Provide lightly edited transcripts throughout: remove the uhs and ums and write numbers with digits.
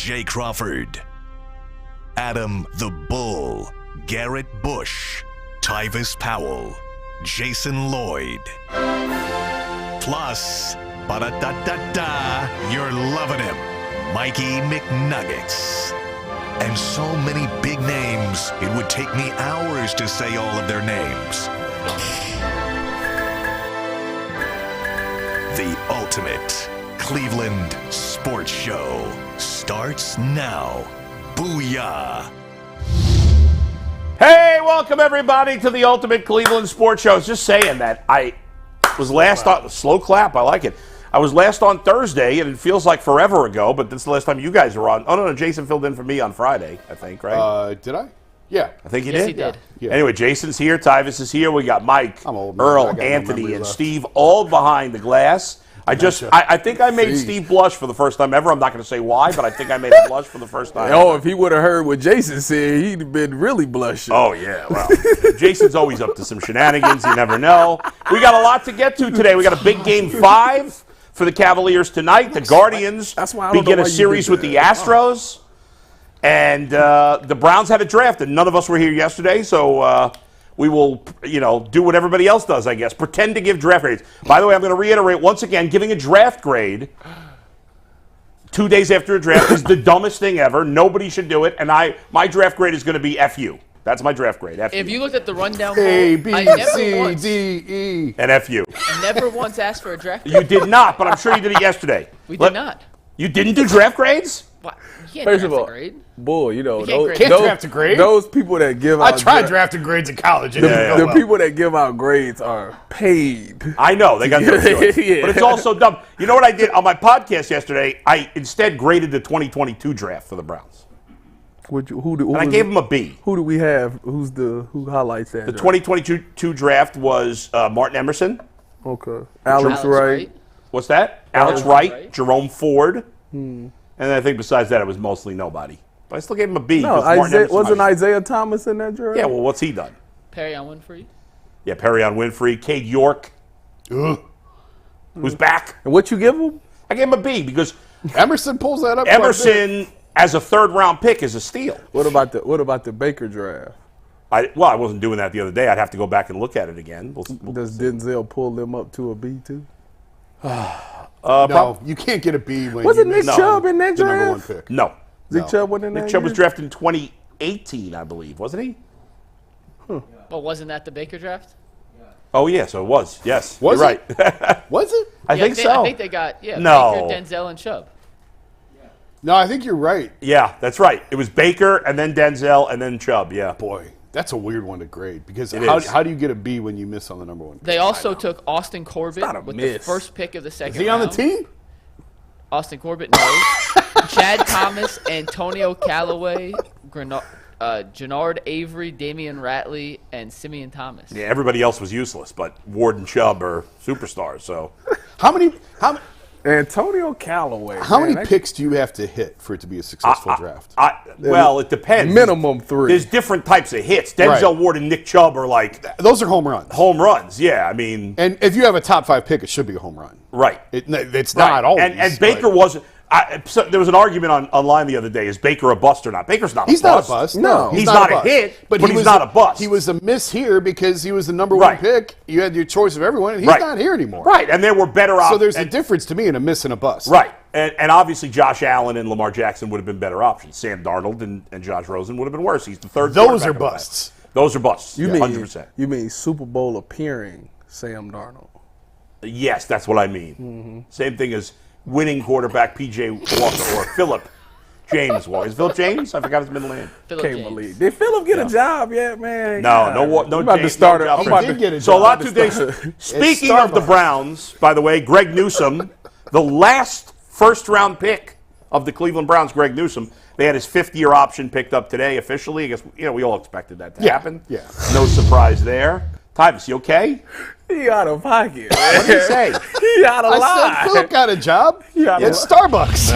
Jay Crawford, Adam the Bull, Garrett Bush, Tyvis Powell, Jason Lloyd. Plus, ba-da-da-da-da, you're loving him, Mikey McNuggets. And so many big names, it would take me hours to say all of their names. The ultimate Cleveland sports show starts now. Booyah! Hey, welcome everybody to the ultimate Cleveland sports show. I was just saying that I was last on, slow clap, I like it. I was last on Thursday, and it feels like forever ago, but this is the last time you guys were on. Oh, no, Jason filled in for me on Friday, I think, right? Did I? Yeah. I think you Yes, did? he did. Yeah. Anyway, Jason's here, Tyvis is here. We got Mike, I'm old, man. I Earl, got no Anthony, memory and left. Steve all behind the glass. I think I made Steve blush for the first time ever. I'm not going to say why, but I think I made him blush for the first time. Oh, if he would have heard what Jason said, he'd have been really blushing. Oh, yeah. Well, Jason's always up to some shenanigans. You never know. We got a lot to get to today. We got a big game 5 for the Cavaliers tonight. The Guardians begin a series with the Astros. And the Browns have it drafted. None of us were here yesterday, so we will, do what everybody else does, I guess. Pretend to give draft grades. By the way, I'm going to reiterate once again, giving a draft grade 2 days after a draft is the dumbest thing ever. Nobody should do it. And my draft grade is going to be FU. That's my draft grade, FU. If you looked at the rundown A, poll, B, I never C, once, D, E. And FU. never once asked for a draft. You did not, but I'm sure you did it yesterday. We did not. You didn't do draft grades? What? You can't First of draft all, a grade. Bull, can't grade. Can't draft a grade? Those people that give out I tried drafting grades in college. It the, didn't the go well. people that give out grades are paid. I know, they got no choice. Yeah. But it's also dumb. You know what I did on my podcast yesterday? I instead graded the 2022 draft for the Browns. And I gave them a B. Who do we have? Who highlights that? The 2022 draft was Martin Emerson. Okay. Alex Wright. What's that? Alex Wright, Jerome Ford. And I think besides that, it was mostly nobody. But I still gave him a B. No, wasn't Isaiah Thomas in that draft? Yeah, well, what's he done? Perry on Winfrey. Yeah, Perrion Winfrey, Cade York, who's back. And what you give him? I gave him a B because Emerson pulls that up. Emerson, as a third-round pick, is a steal. What about the Baker draft? I wasn't doing that the other day. I'd have to go back and look at it again. Does Denzel pull them up to a B too? No, you can't get a B when Wasn't you Nick miss Chubb in that the number draft? 1 pick. No. Nick Chubb wasn't in that Nick Chubb was year? drafted in 2018, I believe, wasn't he? But wasn't that the Baker draft? Oh, yeah, so it was. Yes. Was You're it? right. Was it? I think so. I think they got No. Baker, Denzel, and Chubb. No, I think you're right. Yeah, that's right. It was Baker and then Denzel and then Chubb, yeah. Boy, that's a weird one to grade because It how, is. how do you get a B when you miss on the number 1 pick? They also took Austin Corbett not a with miss. the first pick of the second Is he on the round. team? Austin Corbett, no. Chad Thomas, Antonio Callaway, Jannard Avery, Damian Ratley, and Simeon Thomas. Yeah, everybody else was useless, but Ward and Chubb are superstars, so. How many Antonio Callaway. picks do you have to hit for it to be a successful draft? Well, it depends. Minimum 3. There's different types of hits. Denzel Right. Ward and Nick Chubb are like Those are home runs. home runs, yeah. I mean, And if you have a top 5 pick, it should be a home run. right. It's Right. not always. And Baker but wasn't. So there was an argument online the other day: is Baker a bust or not? Baker's not. He's a bust. not a bust. No. He's not a bust. hit, but he he's was not a bust. He was a miss here because he was the number 1 Right. pick. You had your choice of everyone, and he's Right. not here anymore. Right, and there were better options. So there's a difference to me in a miss and a bust. Right, and obviously Josh Allen and Lamar Jackson would have been better options. Sam Darnold and Josh Rosen would have been worse. He's the third. Those are quarterback of the class. busts. Those are busts. You 100%. mean Super Bowl appearing Sam Darnold? Yes, that's what I mean. Same thing as winning quarterback P.J. Walker or Philip James Walker. Is it Philip James? I forgot his middle name. Phillip Can't James. believe. Did Philip get a job yet, man? No, God. no. I'm about to James, start no it. job I'm for about He to did get a So a job. lot today. Speaking of the Starbucks. Browns, by the way, Greg Newsome, the last first-round pick of the Cleveland Browns, Greg Newsome, they had his 5th-year option picked up today officially. I guess we all expected that to happen. Yeah. No surprise there. Tyvis, you okay? He out of pocket. What did he say? He out of I line. said Philip got a job got at a- Starbucks.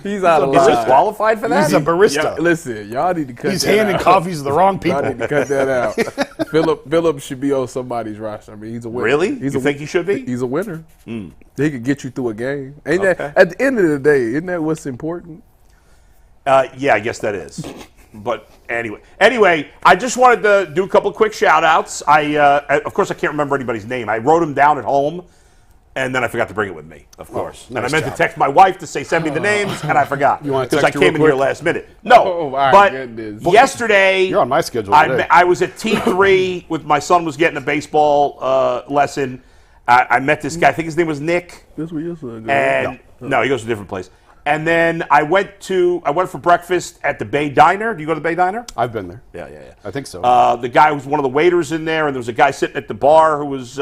He's out of Is he line. qualified for that? He's a barista. Yeah, listen, y'all need to cut He's that handing out. coffees to the wrong Y'all people. need to cut that out. Philip should be on somebody's roster. I mean, he's a winner. Really? He's You think he should be? He's a winner. He could get you through a game. Ain't that, at the end of the day, isn't that what's important? Yeah, I guess that is. But anyway, I just wanted to do a couple quick shout-outs. Of course, I can't remember anybody's name. I wrote them down at home, and then I forgot to bring it with me, of course. And I nice meant job. to text my wife to say, send me the names, and I forgot. You wanna Because I text her came in real here quick? last minute. No, Oh, my but goodness. yesterday, You're on my schedule today. I was at T3 with my son was getting a baseball lesson. I met this guy. I think his name was Nick. This was your son. And no, he goes to a different place. And then I went for breakfast at the Bay Diner. Do you go to the Bay Diner? I've been there. Yeah. I think so. The guy was one of the waiters in there, and there was a guy sitting at the bar who was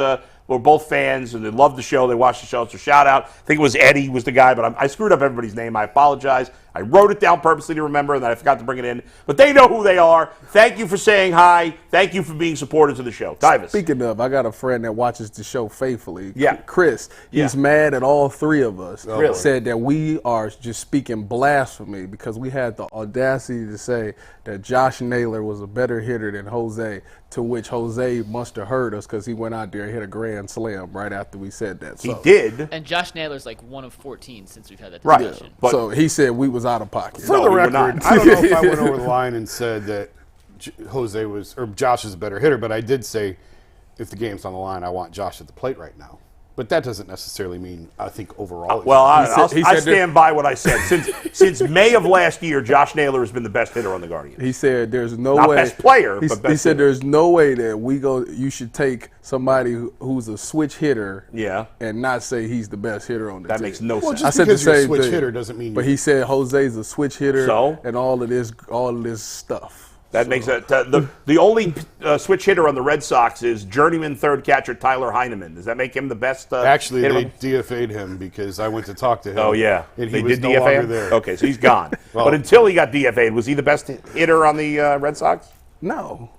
were both fans, and they loved the show. They watched the show. So shout out. I think it was Eddie was the guy, but I screwed up everybody's name. I apologize. I wrote it down purposely to remember, and then I forgot to bring it in. But they know who they are. Thank you for saying hi. Thank you for being supporters of the show. Divas. Speaking of, I got a friend that watches the show faithfully. Yeah. Chris. He's Yeah. mad at all three of us. Really? Said that we are just speaking blasphemy because we had the audacity to say that Josh Naylor was a better hitter than Jose, to which Jose must have heard us because he went out there and hit a grand slam right after we said that. He So, did. And Josh Naylor's like 1 of 14 since we've had that Right. discussion. But so he said we was out of pocket. For No, the we were record, not. I don't know if I went over the line and said that Jose was, or Josh is a better hitter, but I did say if the game's on the line, I want Josh at the plate right now. But that doesn't necessarily mean I think overall. Well, I he said stand by what I said. Since May of last year, Josh Naylor has been the best hitter on the Guardians. He said there's no Not way. best player, he, but he best said hitter. there's no way that you should take somebody who's a switch hitter Yeah. and not say he's the best hitter on the That team. makes no Well, sense. just I said because the you're a same switch thing. hitter doesn't mean But you- he said Jose's a switch hitter So? and all of this stuff. That makes that the only switch hitter on the Red Sox is journeyman third catcher Tyler Heineman. Does that make him the best? Actually, hitter? they DFA'd him because I went to talk to him. Oh yeah, and they he was did no DFA longer him. there. Okay, so he's gone. Well- but until he got DFA'd, was he the best hitter on the Red Sox? No.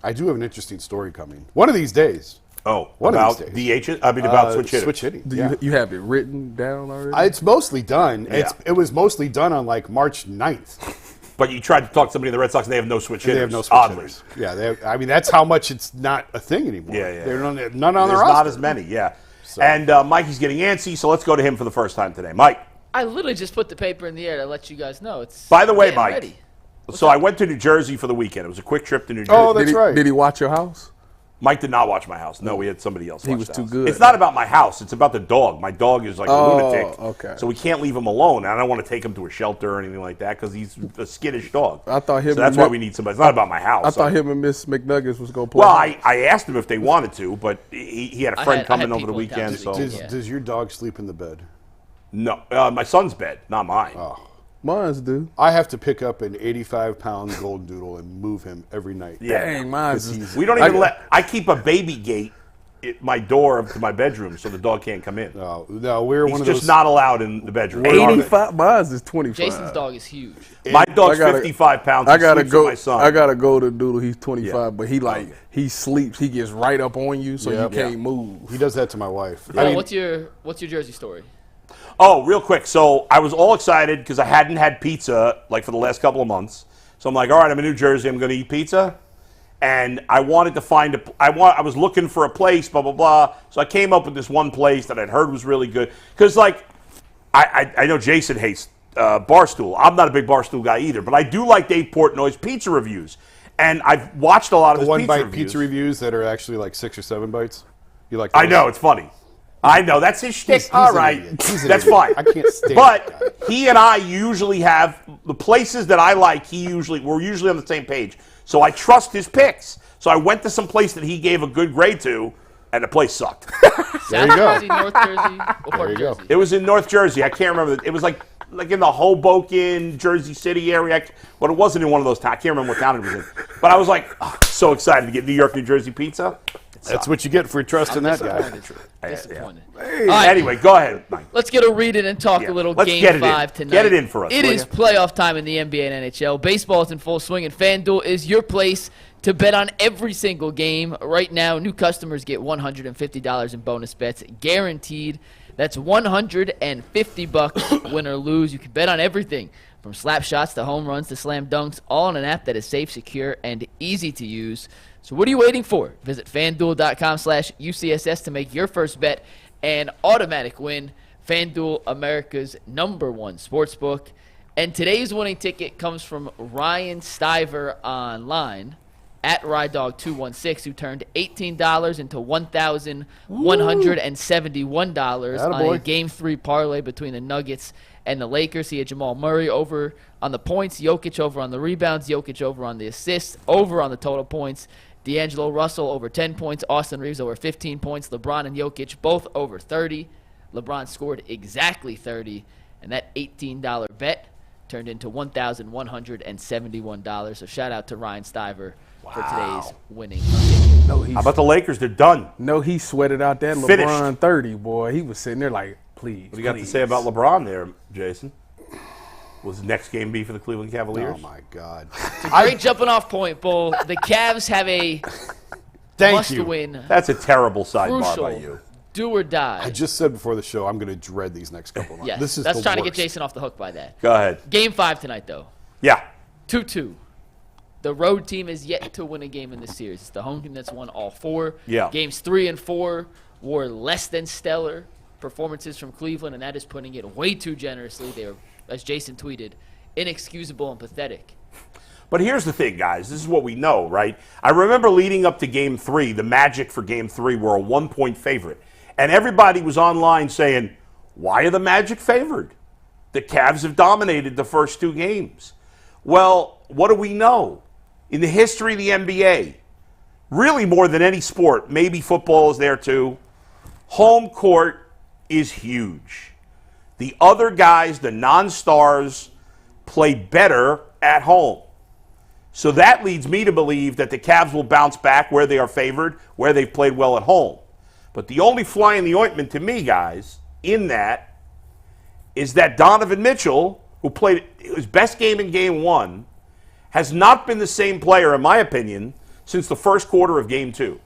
I do have an interesting story coming. One of these days. Oh, One of about these DH? I mean, about switch hitter. Switch hitting. Do yeah. you have it written down already? It's mostly done. Yeah. It was mostly done on like March 9th. But you tried to talk to somebody in the Red Sox, and they have no switch hitters. They have no switch oddly. hitters. Yeah, I mean that's how much it's not a thing anymore. Yeah. They're none on There's the roster. not as many. Yeah. And Mikey's getting antsy, so let's go to him for the first time today. Mike. I literally just put the paper in the air to let you guys know. It's By the way, getting Mike. ready. So I went to New Jersey for the weekend. It was a quick trip to New Jersey. Oh, that's right. Did he watch your house? Mike did not watch my house. No, we had somebody else. He watch was the too house. good. It's not about my house. It's about the dog. My dog is like a lunatic. Okay. So we can't leave him alone. I don't want to take him to a shelter or anything like that because he's a skittish dog. I thought him So that's and why Mick- we need somebody. It's not about my house. I thought him and Miss McNuggets was going to play. Well, I asked him if they wanted to, but he had a friend I had coming over the people in town weekend. this So weekend. Does, Yeah. does your dog sleep in the bed? no, my son's bed, not mine. Mine's do. I have to pick up an 85-pound golden doodle and move him every night. Yeah. Dang, mine's is. We don't even I keep a baby gate at my door to my bedroom so the dog can't come in. No, we're He's one of just those. not allowed in the bedroom. What are they? 85. Mine's is 25. Jason's dog is huge. My dog's I gotta- 55 pounds. I He gotta sleeps with go. my son. I gotta go to Doodle. He's 25, Yeah. but he sleeps. He gets right up on you, so Yep. you can't move. He does that to my wife. Well, what's your Jersey story? Oh, real quick. So I was all excited because I hadn't had pizza like for the last couple of months. So I'm like, all right, I'm in New Jersey. I'm going to eat pizza. And I wanted to find I was looking for a place, blah, blah, blah. So I came up with this one place that I'd heard was really good. Because, like, I know Jason hates Barstool. I'm not a big Barstool guy either. But I do like Dave Portnoy's pizza reviews. And I've watched a lot of the his one pizza bite reviews. pizza reviews that are actually like 6 or 7 bites? You like? I those? know, it's funny. I know, that's his shtick. He's All an right, idiot. He's an that's idiot. fine. I can't stand But that guy. he and I usually have the places that I like. We're usually on the same page. So I trust his picks. So I went to some place that he gave a good grade to, and the place sucked. There you go. Jersey, North Jersey, what part of you go. Jersey? It was in North Jersey. I can't remember. It was like in the Hoboken, Jersey City area. But it wasn't in one of those towns. I can't remember what town it was in. But I was like, so excited to get New York, New Jersey pizza. That's what you get for trusting that guy. Disappointed. Yeah. All right, Anyway, go ahead, Mike. let's get a read in and talk Yeah, a little let's Game get it in. 5 tonight. Get it in for us, It will is ya? playoff time in the NBA and NHL. Baseball is in full swing, and FanDuel is your place to bet on every single game. Right now, new customers get $150 in bonus bets guaranteed. That's $150 win or lose. You can bet on everything from slap shots to home runs to slam dunks, all on an app that is safe, secure, and easy to use. So what are you waiting for? Visit FanDuel.com/UCSS to make your first bet an automatic win. FanDuel, America's #1 sportsbook. And today's winning ticket comes from Ryan Stiver online at RyDog216, who turned $18 into $1,171 on a Game 3 parlay between the Nuggets and the Lakers. He had Jamal Murray over on the points, Jokic over on the rebounds, Jokic over on the assists, over on the total points, D'Angelo Russell over 10 points, Austin Reeves over 15 points, LeBron and Jokic both over 30. LeBron scored exactly 30, and that $18 bet turned into $1,171. So shout out to Ryan Stiver for today's winning ticket. How about the Lakers? They're done. No, he sweated out that Finished. LeBron 30, boy. He was sitting there like, please. What do you got to say about LeBron there, Jason? Was the next game be for the Cleveland Cavaliers? Oh, my God. It's a great jumping off point, Bull. The Cavs have a must-win. That's a terrible sidebar Crucial. by you. Do or die. I just said before the show, I'm going to dread these next couple months. Yes, This is that's the trying to worst. get Jason off the hook by that. Go ahead. Game 5 tonight, though. Yeah. 2-2. The road team is yet to win a game in this series. It's the home team that's won all 4. Yeah. Games 3 and 4 were less than stellar performances from Cleveland, and that is putting it way too generously. They are, as Jason tweeted, inexcusable and pathetic. But here's the thing, guys. This is what we know, right? I remember leading up to Game 3, the Magic for Game 3 were a 1-point favorite. And everybody was online saying, why are the Magic favored? The Cavs have dominated the first 2 games. Well, what do we know? In the history of the NBA, really more than any sport, maybe football is there too, home court is huge. The other guys, the non-stars, play better at home. So that leads me to believe that the Cavs will bounce back where they are favored, where they've played well at home. But the only fly in the ointment to me, guys, in that is that Donovan Mitchell, who played his best game in Game 1, has not been the same player, in my opinion, since the first quarter of Game 2.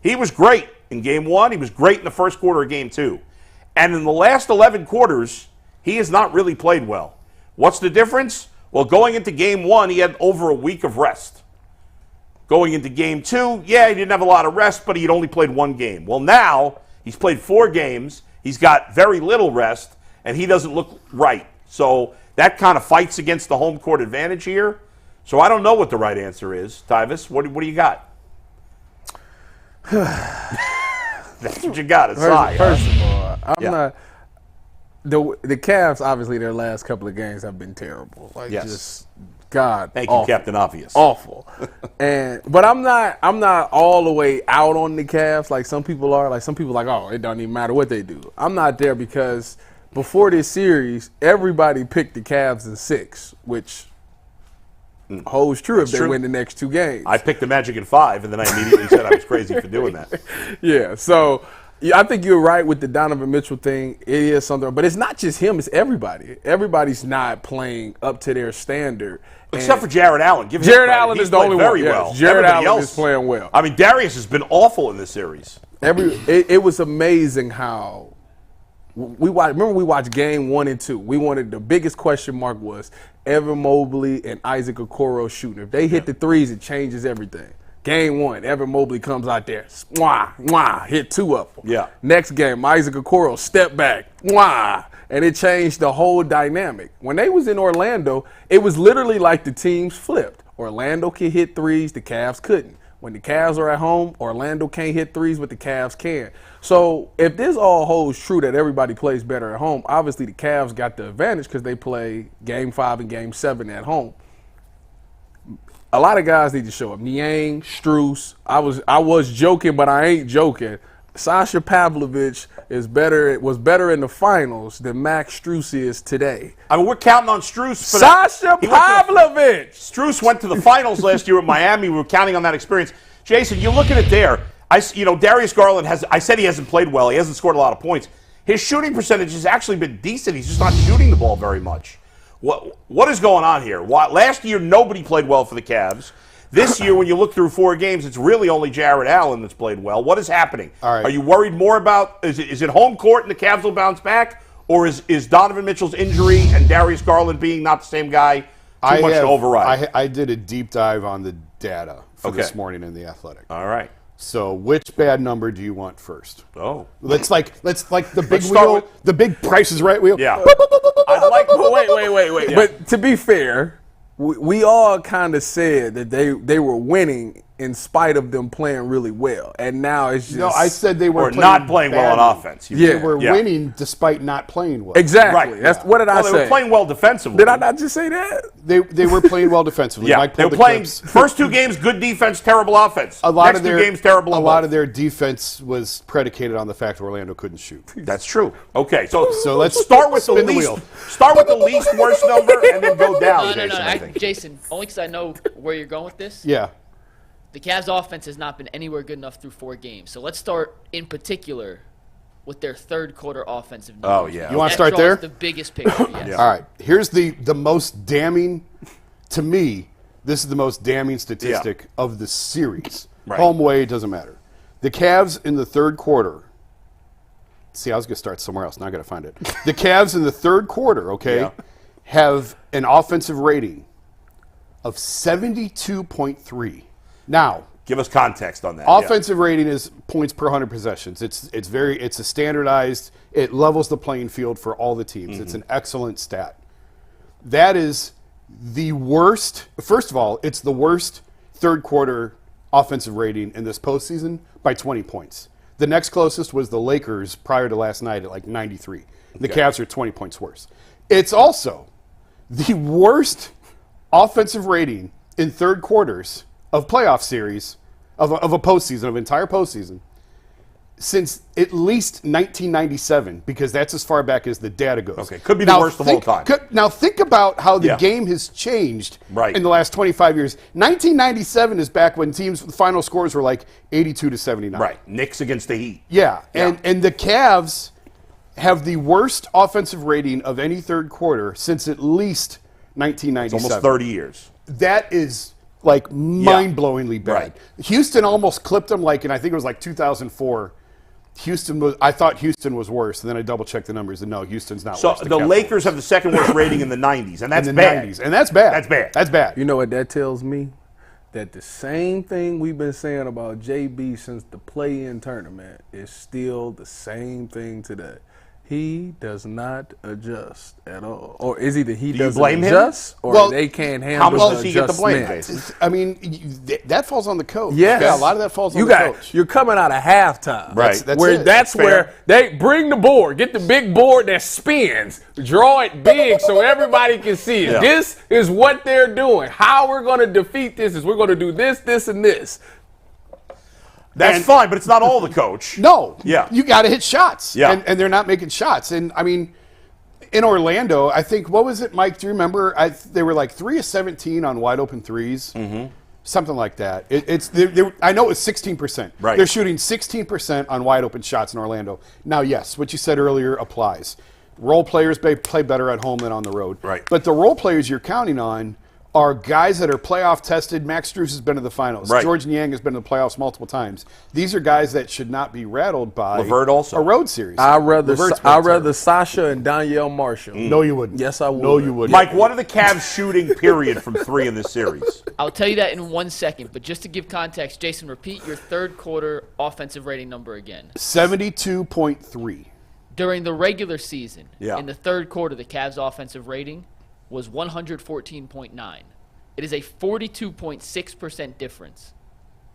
He was great in Game 1. He was great in the first quarter of Game 2. And in the last 11 quarters, he has not really played well. What's the difference? Well, going into Game 1, he had over a week of rest. Going into Game 2, yeah, he didn't have a lot of rest, but he had only played 1 game. Well, now he's played 4 games. He's got very little rest, and he doesn't look right. So that kind of fights against the home court advantage here. So I don't know what the right answer is. Tyvis, what do you got? That's what you got. Aside. First of all, I'm not. The Cavs, obviously, their last couple of games have been terrible. Like, just God. Thank you, Captain Obvious. Awful. But I'm not all the way out on the Cavs like some people are. Like some people are like, oh, it doesn't even matter what they do. I'm not there because before this series, everybody picked the Cavs in 6, which holds true if they win the next 2 games. I picked the Magic in 5, and then I immediately said I was crazy for doing that. Yeah, so I think you're right with the Donovan Mitchell thing. It is something, but it's not just him; it's everybody. Everybody's not playing up to their standard, except for Jared Allen. Jared Allen is the only one. Very well. Jared Everybody Allen else is playing well. I mean, Darius has been awful in this series. It was amazing how we watched. Remember, we watched Game 1 and 2. We wanted the biggest question mark was Evan Mobley and Isaac Okoro shooting. If they hit the threes, it changes everything. Game 1, Evan Mobley comes out there, hit 2 of them. Yeah. Next game, Isaac Okoro step back, and it changed the whole dynamic. When they was in Orlando, it was literally like the teams flipped. Orlando could hit threes, the Cavs couldn't. When the Cavs are at home, Orlando can't hit threes, but the Cavs can. So if this all holds true that everybody plays better at home, obviously the Cavs got the advantage because they play Game 5 and Game 7 at home. A lot of guys need to show up. Niang, Strus. I was joking, but I ain't joking. Sasha Pavlovich was better in the finals than Max Strus is today. I mean, we're counting on Strus for Sasha Pavlovich! Strus went to the finals last year at Miami. We were counting on that experience. Jason, you look at it there. Darius Garland I said he hasn't played well. He hasn't scored a lot of points. His shooting percentage has actually been decent. He's just not shooting the ball very much. What is going on here? Last year, nobody played well for the Cavs. This year, when you look through 4 games, it's really only Jared Allen that's played well. What is happening? All right. Are you worried more about, is it home court and the Cavs will bounce back? Or is Donovan Mitchell's injury and Darius Garland being not the same guy too much to override? I did a deep dive on the data for this morning in The Athletic. All right. So which bad number do you want first? Oh. Let's like the big Let's start wheel, with- the big Price is Right wheel. Yeah. I'd like. Wait. Yeah. But to be fair, we all kind of said that they were winning in spite of them playing really well, and now it's just No, I said they were Or not playing well on badly. offense. Yeah. They were Yeah. winning despite not playing well. exactly. Right. That's what did I Well, say? they were playing well defensively. Did I not just say that? They were playing well defensively. Yeah, Mike they were pulled the playing clips. first 2 games, good defense, terrible offense. A lot Next of their 2 games, terrible. A on lot both. of their defense was predicated on the fact Orlando couldn't shoot. That's true. Okay, so let's start with the spin the least. wheel. Start with the least worst number, and then go down. No. Jason, I think. Jason, only because I know where you're going with this. Yeah. The Cavs' offense has not been anywhere good enough through 4 games. So let's start in particular with their third quarter offensive numbers. Oh, yeah. You wanna That start draws there? The biggest picture. Yes. Yeah. All right. Here's the most damning, to me, this is the most damning statistic of the series. Right. Home, away, doesn't matter. The Cavs in the third quarter. See, I was going to start somewhere else. Now I got to find it. The Cavs in the third quarter, okay, Yeah. have an offensive rating of 72.3. Now, Give us context on that. offensive rating is points per 100 possessions. It's a standardized. It levels the playing field for all the teams. It's an excellent stat. That is the worst. First of all, it's the worst third quarter offensive rating in this postseason by 20 points. The next closest was the Lakers prior to last night at like 93. The Cavs are 20 points worse. It's also the worst offensive rating in third quarters of playoff series, of a postseason, of entire postseason, since at least 1997, because that's as far back as the data goes. Okay, could be the worst of all time. Now think about how the Yeah. game has changed Right. in the last 25 years. 1997 is back when teams' final scores were like 82 to 79. Right. Knicks against the Heat. Yeah, Yeah. and the Cavs have the worst offensive rating of any third quarter since at least 1997. Almost 30 years. That is like mind-blowingly bad. Right. Houston almost clipped them, like, and I think it was like 2004. I thought Houston was worse, and then I double-checked the numbers, and no, Houston's not So worse. the Cavs Lakers were have the second worst rating in the 90s, and that's in the bad. 90s, and that's bad. That's bad. That's bad. You know what that tells me? That the same thing we've been saying about JB since the play-in tournament is still the same thing today. He does not adjust at all. Or is either he you doesn't blame him? adjust or Well, they can't handle How much the does he get the blame, adjustment. Jason? I mean, that falls on the coach. Yes. Yeah, a lot of that falls on the coach. You're coming out of halftime. Right. That's where it. that's Fair. where they bring the board, get the big board that spins, draw it big so everybody can see it. Yeah. This is what they're doing. How we're going to defeat this is we're going to do this, this, and this. That's fine, but it's not all the coach. No. Yeah. You got to hit shots. Yeah. And they're not making shots. And, I mean, in Orlando, I think, what was it, Mike? Do you remember? They were like 3 of 17 on wide open threes. Mm-hmm. Something like that. I know it was 16%. Right. They're shooting 16% on wide open shots in Orlando. Now, yes, what you said earlier applies. Role players play better at home than on the road. Right. But the role players you're counting on are guys that are playoff tested. Max Strus has been to the finals. Right. George Niang has been to the playoffs multiple times. These are guys that should not be rattled by LeVert also. a road series. I'd rather LeVert's been terrible. Sasha and Danielle Marshall. No, you wouldn't. Yes, I would. No, you wouldn't. Mike, what are the Cavs shooting, period, from 3 in this series? I'll tell you that in 1 second, but just to give context, Jason, repeat your third quarter offensive rating number again. 72.3. During the regular season, Yeah. in the third quarter, the Cavs' offensive rating was 114.9. It is a 42.6% difference.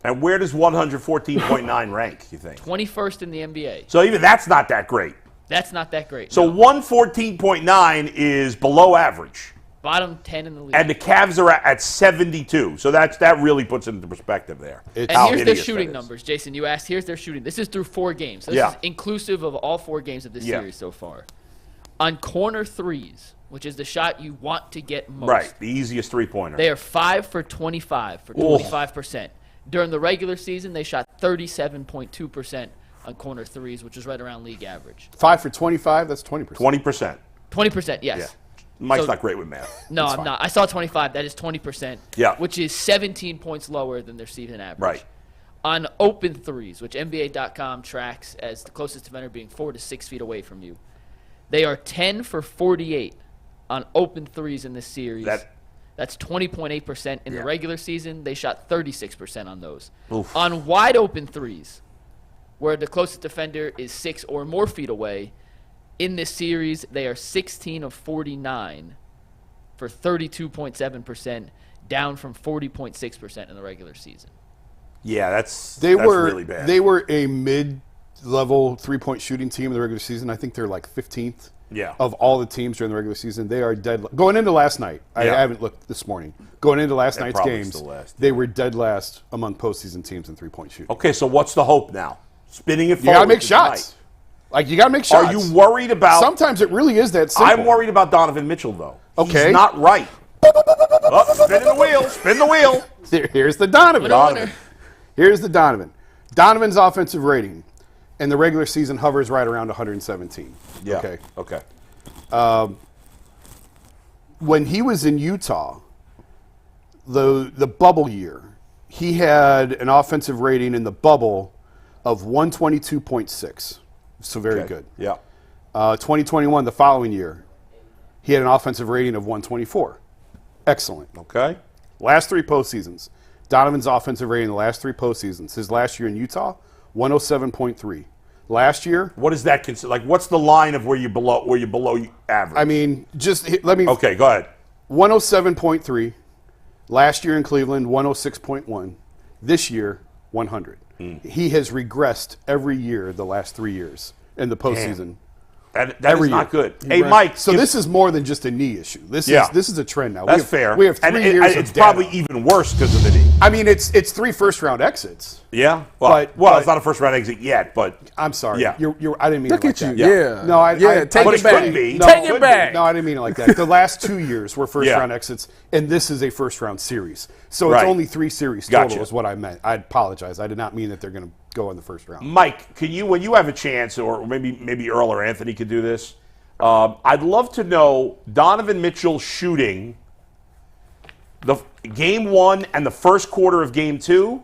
And where does 114.9 rank, you think? 21st in the NBA. So even that's not that great. That's not that great. So no. 114.9 is below average. Bottom 10 in the league. And the Cavs are at 72. So that really puts it into perspective there. And How here's their hideous shooting that is. numbers. Jason, you asked, here's their shooting. This is through 4 games. So this Yeah. is inclusive of all 4 games of this Yeah. series so far. On corner threes, which is the shot you want to get most. Right, the easiest three-pointer. They are 5 for 25 for 25%. During the regular season, they shot 37.2% on corner threes, which is right around league average. 5 for 25, that's 20%. 20%. 20%, yes. Yeah. Mike's not great with math. No, I'm not. I saw 25. That is 20%. Yeah. Which is 17 points lower than their season average. Right. On open threes, which NBA.com tracks as the closest defender being 4 to 6 feet away from you, they are 10 for 48 on open threes in this series. That's 20.8% in the regular season. They shot 36% on those. Oof. On wide open threes, where the closest defender is 6 or more feet away, in this series, they are 16 of 49 for 32.7%, down from 40.6% in the regular season. Yeah, that's were really bad. They were a mid-level three-point shooting team in the regular season. I think they're like 15th of all the teams during the regular season. They are dead. Going into last night, I haven't looked this morning. Going into last night's games, they were dead last among postseason teams in three-point shooting. Okay, so what's the hope now? Spinning it forward. You got to make shots. Like, you got to make shots. Are you worried about... Sometimes it really is that simple. I'm worried about Donovan Mitchell, though. Okay. He's not right. Spin the wheel. Spin the wheel. Here's the Donovan. Here's the Donovan. Donovan's offensive rating in the regular season hovers right around 117. Yeah. Okay. When he was in Utah, the bubble year, he had an offensive rating in the bubble of 122.6. So very good. Yeah. 2021, the following year, he had an offensive rating of 124. Excellent. Okay. Last three postseasons, Donovan's offensive rating in the last three postseasons. His last year in Utah, 107.3. Last year, what does that consider? Like, what's the line of where you below average? I mean, let me. Okay, go ahead. 107.3. Last year in Cleveland, 106.1. This year, 100. He has regressed every year the last 3 years in the postseason. That is not good. Hey, Right. Mike. So this is more than just a knee issue. This is a trend now. That's fair. We have 3 years of it's data. probably even worse because of the knee. I mean, it's 3 first-round exits. Yeah. Well, it's not a first-round exit yet, but I'm sorry. Yeah. I didn't mean Look it like at that. you. Yeah. No, take but it it back. could be. No, Take it back. No, I didn't mean it like that. The last 2 years were first-round exits, and this is a first-round series. So it's only 3 series total Gotcha. is what I meant. I apologize. I did not mean that they're going to go in the first round. Mike, can you, when you have a chance, or maybe Earl or Anthony could do this, I'd love to know Donovan Mitchell shooting the game 1 and the first quarter of game 2,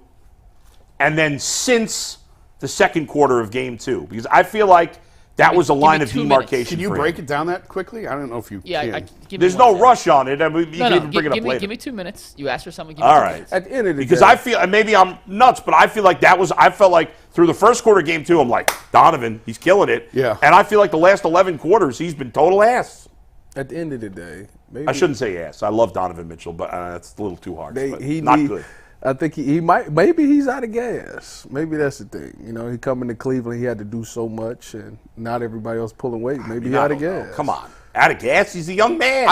and then since the second quarter of game 2, because I feel like that was a line of demarcation. Can you for break him. it down that quickly? I don't know if you can. There's no rush on it. I mean, you can even bring it up later. Give me 2 minutes. You asked for something. Give me All 2 right. minutes. At the end of the Because day, I feel, and maybe I'm nuts, but I feel like I felt like through the first quarter of game 2, I'm like, Donovan, he's killing it. Yeah. And I feel like the last 11 quarters, he's been total ass. at the end of the day, maybe I shouldn't say ass. I love Donovan Mitchell, but that's a little too hard. But he not need- good. I think he might. Maybe he's out of gas. Maybe that's the thing. You know, he coming to Cleveland, he had to do so much, and not everybody else pulling weight. Maybe he out of gas. Come on, out of gas. He's a young man.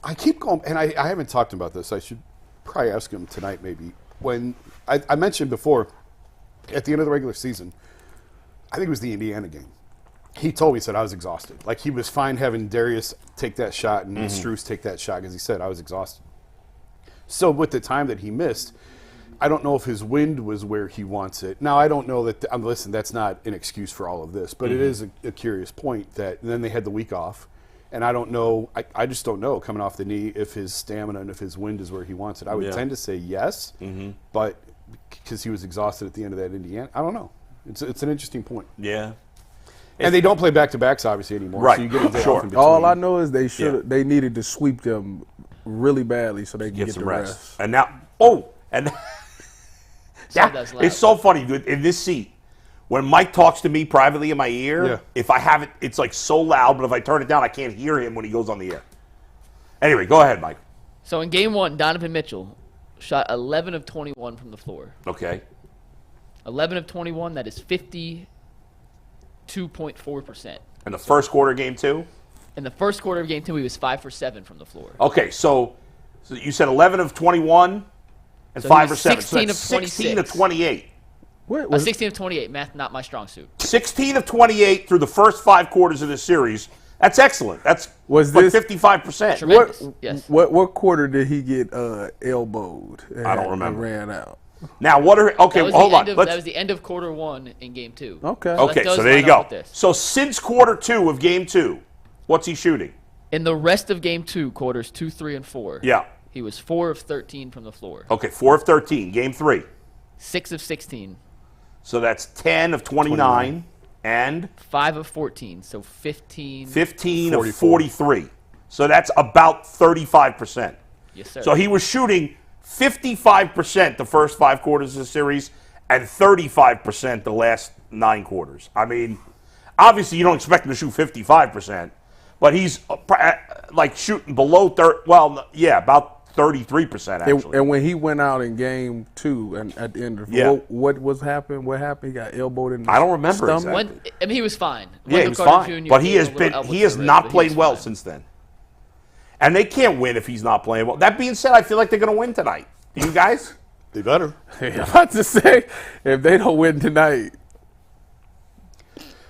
I keep going, and I haven't talked about this. I should probably ask him tonight, maybe. When I mentioned before, at the end of the regular season, I think it was the Indiana game. He told me, he said, I was exhausted. Like, he was fine having Darius take that shot and Strus take that shot, because he said, I was exhausted. So with the time that he missed, I don't know if his wind was where he wants it. Now, I don't know that, listen, that's not an excuse for all of this, but it is a curious point that then they had the week off. And I don't know, I just don't know, coming off the knee, if his stamina and if his wind is where he wants it. I would tend to say yes, but because he was exhausted at the end of that Indiana, I don't know. It's an interesting point. Yeah. And they don't play back-to-backs, obviously, anymore. Right. So you get a day Sure. off in between. All I know is they needed to sweep them really badly so they can get some the rest. rest. And now, That's loud. it's so funny, dude. In this seat, when Mike talks to me privately in my ear, if I have it, it's like so loud, but if I turn it down, I can't hear him when he goes on the air. Anyway, go ahead, Mike. So in game 1, Donovan Mitchell shot 11 of 21 from the floor. Okay. 11 of 21, that is 52.4%. In the first quarter, game 2? In the first quarter of game 2, he was 5 for 7 from the floor. Okay, so you said 11 of 21 and So 5 he or 7. was So that's 16 of 16 of 26. 28. What 16 of 28, math not my strong suit. 16 of 28 through the first 5 quarters of this series. That's excellent. That's Was like this- 55%. Tremendous. Yes. What quarter did he get elbowed? I don't remember. And ran out. Now, what are okay? That was, Hold the on. end of, Let's- that was the end of quarter 1 in game 2. Okay. that Okay, does so there you line up go. with this. So since quarter 2 of game 2, what's he shooting? In the rest of Game 2, quarters 2, 3, and 4, Yeah. he was 4 of 13 from the floor. Okay, 4 of 13. Game 3. 6 of 16. So that's 10 of 29. And 5 of 14, so 15. 15 of 43. So that's about 35%. Yes, sir. So he was shooting 55% the first 5 quarters of the series and 35% the last 9 quarters. I mean, obviously you don't expect him to shoot 55%, but he's like shooting below 30. Well, yeah, about 33% actually. And when he went out in Game 2 and at the end of what was happened? What happened? He got elbowed in the I don't remember stomach. exactly. I mean, he was fine. Yeah, he was fine. But he has not played well since then. And they can't win if he's not playing well. That being said, I feel like they're going to win tonight. Do you guys? They better. I'm about to say, if they don't win tonight.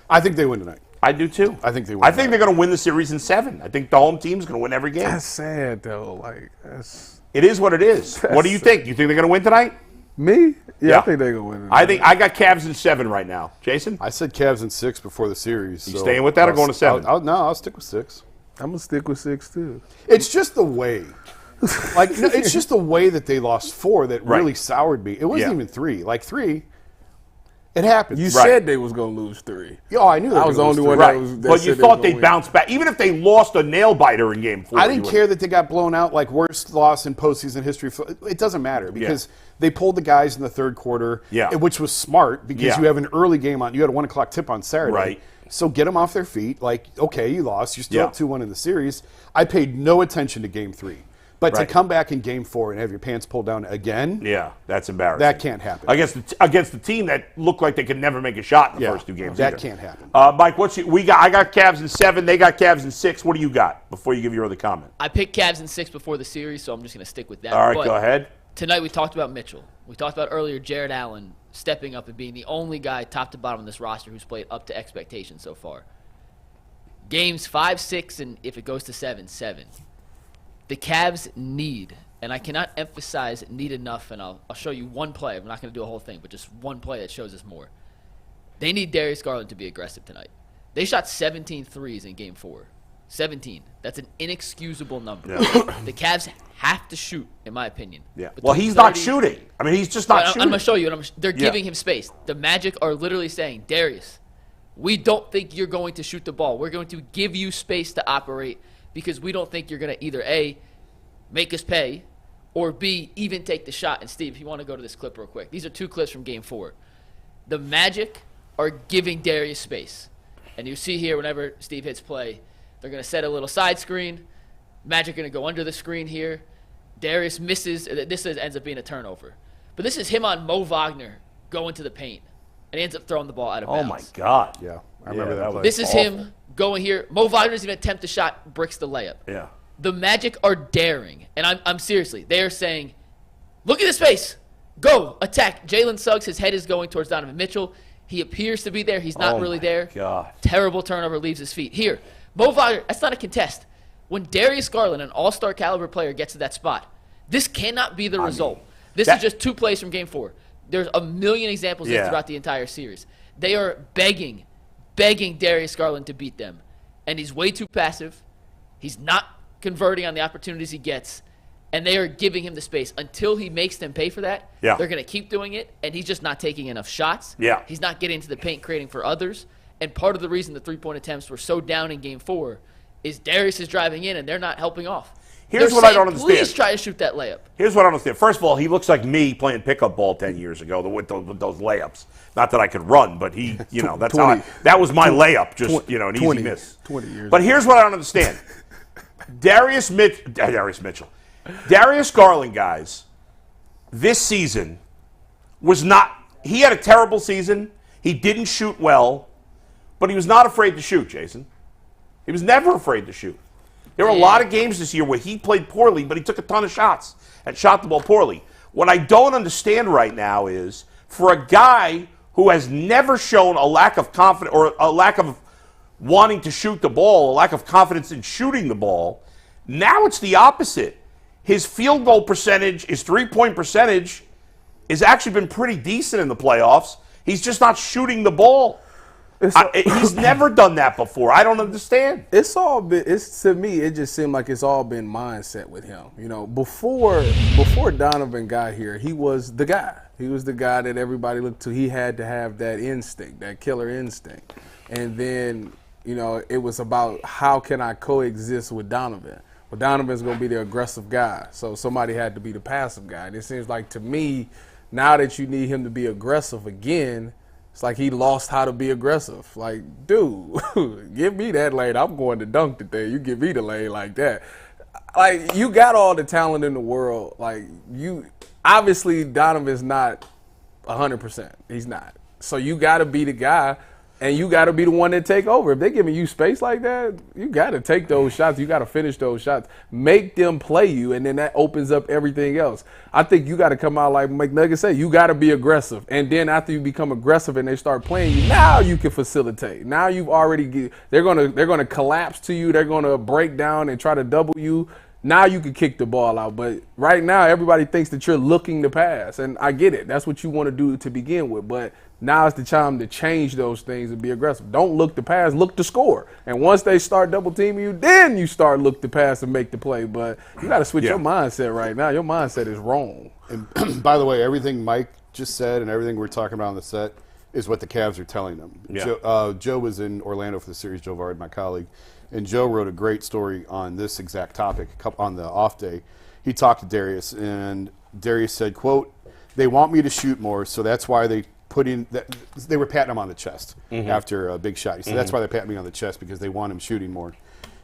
I think they win tonight. I do too. I think they win. I think they're going to win the series in 7. I think the home team's going to win every game. That's sad, though. Like, that's... It is what it is. What do you think? You think they're going to win tonight? Me? Yeah. I think they're going to win tonight. I think I got Cavs in 7 right now. Jason? I said Cavs in 6 before the series. You staying with that or going to 7? I'll stick with 6. I'm going to stick with 6, too. It's just the way. Like, no, it's just the way that they lost 4 that really soured me. It wasn't even 3. Like 3, it happened. You said they was going to lose 3. Oh, I knew they I was the only one Right. that But you said thought they'd win. bounce back. Even if they lost a nail biter in Game 4. I didn't care that they got blown out, like worst loss in postseason history. It doesn't matter because they pulled the guys in the third quarter, which was smart because you have an early game on. You had a 1 o'clock tip on Saturday. Right. So get them off their feet. Like, okay, you lost. You're still up 2-1 in the series. I paid no attention to Game 3. But to come back in Game 4 and have your pants pulled down again, that's embarrassing. that can't happen. Against the team that looked like they could never make a shot in the first 2 games. That either. can't happen. Mike, I got Cavs in 7. They got Cavs in 6. What do you got before you give your other comment? I picked Cavs in 6 before the series, so I'm just going to stick with that. All right, But go ahead. Tonight we talked about Mitchell. We talked about earlier Jared Allen stepping up and being the only guy top to bottom on this roster who's played up to expectations so far. Games 5, 6, and if it goes to 7, 7. The Cavs need, and I cannot emphasize need enough, and I'll show you one play. I'm not going to do a whole thing, but just one play that shows us more. They need Darius Garland to be aggressive tonight. They shot 17 threes in Game 4. 17. That's an inexcusable number. Yeah. The Cavs have to shoot, in my opinion. Yeah. Well, he's not shooting. I mean, he's just not shooting. I'm going to show you. And they're giving him space. The Magic are literally saying, Darius, we don't think you're going to shoot the ball. We're going to give you space to operate because we don't think you're going to either A, make us pay, or B, even take the shot. And Steve, if you want to go to this clip real quick. These are 2 clips from Game 4. The Magic are giving Darius space. And you see here whenever Steve hits play, they're going to set a little side screen. Magic going to go under the screen here. Darius misses. This ends up being a turnover. But this is him on Mo Wagner going to the paint. And he ends up throwing the ball out of bounds. Oh, my God. Yeah, I remember that play. This is him going here. Mo Wagner doesn't even attempt a shot, bricks the layup. Yeah. The Magic are daring. And I'm seriously, they are saying, look at this space. Go, attack. Jalen Suggs, his head is going towards Donovan Mitchell. He appears to be there. He's not really there. God. Terrible turnover, leaves his feet. Here, Mo Wagner, that's not a contest. When Darius Garland, an all-star caliber player, gets to that spot, this cannot be the result. This is just 2 plays from Game 4. There's a million examples of this throughout the entire series. They are begging Darius Garland to beat them. And he's way too passive. He's not converting on the opportunities he gets. And they are giving him the space. Until he makes them pay for that, they're going to keep doing it. And he's just not taking enough shots. Yeah. He's not getting into the paint, creating for others. And part of the reason the 3-point attempts were so down in Game 4 is Darius is driving in and they're not helping off. Here's what I don't understand. Please try to shoot that layup. Here's what I don't understand. First of all, he looks like me playing pickup ball 10 years ago with those layups. Not that I could run, but he, that's 20, that was my layup, just, an easy miss. 20 years but here's what I don't understand. Darius Mitchell. Darius Garland, guys, this season was not – he had a terrible season. He didn't shoot well, but he was not afraid to shoot, Jason. He was never afraid to shoot. There were a lot of games this year where he played poorly, but he took a ton of shots and shot the ball poorly. What I don't understand right now is for a guy who has never shown a lack of confidence or a lack of wanting to shoot the ball, a lack of confidence in shooting the ball, now it's the opposite. His field goal percentage, his 3-point percentage has actually been pretty decent in the playoffs. He's just not shooting the ball. He's never done that before. I don't understand. It's all been. It's to me. It just seemed like it's all been mindset with him. You know, before Donovan got here, he was the guy. He was the guy that everybody looked to. He had to have that instinct, that killer instinct. And then, you know, it was about how can I coexist with Donovan. Well, Donovan's going to be the aggressive guy, so somebody had to be the passive guy. And it seems like to me, now that you need him to be aggressive again, it's like he lost how to be aggressive. Like, dude, give me that lane. I'm going to dunk today. You give me the lane like that. Like, you got all the talent in the world. Like, obviously Donovan's not 100%. He's not. So you got to be the guy, and you got to be the one that take over. If they're giving you space like that, you got to take those shots. You got to finish those shots. Make them play you, and then that opens up everything else. I think you got to come out like McNuggets said. You got to be aggressive, and then after you become aggressive and they start playing you, now you can facilitate. Now you've already they're gonna collapse to you. They're gonna break down and try to double you. Now you can kick the ball out. But right now, everybody thinks that you're looking to pass. And I get it. That's what you want to do to begin with. But now is the time to change those things and be aggressive. Don't look to pass, look to score. And once they start double teaming you, then you start look to pass and make the play. But you got to switch your mindset right now. Your mindset is wrong. And by the way, everything Mike just said and everything we're talking about on the set is what the Cavs are telling them. Yeah. Joe was in Orlando for the series, Joe Vard, my colleague. And Joe wrote a great story on this exact topic on the off day. He talked to Darius, and Darius said, quote, "They want me to shoot more, so that's why they put in – they were patting him on the chest after a big shot. He said, that's why they pat me on the chest, because they want him shooting more.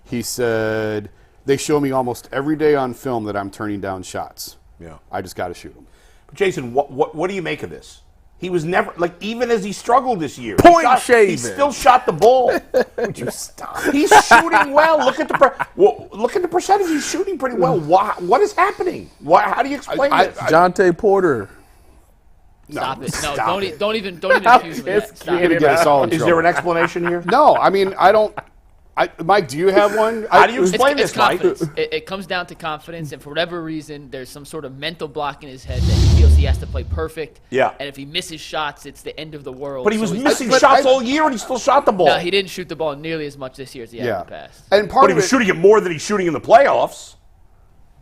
He said, they show me almost every day on film that I'm turning down shots. Yeah. I just got to shoot them. But Jason, what do you make of this? He was never, like, even as he struggled this year. Shaving. He still shot the ball. Would you stop? He's shooting well. Look at the percentage. He's shooting pretty well. What is happening? How do you explain this? Jonte Porter. Stop it. No, stop it. don't even accuse me of that. Stop You're it. gonna get us all in Is trouble. there an explanation here? No, I mean, I don't – Mike, do you have one? How do you explain It's this, Mike? confidence. It comes down to confidence, and for whatever reason, there's some sort of mental block in his head that he feels he has to play perfect. Yeah. And if he misses shots, it's the end of the world. But he was So he's- missing shots all year, and he still shot the ball. No, he didn't shoot the ball nearly as much this year as he had in the past. And part But he of was it, shooting it more than he's shooting in the playoffs.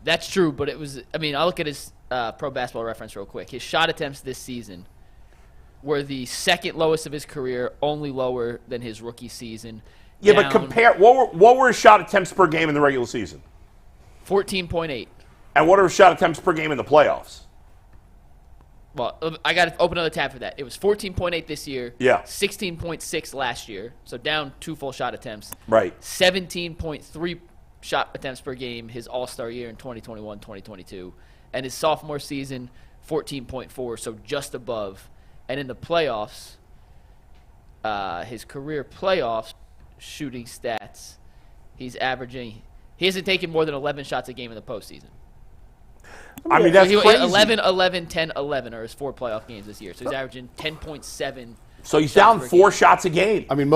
That's true, but it was – I mean, I'll look at his Pro Basketball Reference real quick. His shot attempts this season were the second lowest of his career, only lower than his rookie season. Yeah, but Down compare what were his shot attempts per game in the regular season? 14.8. And what are his shot attempts per game in the playoffs? Well, I got to open another tab for that. It was 14.8 this year. Yeah. 16.6 last year. So down 2 full shot attempts. Right. 17.3 shot attempts per game his All-Star year in 2021-2022. And his sophomore season, 14.4, so just above. And in the playoffs, his career playoffs shooting stats, he hasn't taken more than 11 shots a game in the postseason. I mean, that's So crazy. 11, 11, 10, 11 are his 4 playoff games this year. So he's averaging 10.7. So he's shots down per 4 game. shots a game. I mean,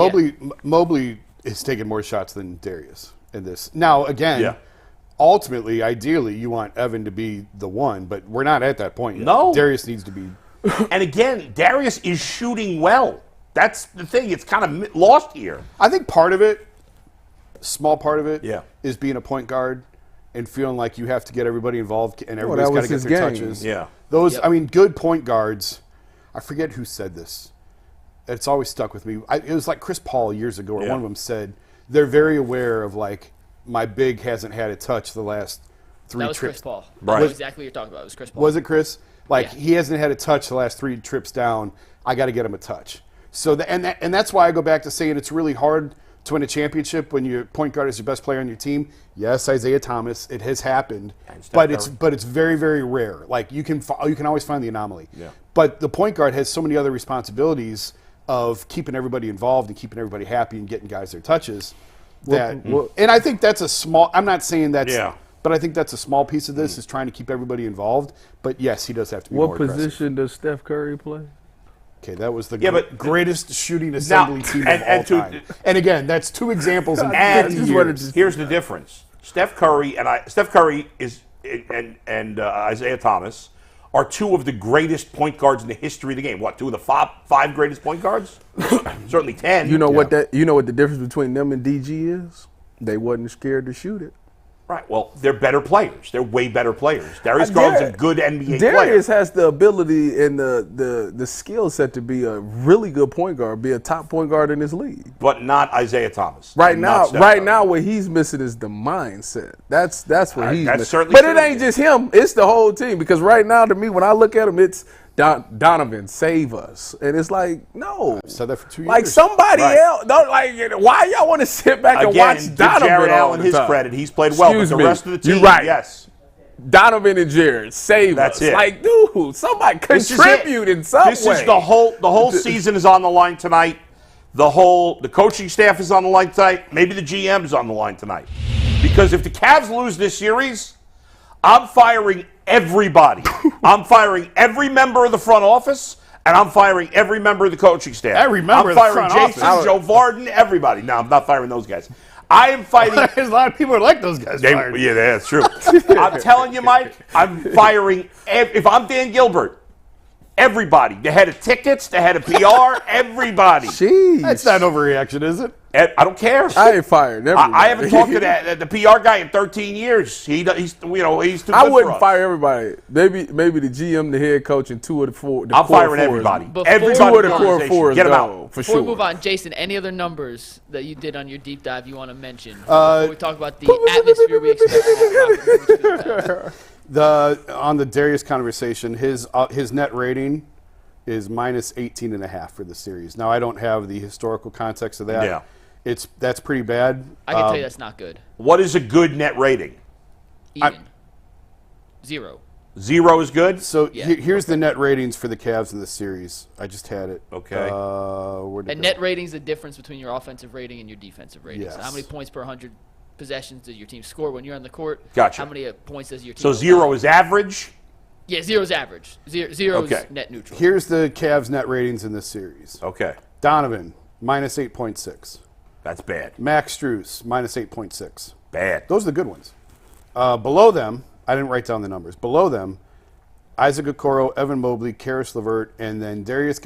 Mobley has taken more shots than Darius in this. Now, again, ultimately, ideally, you want Evan to be the one, but we're not at that point yet. No. Darius needs to be. And again, Darius is shooting well. That's the thing. It's kind of lost here. I think part of it, small part of it, Yeah. is being a point guard and feeling like you have to get everybody involved and everybody's that got was to get his their game. touches. Yeah. Those, Yep. I mean, good point guards. I forget who said this. It's always stuck with me. It was like Chris Paul years ago, where Yeah. one of them said they're very aware of, like, my big hasn't had a touch the last 3 That was trips. Chris Paul. Right. That's exactly what you're talking about. It was Chris Paul. Was it Chris? Like, Yeah. he hasn't had a touch the last 3 trips down. I got to get him a touch. So, and that's why I go back to saying it's really hard to win a championship when your point guard is your best player on your team. Yes, Isaiah Thomas, it has happened, but it's very, very rare. Like, you can always find the anomaly. Yeah. But the point guard has so many other responsibilities of keeping everybody involved and keeping everybody happy and getting guys their touches. And I think that's a small. I'm not saying that's. Yeah. But I think that's a small piece of this is trying to keep everybody involved. But yes, he does have to be more What aggressive. position does Steph Curry play? Okay, that was the but greatest shooting assembly team of all time. And again, that's 2 examples in 50 years. Here's the difference: Steph Curry and Steph Curry and Isaiah Thomas are two of the greatest point guards in the history of the game. What, two of the five greatest point guards? Certainly 10. You know what the difference between them and DG is? They wasn't scared to shoot it. Right. Well, they're better players. They're way better players. Darius Garland's a good NBA player. Darius has the ability and the skill set to be a really good point guard, be a top point guard in this league. But not Isaiah Thomas. Right now, what he's missing is the mindset. That's what he's missing. Certainly But it ain't just him. It's the whole team. Because right now, to me, when I look at him, it's Donovan, save us. And it's like, no. I've said that for 2 years. Like somebody else. Don't why y'all want to sit back and watch Donovan? Jared all Allen, the his time? credit, he's played well. Excuse but the me. rest of the team, You're right. yes. Donovan and Jared, save That's us. it. Like, dude, somebody contribute in some way. This is the whole season is on the line tonight. The coaching staff is on the line tonight. Maybe the GM is on the line tonight. Because if the Cavs lose this series, I'm firing everybody. I'm firing every member of the front office, and I'm firing every member of the coaching staff. Every member of the front office. I'm firing Jason, Joe Varden, everybody. No, I'm not firing those guys. I am fighting. There's a lot of people who like those guys fired. Yeah, that's true. I'm telling you, Mike, I'm firing. If I'm Dan Gilbert, everybody. The head of tickets, the head of PR, everybody. Jeez. That's not an overreaction, is it? I don't care. I ain't fired. I haven't talked to the PR guy in 13 years. He's too good I wouldn't for us. fire everybody. Maybe the GM, the head coach, and two of the four. I'm firing everybody. Before- Two of the core fours, Get them go, out. for Before sure. we move on, Jason, any other numbers that you did on your deep dive you want to mention before we talk about the atmosphere we expect in that On the Darius conversation, his net rating is minus 18.5 for the series. Now I don't have the historical context of that. Yeah. That's pretty bad. I can tell you that's not good. What is a good net rating? Even. 0. 0 is good? So Yeah. here's the net ratings for the Cavs in the series. I just had it. Okay. Where'd it And go? net rating is the difference between your offensive rating and your defensive rating. So Yes. how many points per 100 possessions does your team score when you're on the court? Gotcha. How many points does your team So 0 is average? Yeah, 0 is average. Zero Okay. is net neutral. Here's the Cavs net ratings in this series. Okay. Donovan, minus 8.6. That's bad. Max Strus, minus 8.6. Bad. Those are the good ones. Below them, I didn't write down the numbers. Below them, Isaac Okoro, Evan Mobley, Karis LeVert, and then Darius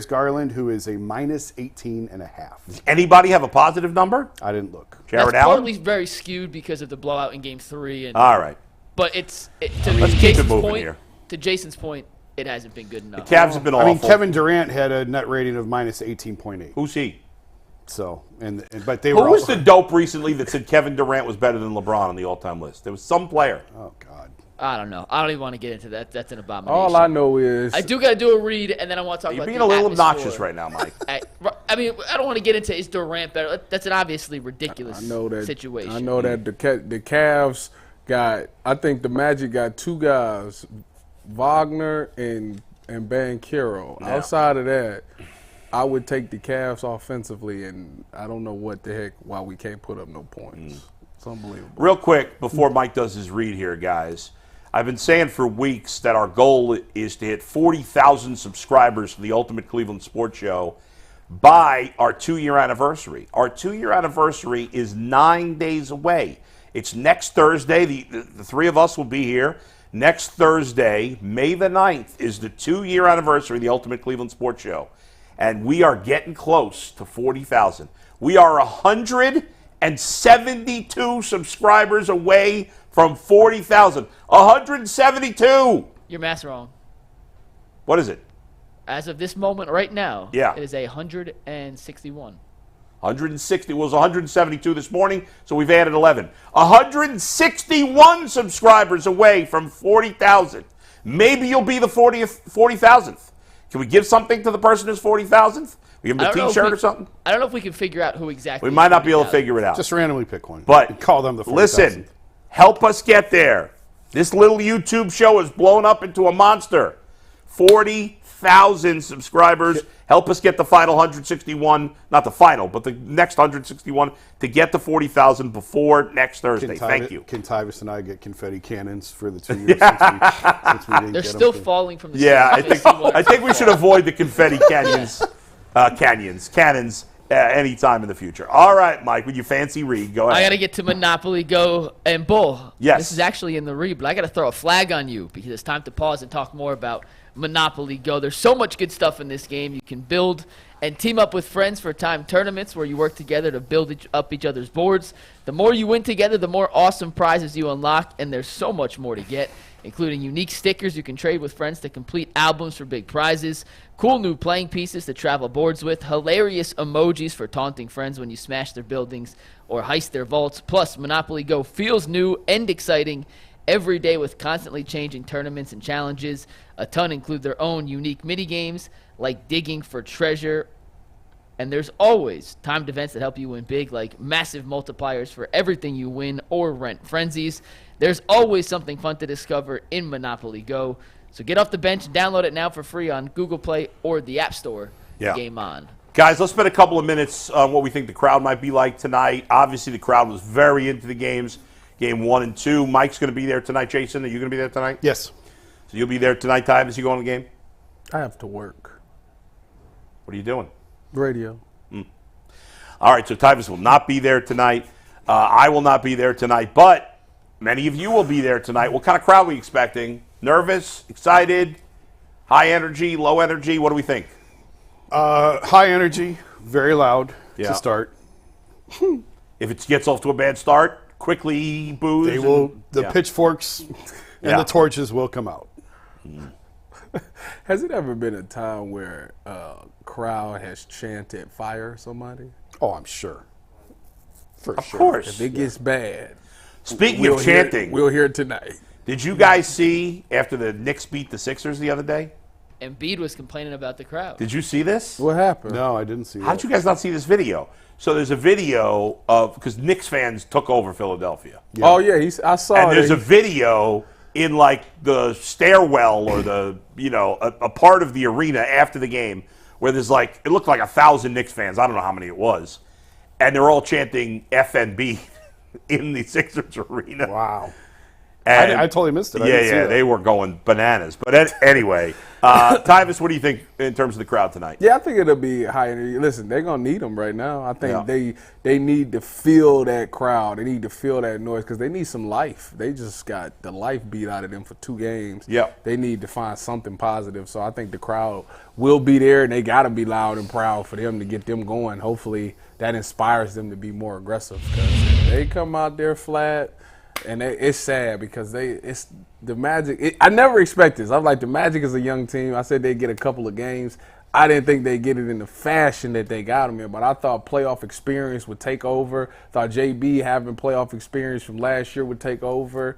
Garland, who is a minus 18.5. Does anybody have a positive number? I didn't look. Jared That's Allen? partly very skewed because of the blowout in Game 3. And, All right. but to Let's keep it moving here. To Jason's point, it hasn't been good enough. The Cavs have been awful. I mean, Kevin Durant had a net rating of minus 18.8. Who's he? So, but they were. Who was the dope recently that said Kevin Durant was better than LeBron on the all-time list? There was some player. Oh God. I don't know. I don't even want to get into that. That's an abomination. All I know is I do got to do a read, and then I want to talk You're about being the a little atmosphere. obnoxious right now, Mike. I mean, I don't want to get into is Durant better. That's an obviously ridiculous situation. I know that the Cavs got. I think the Magic got two guys, Wagner and Banchero. Yeah. Outside of that, I would take the Cavs offensively, and I don't know why we can't put up no points. It's unbelievable. Real quick, before Mike does his read here, guys, I've been saying for weeks that our goal is to hit 40,000 subscribers for the Ultimate Cleveland Sports Show by our 2-year anniversary. Our 2-year anniversary is 9 days away. It's next Thursday. The three of us will be here. Next Thursday, May the 9th, is the 2-year anniversary of the Ultimate Cleveland Sports Show. And we are getting close to 40,000. We are 172 subscribers away from 40,000. 172! Your math's wrong. What is it? As of this moment right now, Yeah. it is 161. 160 was 172 this morning, so we've added 11. 161 subscribers away from 40,000. Maybe you'll be the 40,000th. Can we give something to the person who's 40,000th? We give them a T-shirt or something? I don't know if we can figure out who exactly. We might not be able to figure it out. Just randomly pick one. But And call them the 40,000th. listen, help us get there. This little YouTube show has blown up into a monster. 40,000 subscribers. Help us get the final 161, not the final, but the next 161 to get to 40,000 before next Thursday. Thank you. Can Tyvus and I get confetti cannons for the 2 years since we didn't They're get still them? falling from the Yeah, ceiling. I think we should avoid the confetti cannons. Cannons any time in the future. All right, Mike, with your fancy read, go ahead. I got to get to Monopoly Go and Bull. Yes. This is actually in the read, but I got to throw a flag on you because it's time to pause and talk more about Monopoly Go. There's so much good stuff in this game. You can build and team up with friends for time tournaments where you work together to build up each other's boards. The more you win together, the more awesome prizes you unlock, and there's so much more to get, including unique stickers you can trade with friends to complete albums for big prizes, cool new playing pieces to travel boards with, hilarious emojis for taunting friends when you smash their buildings or heist their vaults. Plus, Monopoly Go feels new and exciting every day with constantly changing tournaments and challenges. A ton include their own unique mini games like digging for treasure. And there's always timed events that help you win big, like massive multipliers for everything you win or rent frenzies. There's always something fun to discover in Monopoly Go. So get off the bench and download it now for free on Google Play or the App Store. Yeah. Game on. Guys, let's spend a couple of minutes on what we think the crowd might be like tonight. Obviously, the crowd was very into the games, game 1 and 2. Mike's going to be there tonight. Jason, are you going to be there tonight? Yes. So you'll be there tonight, Ty, as you go on the game? I have to work. What are you doing? Radio. All right, so Tyvus will not be there tonight. I will not be there tonight, but many of you will be there tonight. What kind of crowd are we expecting? Nervous, excited, high energy, low energy? What do we think? High energy, very loud to start. If it gets off to a bad start, quickly booze. They will. The pitchforks and the torches will come out. Has it ever been a time where a crowd has chanted fire somebody? Oh, I'm sure. For Of sure. course. If it gets bad, Speaking of chanting, we'll hear it tonight. did you guys see after the Knicks beat the Sixers the other day? Embiid was complaining about the crowd. Did you see this? What happened? No, I didn't see How that. did you guys not see this video? So there's a video of, because Knicks fans took over Philadelphia. Oh yeah, I saw And it. there's a video in like the stairwell or the, a part of the arena after the game where there's like, it looked like 1,000 Knicks fans. I don't know how many it was. And they're all chanting FNB in the Sixers arena. Wow. And I totally missed it. I didn't see that. they were going bananas. But anyway, Tyvus, what do you think in terms of the crowd tonight? Yeah, I think it'll be high energy. Listen, they're gonna need them right now. I think Yeah. they need to feel that crowd. They need to feel that noise because they need some life. They just got the life beat out of them for 2 games. Yeah. They need to find something positive. So I think the crowd will be there, and they got to be loud and proud for them to get them going. Hopefully that inspires them to be more aggressive because if they come out there flat. And it's sad because it's the Magic. I never expected this. I'm like, the Magic is a young team. I said they'd get a couple of games. I didn't think they'd get it in the fashion that they got them in, but I thought playoff experience would take over. Thought JB having playoff experience from last year would take over.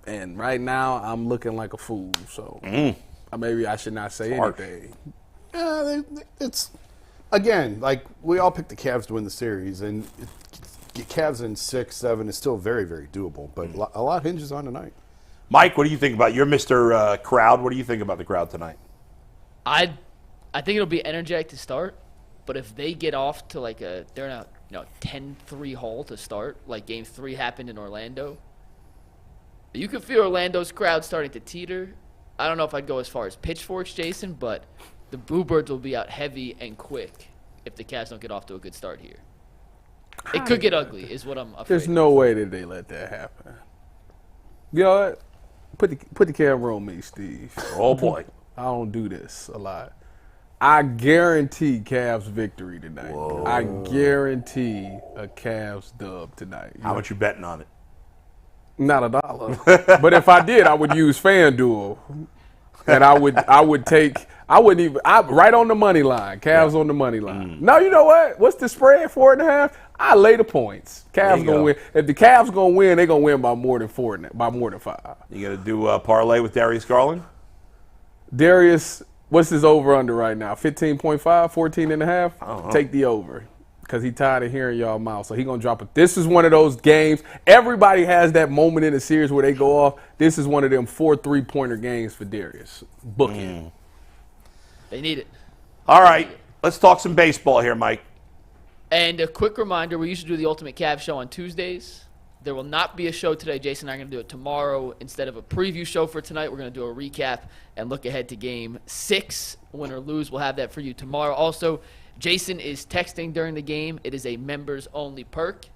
And right now, I'm looking like a fool. So maybe I should not say anything. It's, again, like we all picked the Cavs to win the series, and Cavs in 6-7 is still very, very doable, but a lot hinges on tonight. Mike, what do you think about your Mr. Crowd? What do you think about the crowd tonight? I think it'll be energetic to start, but if they get off to like they're in a 10-3 hole to start, like Game 3 happened in Orlando, you can feel Orlando's crowd starting to teeter. I don't know if I'd go as far as pitchforks, Jason, but the Boo Birds will be out heavy and quick if the Cavs don't get off to a good start here. It could get ugly, is what I'm afraid. There's no way that they let that happen. You know what? Put the camera on me, Steve. Oh, boy. I don't do this a lot. I guarantee Cavs victory tonight. Whoa. I guarantee a Cavs dub tonight. How much you betting on it? Not $1. But if I did, I would use FanDuel. And I wouldn't even right on the money line. Cavs on the money line. No, you know what? What's the spread? 4.5? I lay the points. Cavs gonna win. If the Cavs gonna win, they're gonna win by more than 4, by more than 5. You gonna do a parlay with Darius Garland? Darius, what's his over under right now? 15.5, 14.5? Take the over. Because he's tired of hearing y'all mouth. So he's going to drop it. This is one of those games. Everybody has that moment in the series where they go off. This is one of them 4 3-pointer games for Darius. Book it. They need it. All right. Let's talk some baseball here, Mike. And a quick reminder, we used to do the Ultimate Cavs show on Tuesdays. There will not be a show today. Jason and I are going to do it tomorrow. Instead of a preview show for tonight, we're going to do a recap and look ahead to Game 6. Win or lose, we'll have that for you tomorrow. Also, Jason is texting during the game. It is a members-only perk.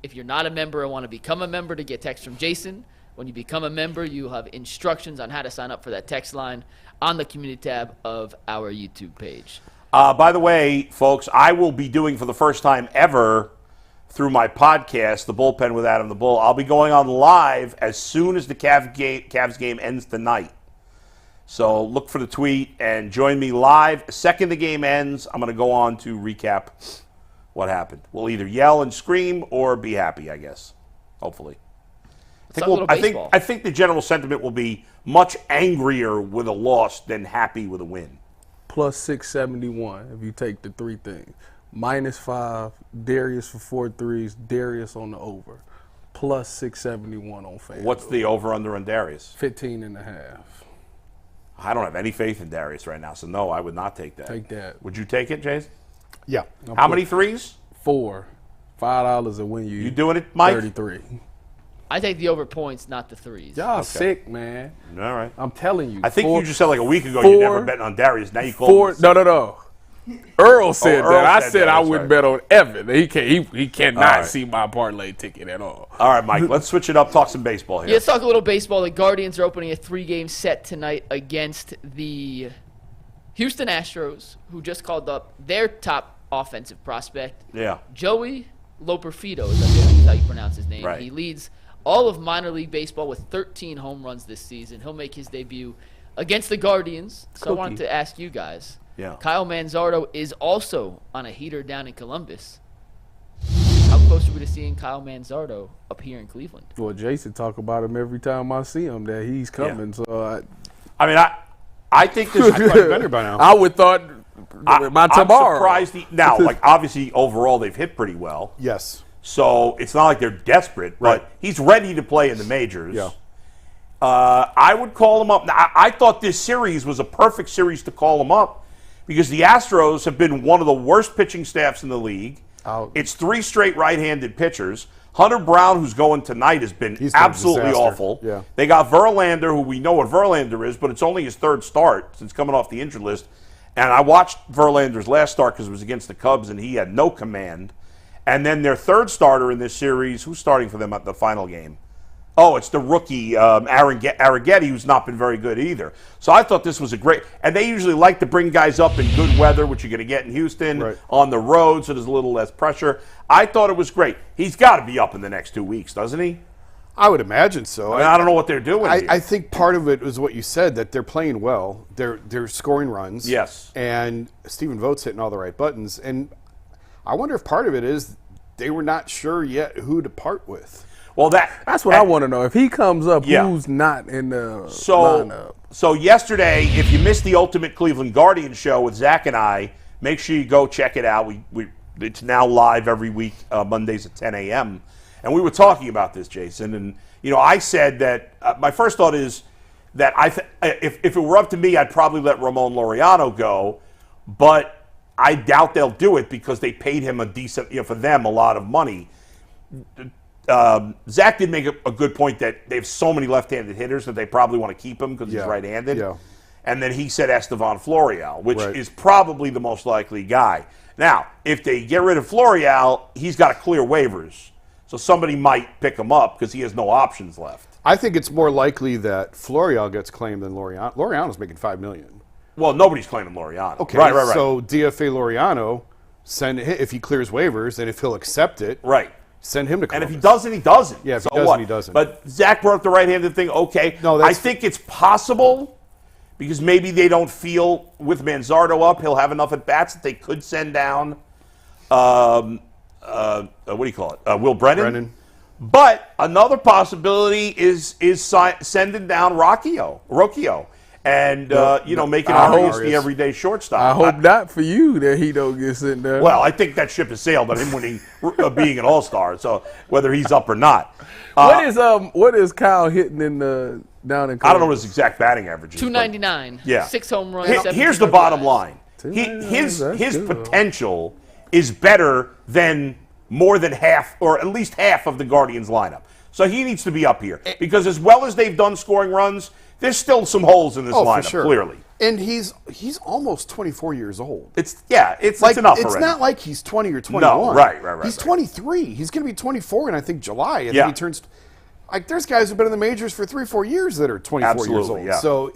If you're not a member and want to become a member to get text from Jason, when you become a member, you'll have instructions on how to sign up for that text line on the community tab of our YouTube page. By the way, folks, I will be doing for the first time ever through my podcast, The Bullpen with Adam the Bull. I'll be going on live as soon as the Cavs game ends tonight. So look for the tweet and join me live. Second the game ends, I'm going to go on to recap what happened. We'll either yell and scream or be happy, I guess. Hopefully. I think the general sentiment will be much angrier with a loss than happy with a win. Plus 671 if you take the three things. -5, Darius for 4 threes, Darius on the over. Plus 671 on FanDuel. What's the over-under on Darius? 15.5. I don't have any faith in Darius right now, so no, I would not take that. Take that. Would you take it, Jason? Yeah. How many threes? 4. $5 a win You doing it, Mike? 33. I take the over points, not the threes. Y'all sick, man. All right. I'm telling you. I think you just said like a week ago you never bet on Darius. Now you call four. No. Earl said Earl that. I said said that, I that's wouldn't right. bet on Evan. He cannot right. see my parlay ticket at all. All right, Mike, let's switch it up. Talk some baseball here. Yeah, let's talk a little baseball. The Guardians are opening a 3-game set tonight against the Houston Astros, who just called up their top offensive prospect, Yeah. Joey Loperfido, is how you pronounce his name. Right. He leads all of minor league baseball with 13 home runs this season. He'll make his debut against the Guardians. So I wanted to ask you guys. Yeah. Kyle Manzardo is also on a heater down in Columbus. How close are we to seeing Kyle Manzardo up here in Cleveland? Well, Jason talk about him every time I see him that he's coming. Yeah. So I think this is better by now. I would thought by tomorrow. I'm surprised. Now, like obviously overall they've hit pretty well. Yes. So it's not like they're desperate, Right. but he's ready to play in the majors. Yeah. I would call him up. Now, I thought this series was a perfect series to call him up because the Astros have been one of the worst pitching staffs in the league. It's 3 straight right-handed pitchers. Hunter Brown, who's going tonight, has been He's been a absolutely disaster. awful. Yeah. They got Verlander, who we know what Verlander is, but it's only his 3rd start since coming off the injured list. And I watched Verlander's last start because it was against the Cubs, and he had no command. And then their 3rd starter in this series, who's starting for them at the final game? Oh, it's the rookie, Arrighetti, who's not been very good either. So I thought this was a great – and they usually like to bring guys up in good weather, which you're going to get in Houston, Right. on the road, so there's a little less pressure. I thought it was great. He's got to be up in the next 2 weeks, doesn't he? I would imagine so. I don't know what they're doing here. I think part of it was what you said, that they're playing well. They're scoring runs. Yes. And Stephen Vogt's hitting all the right buttons. And I wonder if part of it is they were not sure yet who to part with. Well, That's what I want to know. If he comes up, Yeah. who's not in the lineup? So yesterday, if you missed the Ultimate Cleveland Guardians show with Zach and I, make sure you go check it out. It's now live every week, Mondays at 10 a.m. And we were talking about this, Jason. And, I said that my first thought is that if it were up to me, I'd probably let Ramon Laureano go. But I doubt they'll do it because they paid him a decent, for them, a lot of money. Zach did make a good point that they have so many left-handed hitters that they probably want to keep him because he's right-handed. Yeah. And then he said Estevan Florial, which Right. is probably the most likely guy. Now, if they get rid of Florial, he's got to clear waivers. So somebody might pick him up because he has no options left. I think it's more likely that Florial gets claimed than Laureano. Laureano's making $5 million. Well, nobody's claiming Laureano. Okay. Right. So DFA Laureano, if he clears waivers and if he'll accept it, Right. send him to And Columbus. if he doesn't, he doesn't. Yeah, if he So doesn't, what? he doesn't. But Zach brought up the right-handed thing. Okay. No, I think it's possible because maybe they don't feel with Manzardo up, he'll have enough at-bats that they could send down, what do you call it, Will Brennan. But another possibility is sending down Rocchio. And, making Arias the everyday shortstop. I hope not for you that he don't get sent there. Well, I think that ship has sailed on him being an all-star, so whether he's up or not. What is Kyle hitting in the down in Columbus? I don't know what his exact batting average is. 299. Yeah. 6 home runs. Here's 17 the bottom RBIs. line. 299, His that's good. potential is better than more than half, or at least half of the Guardians lineup. So he needs to be up here because as well as they've done scoring runs, there's still some holes in this lineup, for sure. clearly. And he's almost 24 years old. It's enough It's already. not like he's 20 or 21. No, right. He's 23. He's going to be 24 in, I think, July. And Yeah. then he turns... Like, there's guys who've been in the majors for 3-4 years that are 24 years Absolutely, old. yeah. So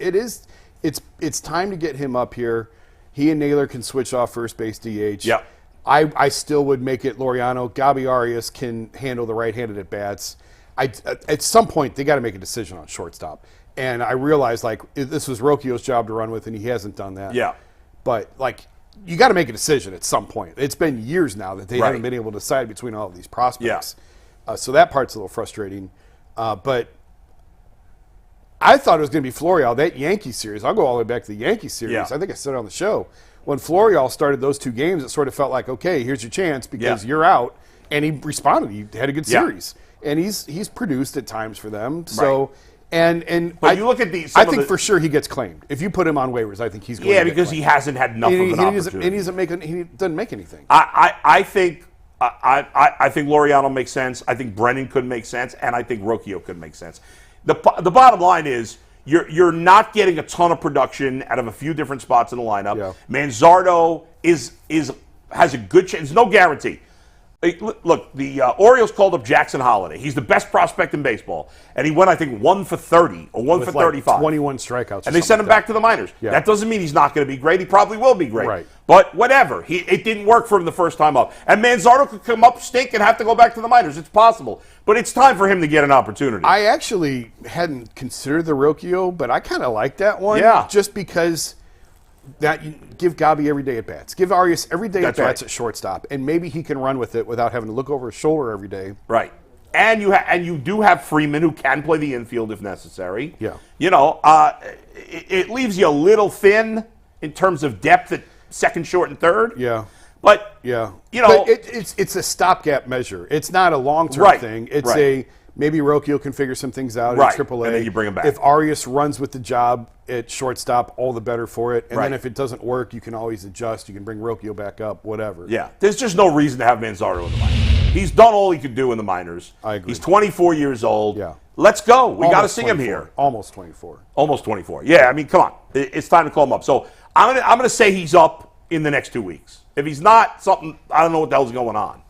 it's time to get him up here. He and Naylor can switch off first base DH. Yeah. I still would make it Laureano. Gabi Arias can handle the right-handed at-bats. At some point, they got to make a decision on shortstop. And I realized, like, this was Rocchio's job to run with, and he hasn't done that. Yeah. But, like, you got to make a decision at some point. It's been years now that they Right. haven't been able to decide between all of these prospects. So that part's a little frustrating. But I thought it was going to be Florial, that Yankee series. I'll go all the way back to the Yankee series. Yeah. I think I said it on the show. When Florial started those two games, it sort of felt like, okay, here's your chance because Yeah. you're out. And he responded. He had a good Yeah. series. And he's produced at times for them. So, and But you look at the... I think for sure he gets claimed. If you put him on waivers, I think he's going to get because claimed. he hasn't had enough of an opportunity. He doesn't make anything. I think Laureano makes sense. I think Brennan could make sense, and I think Rocchio could make sense. The bottom line is you're not getting a ton of production out of a few different spots in the lineup. Yeah. Manzardo has a good chance. No guarantee. Look, the Orioles called up Jackson Holiday. He's the best prospect in baseball, and he went, I think, 1 for 30 or 1 With for like 35. 21 strikeouts. And they sent him back to the minors. Yeah. That doesn't mean he's not going to be great. He probably will be great. Right. But whatever. It didn't work for him the first time up. And Manzardo could come up, stink, and have to go back to the minors. It's possible. But it's time for him to get an opportunity. I actually hadn't considered the Rocchio, but I kind of like that one. Yeah. Just because that you give Gabi every day at bats. Give Arias every day That's at bats right. at shortstop, and maybe he can run with it without having to look over his shoulder every day. Right. And you do have Freeman who can play the infield if necessary. Yeah. You know, it leaves you a little thin in terms of depth at second, short, and third. Yeah. But Yeah. you know, but it's a stopgap measure. It's not a long-term Right. thing. It's Right. maybe Rocchio can figure some things out Right. in AAA. And then you bring him back. If Arias runs with the job at shortstop, all the better for it. And Right. then if it doesn't work, you can always adjust. You can bring Rocchio back up, whatever. yeah, there's just no reason to have Manzardo in the minors. He's done all he could do in the minors. I agree. He's 24 years old. Yeah. Let's go. We got to Almost see him 24. here. Almost 24. Almost 24. Yeah, I mean, come on. It's time to call him up. So I'm gonna say he's up in the next 2 weeks. If he's not, something, I don't know what the hell's going on.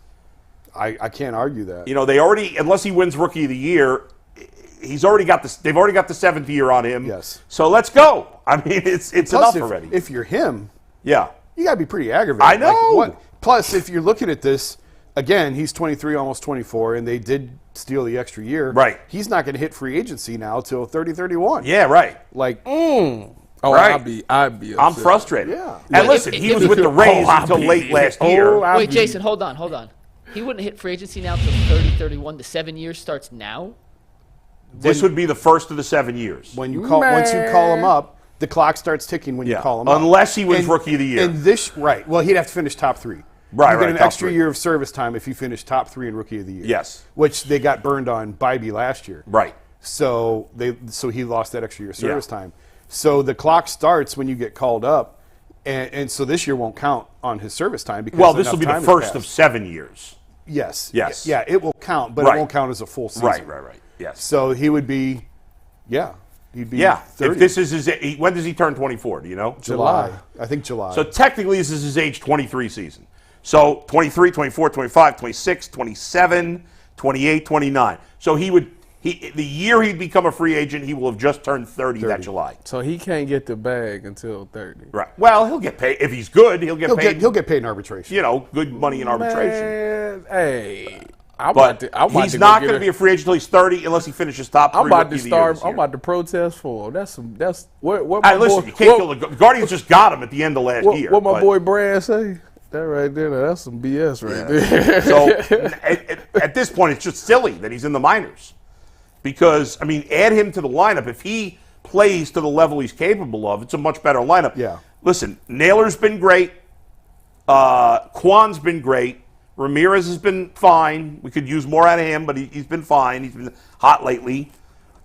I can't argue that. You know, they already, unless he wins Rookie of the Year, they've already got the 7th year on him. Yes. So let's go. I mean, it's Plus, enough if, already. if you're him, Yeah. you got to be pretty aggravated. I know. Like, plus, if you're looking at this, again, he's 23, almost 24, and they did steal the extra year. Right. He's not going to hit free agency now till 30-31. Yeah, right. Like, Oh, Right. I'd be upset. I'm frustrated. Yeah. And listen, he was with the Rays until late last year. Wait, Jason, hold on. He wouldn't hit free agency now until 30-31. The 7 years starts now? This would be the first of the 7 years. once you call him up, the clock starts ticking when you Yeah. call him up. Unless he wins Rookie of the Year. And right. Well, he'd have to finish top 3. Right, You get right, an top extra 3. year of service time if you finish top 3 in Rookie of the Year. Yes. Which they got burned on Bybee last year. Right. So he lost that extra year of service Yeah. time. So the clock starts when you get called up, and so this year won't count on his service time because Well, this will enough be the time has first of passed. 7 years. Yes. Yes. Yeah, it will count, but Right. it won't count as a full season. Right. Yes. So he would be, he'd be Yeah. 30. If this is when does he turn 24? Do you know? July. I think July. So technically, this is his age 23 season. So 23, 24, 25, 26, 27, 28, 29. So the year he'd become a free agent, he will have just turned 30 that July. So he can't get the bag until 30. Right. Well, he'll get paid. If he's good, he'll get paid. he'll get paid in arbitration. You know, good money in arbitration. Man, hey, I'm But about to he's go not get going to be a free agent until he's 30 unless he finishes top 3. I'm about to Rookie of the Year start. this I'm year. about to protest for him. That's what. Hey, my listen, boy, you can't kill the Guardians. Just got him at the end of last year. What my but- boy Brad say? That right there, that's some BS right there. So at this point, it's just silly that he's in the minors. Because, I mean, add him to the lineup. If he plays to the level he's capable of, it's a much better lineup. Yeah. Listen, Naylor's been great. Kwan's been great. Ramirez has been fine. We could use more out of him, but he's been fine. He's been hot lately.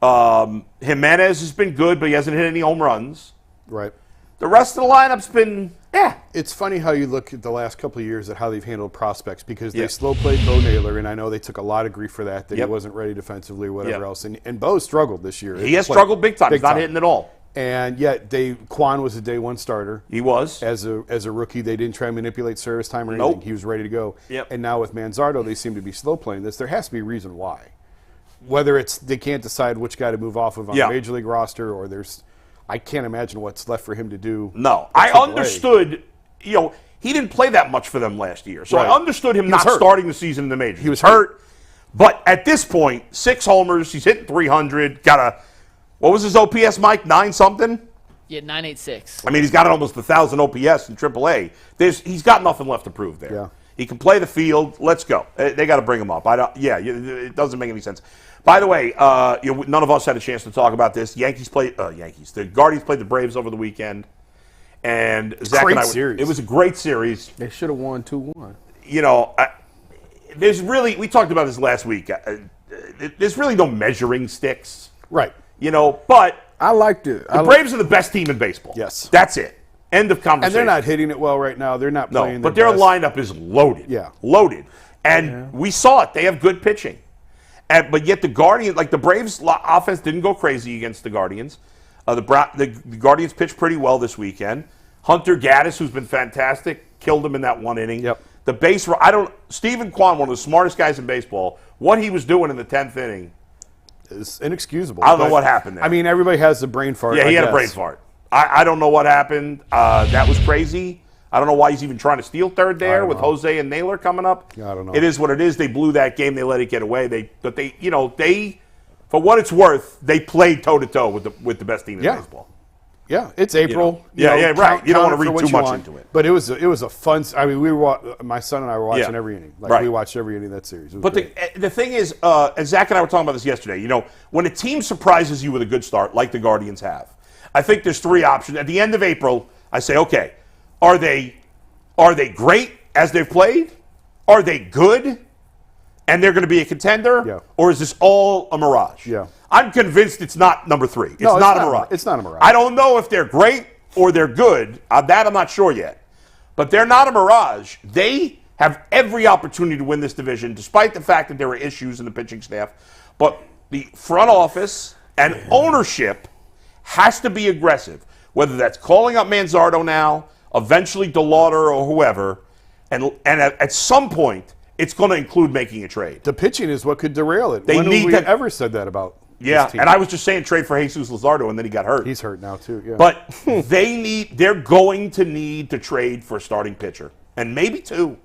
Jimenez has been good, but he hasn't hit any home runs. Right. The rest of the lineup's been Yeah. It's funny how you look at the last couple of years at how they've handled prospects because they slow played Bo Naylor, and I know they took a lot of grief for that he wasn't ready defensively or whatever else. And Bo struggled this year. He has struggled big time. He's not hitting at all. And yet Quan was a day one starter. He was. As a rookie, they didn't try and manipulate service time or anything. Nope. He was ready to go. Yep. And now with Manzardo, they seem to be slow playing this. There has to be a reason why. Whether it's they can't decide which guy to move off of on the Major League roster or I can't imagine what's left for him to do. No. I understood, he didn't play that much for them last year. So I understood him not starting the season in the majors. He was hurt. But at this point, 6 homers, he's hitting 300, what was his OPS, Mike? 9-something? Yeah, 986. I mean, he's got almost 1,000 OPS in AAA. He's got nothing left to prove there. Yeah. He can play the field. Let's go. They got to bring him up. It doesn't make any sense. By the way, none of us had a chance to talk about this. The Guardians played the Braves over the weekend. And Zach and I, it was a great series. They should have won 2-1. We talked about this last week. There's really no measuring sticks. Right. But I liked it. The Braves are the best team in baseball. Yes. That's it. End of conversation. And they're not hitting it well right now. They're not playing but their best. lineup is loaded. Yeah. Loaded. And we saw it. They have good pitching. But yet the Guardians, the Braves offense didn't go crazy against the Guardians. The Guardians pitched pretty well this weekend. Hunter Gaddis, who's been fantastic, killed him in that 1 inning. Yep. The Stephen Kwan, one of the smartest guys in baseball, what he was doing in the 10th inning is inexcusable. I don't know what happened there. I mean, everybody has a brain fart. Yeah, he had a brain fart. I don't know what happened. That was crazy. I don't know why he's even trying to steal third there with Jose and Naylor coming up. I don't know. It is what it is. They blew that game. They let it get away. But for what it's worth, they played toe-to-toe with the best team in baseball. Yeah, it's April. Right. You don't want to read too much into it. But it was a fun. I mean, my son and I were watching every inning. We watched every inning of that series. But the thing is, and Zach and I were talking about this yesterday. When a team surprises you with a good start, like the Guardians have, I think there's 3 options. At the end of April, I say, okay, are they great as they've played? Are they good, and they're going to be a contender? Yeah. Or is this all a mirage? Yeah. I'm convinced it's not number 3. It's not a mirage. It's not a mirage. I don't know if they're great or they're good. That I'm not sure yet. But they're not a mirage. They have every opportunity to win this division, despite the fact that there are issues in the pitching staff. But the front office and ownership has to be aggressive, whether that's calling up Manzardo now, eventually DeLauder or whoever, and at some point, it's going to include making a trade. The pitching is what could derail it. When have we ever said that about this team? And I was just saying trade for Jesus Luzardo, and then he got hurt. He's hurt now, too. Yeah. But they're going to need to trade for a starting pitcher, and maybe 2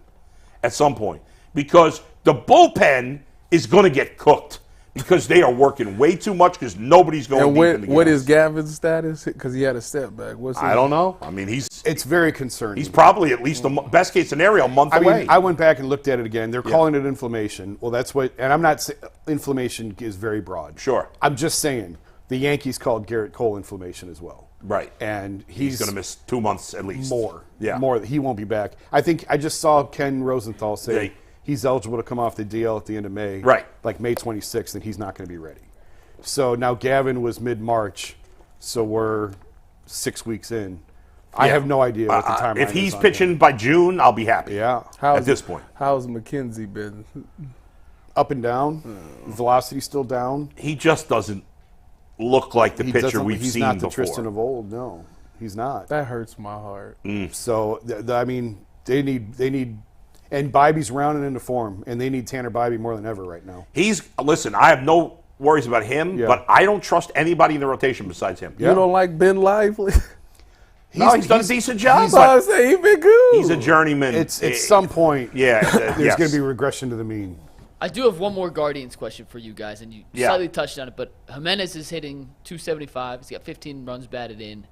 at some point, because the bullpen is going to get cooked because they are working way too much because nobody's going deep in the what gas. is Gavin's status? Because he had a setback. I don't know. I mean, it's very concerning. He's probably at least best case scenario a month away. I went back and looked at it again. They're calling it inflammation. Well, that's what, and I'm not saying inflammation is very broad. Sure. I'm just saying the Yankees called Garrett Cole inflammation as well. Right. And he's going to miss 2 months at least. More. Yeah. More. He won't be back. I think I just saw Ken Rosenthal say he's eligible to come off the DL at the end of May. Right. Like May 26th, and he's not going to be ready. So now Gavin was mid-March, so we're 6 weeks in. I have no idea what the timeline is. If he's pitching by June, I'll be happy. Yeah. At this point. How's McKenzie been? Up and down. Velocity still down. He just doesn't look like the pitcher we've seen before. He's not the Tristan of old. No, he's not. That hurts my heart. So I mean, they need, and Bibby's rounding into form, and they need Tanner Bibby more than ever right now. Listen, I have no worries about him, but I don't trust anybody in the rotation besides him. You don't like Ben Lively? He's done a decent job. He's been good. He's a journeyman. It's at some point. There's going to be regression to the mean. I do have one more Guardians question for you guys, and you slightly touched on it, but Jimenez is hitting 275. He's got 15 runs batted in.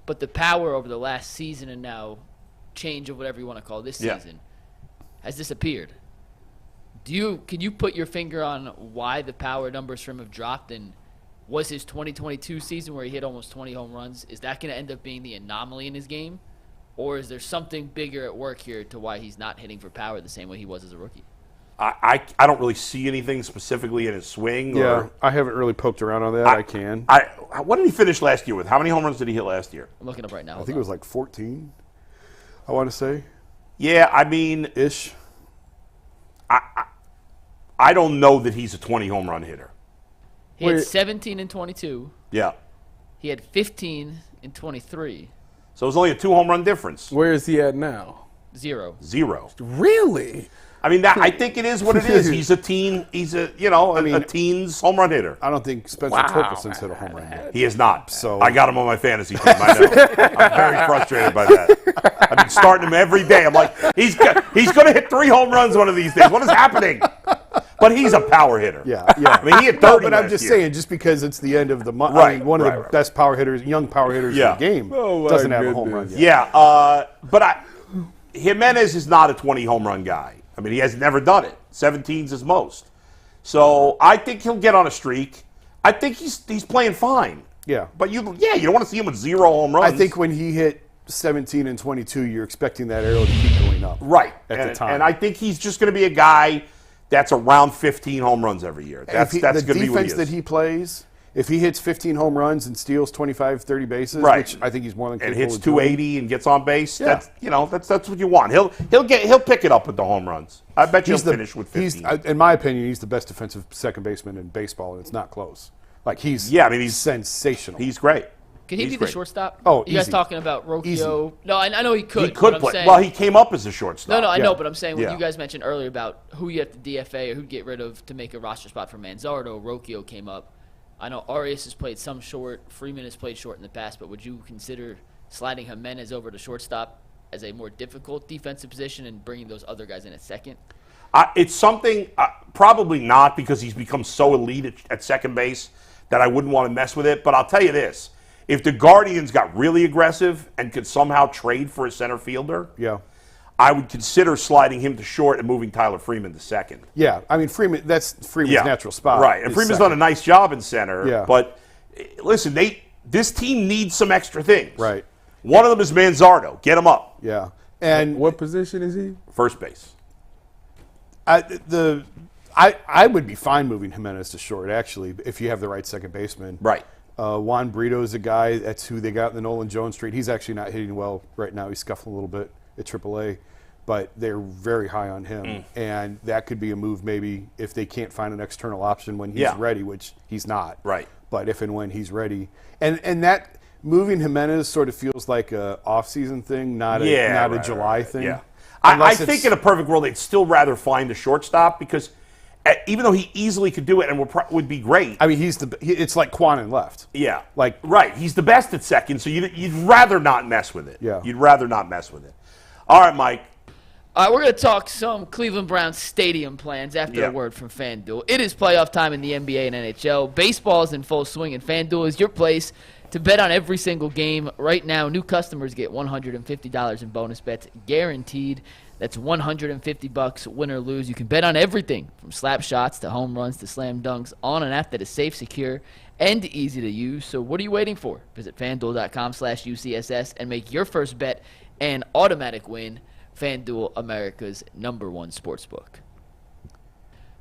But the power over the last season and now change of whatever you want to call this season has disappeared. Can you put your finger on why the power numbers from him have dropped, and was his 2022 season where he hit almost 20 home runs, is that going to end up being the anomaly in his game? Or is there something bigger at work here to why he's not hitting for power the same way he was as a rookie? I don't really see anything specifically in his swing. Yeah, I haven't really poked around on that. I can. What did he finish last year with? How many home runs did he hit last year? I'm looking up right now. I think it was like 14. I want to say. Yeah, I mean, Ish. I don't know that he's a 20 home run hitter. He had 17 in 22. Yeah. He had 15 in 23. So it was only a 2 home run difference. Where is he at now? 0. 0. Really? I mean, I think it is what it is. He's a teen. He's a a teen's home run hitter. I don't think Spencer Torkelson's hit a home run yet. He is not. So I got him on my fantasy team. I know. I'm very frustrated by that. I've been starting him every day. I'm like, he's going to hit 3 home runs one of these days. What is happening? But he's a power hitter. Yeah. I mean, he hit 30 but I'm last just year. saying, just because it's the end of the month, Right, one of the best power hitters, young power hitters in the game, doesn't have a home run yet. Yeah, but Jimenez is not a 20 home run guy. I mean, he has never done it. 17's his most. So I think he'll get on a streak. I think he's playing fine. Yeah. But you don't want to see him with 0 home runs. I think when he hit 17 and 22, you're expecting that arrow to keep going up. Right. At the time. And I think he's just going to be a guy that's around 15 home runs every year. That's going to be what he is. The defense that he plays, if he hits 15 home runs and steals 25, 30 bases, Right. which I think he's more than and capable hits of doing. 280 and gets on base, Yeah. that's what you want. He'll pick it up with the home runs. I bet he'll finish with 15. In my opinion, he's the best defensive second baseman in baseball, and it's not close. Like he's sensational. He's great. Could he He's be great. the shortstop? Oh, you guys easy. talking about Rocchio? Easy. No, I know he could. He could but I'm play. saying, Well, he came up as a shortstop. No, I Yeah. know, but I'm saying what Yeah. you guys mentioned earlier about who you have to DFA or who to get rid of to make a roster spot for Manzardo. Rocchio came up. I know Arias has played some short. Freeman has played short in the past, but would you consider sliding Jimenez over to shortstop as a more difficult defensive position and bringing those other guys in at second? It's something, probably not, because he's become so elite at second base that I wouldn't want to mess with it. But I'll tell you this. If the Guardians got really aggressive and could somehow trade for a center fielder, Yeah. I would consider sliding him to short and moving Tyler Freeman to second. Yeah. I mean, that's Freeman's natural spot. Right. And is Freeman's second. done a nice job in center. Yeah. But listen, this team needs some extra things. Right. One of them is Manzardo. Get him up. Yeah. And What position is he? First base. I would be fine moving Jimenez to short, actually, if you have the right second baseman. Right. Juan Brito is a guy. That's who they got in the Nolan Jones trade. He's actually not hitting well right now. He's scuffling a little bit at AAA, but they're very high on him. And that could be a move maybe if they can't find an external option when he's ready, which he's not. Right. But if and when he's ready. And that moving Jimenez sort of feels like a off-season thing, not a July thing. Yeah. I Unless think in a perfect world, they'd still rather find a shortstop because even though he easily could do it and would be great. I mean, it's like Quan in left. Yeah. Like right. He's the best at second, so you'd rather not mess with it. Yeah. You'd rather not mess with it. All right, Mike. All right, we're going to talk some Cleveland Browns stadium plans after a word from FanDuel. It is playoff time in the NBA and NHL. Baseball is in full swing, and FanDuel is your place to bet on every single game. Right now, new customers get $150 in bonus bets guaranteed. That's $150, win or lose. You can bet on everything from slap shots to home runs to slam dunks on an app that is safe, secure, and easy to use. So what are you waiting for? Visit FanDuel.com/UCSS and make your first bet an automatic win. FanDuel, America's #1 sportsbook.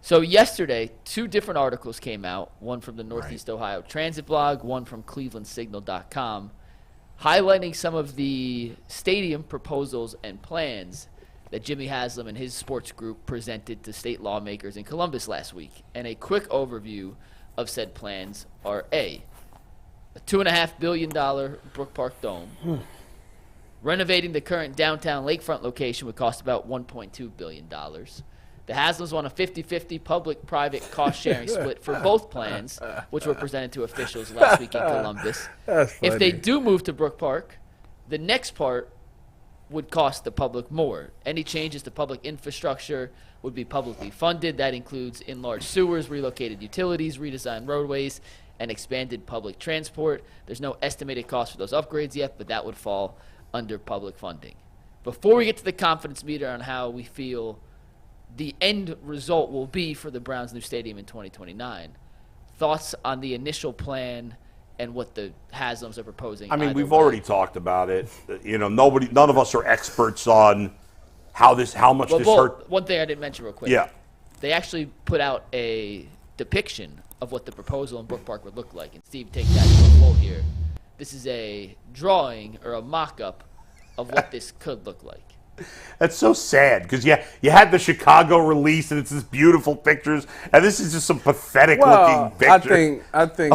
So yesterday, 2 different articles came out, one from the Northeast Ohio Transit blog, one from ClevelandSignal.com, highlighting some of the stadium proposals and plans that Jimmy Haslam and his sports group presented to state lawmakers in Columbus last week. And a quick overview of said plans are a $2.5 billion Brook Park Dome. Renovating the current downtown lakefront location would cost about $1.2 billion. The Haslams want a 50-50 public-private cost-sharing split for both plans, which were presented to officials last week in Columbus. If they do move to Brook Park, the next part would cost the public more. Any changes to public infrastructure would be publicly funded. That includes enlarged sewers, relocated utilities, redesigned roadways, and expanded public transport. There's no estimated cost for those upgrades yet, but that would fall under public funding. Before we get to the confidence meter on how we feel the end result will be for the Browns' new stadium in 2029, thoughts on the initial plan and what the Haslams are proposing? I mean, we've already talked about it. None of us are experts on how much this hurt. One thing I didn't mention real quick. Yeah. They actually put out a depiction of what the proposal in Brook Park would look like. And Steve, take that to a full here. This is a drawing or a mock-up of what this could look like. That's so sad because you had the Chicago release and it's this beautiful pictures, and this is just some pathetic looking picture. I think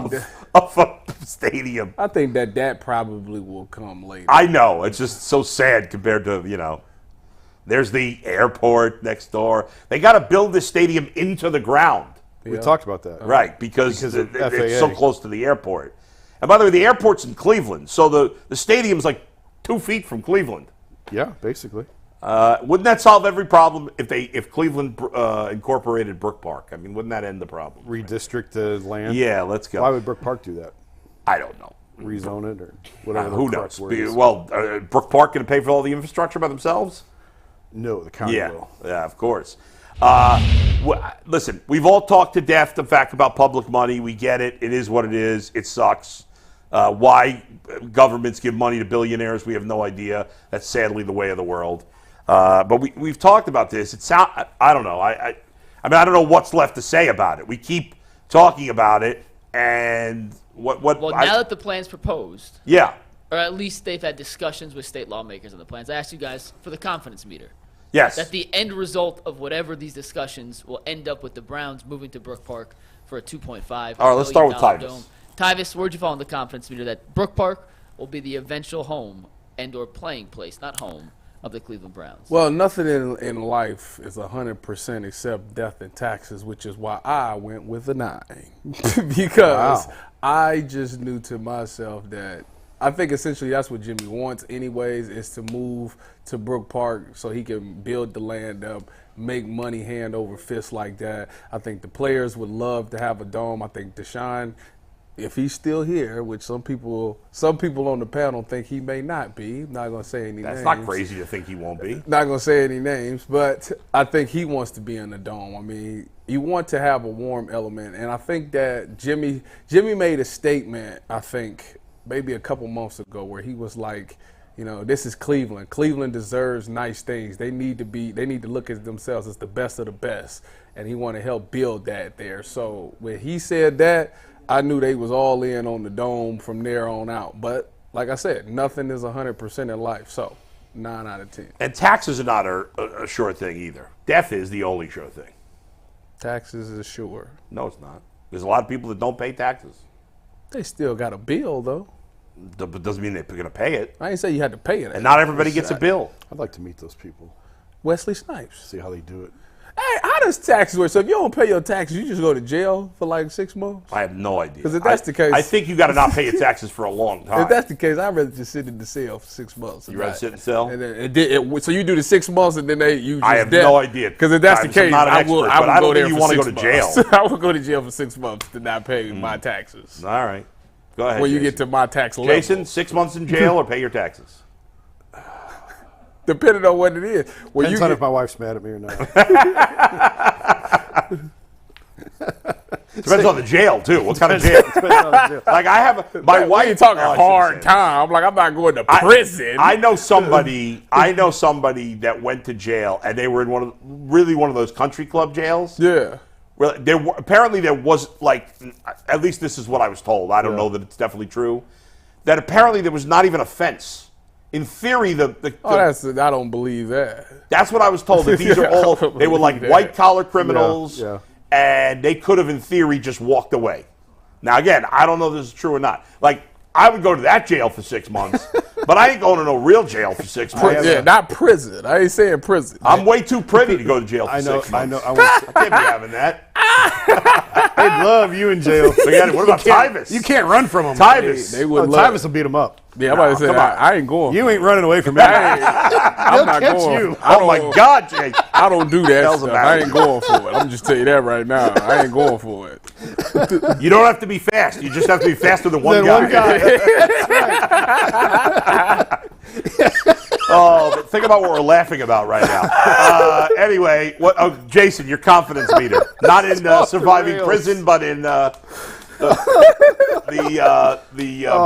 of a stadium. I think that probably will come later. I know it's just so sad compared to There's the airport next door. They got to build this stadium into the ground. We talked about that. Right, because of it's FAA. so close to the airport. And by the way, the airport's in Cleveland, so the stadium's like 2 feet from Cleveland. Yeah, basically. Wouldn't that solve every problem if Cleveland incorporated Brook Park? I mean, wouldn't that end the problem? Redistrict the land? Yeah, let's go. Why would Brook Park do that? I don't know. Rezone it or whatever Who the knows? correct word is. Well, Brook Park going to pay for all the infrastructure by themselves? No, the county will. Yeah, of course. Listen, we've all talked to death the fact about public money. We get it. It is what it is. It sucks. Why governments give money to billionaires, we have no idea. That's sadly the way of the world. But we've talked about this. I don't know. I mean, I don't know what's left to say about it. We keep talking about it, and Well, now that the plan's proposed, yeah. or at least they've had discussions with state lawmakers on the plans, I asked you guys for the confidence meter. Yes. That the end result of whatever these discussions will end up with the Browns moving to Brook Park for a $2.5 All right, let's start with million Tyvus. dome. Tyvus, where'd you fall on the confidence meter that Brook Park will be the eventual home and or playing place, not home, of the Cleveland Browns? Well, nothing in life is 100% except death and taxes, which is why I went with a 9. Because I just knew to myself that I think essentially that's what Jimmy wants anyways, is to move to Brook Park so he can build the land up, make money hand over fist like that. I think the players would love to have a dome. I think Deshaun, if he's still here, which some people on the panel think he may not be, not going to say any names. That's not crazy to think he won't be. Not going to say any names, but I think he wants to be in the dome. I mean, you want to have a warm element, and I think that Jimmy made a statement, I think, maybe a couple months ago where he was like, this is Cleveland. Cleveland deserves nice things. They need to look at themselves as the best of the best, and he want to help build that there. So when he said that, I knew they was all in on the dome from there on out. But like I said, nothing is 100% in life. So 9 out of 10. And taxes are not a sure thing either. Death is the only sure thing. Taxes is sure. No, it's not. There's a lot of people that don't pay taxes. They still got a bill though. But doesn't mean they're going to pay it. I didn't say you had to pay it. And not everybody gets a bill. I'd like to meet those people, Wesley Snipes. see how they do it. Hey, how does taxes work? So if you don't pay your taxes, you just go to jail for like 6 months? I have no idea. 'Cause if that's the case- I think you got to not pay your taxes for a long time. If that's the case, I'd rather just sit in the cell for 6 months. You rather sit in the cell? And then, so you do the 6 months, and then you just I have no idea. Because if that's the Tyvus, I'm case, not an I expert, would but I go don't there think you for wanna 6 go to jail. months. I would go to jail for 6 months to not pay my taxes. All right. Go ahead, When you Jason. get to my tax level. Jason, 6 months in jail or pay your taxes? Depending on what it is. When Depends you on get, if my wife's mad at me or not. Depends on the jail, too. What kind of jail? Like, I have my we wife. ain't talking oh, I shouldn't hard say time. Like, I'm not going to prison. I know somebody. I know somebody that went to jail, and they were in one of those country club jails. yeah. Well, apparently there was at least this is what I was told. I don't know that it's definitely true. That apparently there was not even a fence. In theory, I don't believe that. that's what I was told. That these are all they were like white collar criminals, Yeah. and they could have in theory just walked away. Now again, I don't know if this is true or not. Like I would go to that jail for 6 months, but I ain't going to no real jail for 6 months. Yeah, not prison. I ain't saying prison. I'm way too pretty to go to jail for 6 months. I know. I can't be having that. I'd love you in jail. Forget it. What about Tyvus? You can't run from them. Tyvus. They would love. Tyvus will beat him up. Yeah, I'm about to say come that. on. I ain't going. You ain't running away from me. I'm not catch going. you. Oh my God, Jay. I don't do that Tells stuff. about I it. ain't going for it. I'm just telling you that right now. I ain't going for it. You don't have to be fast. You just have to be faster than one Then guy. Oh, but think about what we're laughing about right now. Anyway, Jason, your confidence meter. Not in surviving rails. prison, but in the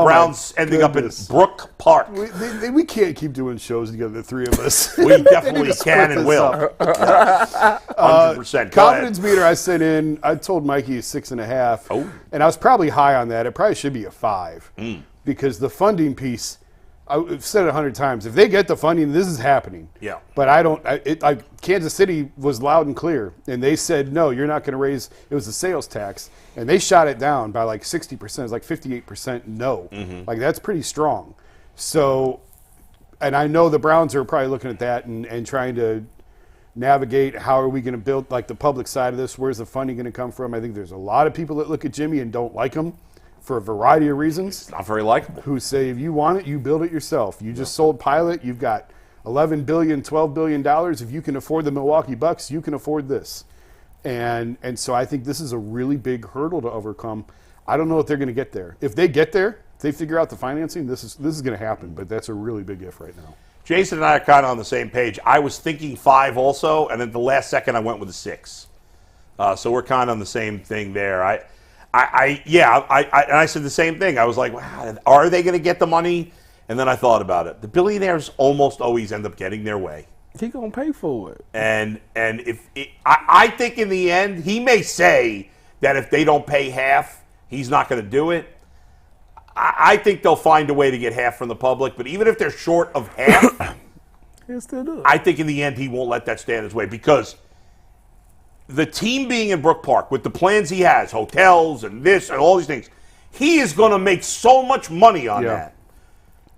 Browns ending goodness. up in Brook Park. We can't keep doing shows together, the three of us. We definitely can and will. 100%. Confidence meter I sent in, I told Mikey 6.5. Oh. And I was probably high on that. It probably should be a 5. Because the funding piece, I've said it 100 times. If they get the funding, this is happening. Yeah. But Kansas City was loud and clear, and they said, no, you're not going to raise, it was the sales tax, and they shot it down by like 60%. It was like 58% no. Like, that's pretty strong. So, and I know the Browns are probably looking at that and trying to navigate how are we going to build, like, the public side of this. Where's the funding going to come from? I think there's a lot of people that look at Jimmy and don't like him for a variety of reasons. It's not very likable. Who say, if you want it, you build it yourself. You just sold Pilot. You've got $11 billion, $12 billion. If you can afford the Milwaukee Bucks, you can afford this. And so I think this is a really big hurdle to overcome. I don't know if they're going to get there. If they get there, if they figure out the financing, this is going to happen. But that's a really big if right now. Jason and I are kind of on the same page. I was thinking 5 also, and then the last second I went with a 6. So we're kind of on the same thing there. I said the same thing. I was like, wow, are they going to get the money? And then I thought about it. The billionaires almost always end up getting their way. He gonna pay for it. And I think in the end, he may say that if they don't pay half, he's not going to do it. I think they'll find a way to get half from the public. But even if they're short of half, He'll still do it. I think in the end he won't let that stand his way because the team being in Brook Park with the plans he has, hotels and this and all these things, he is going to make so much money on that.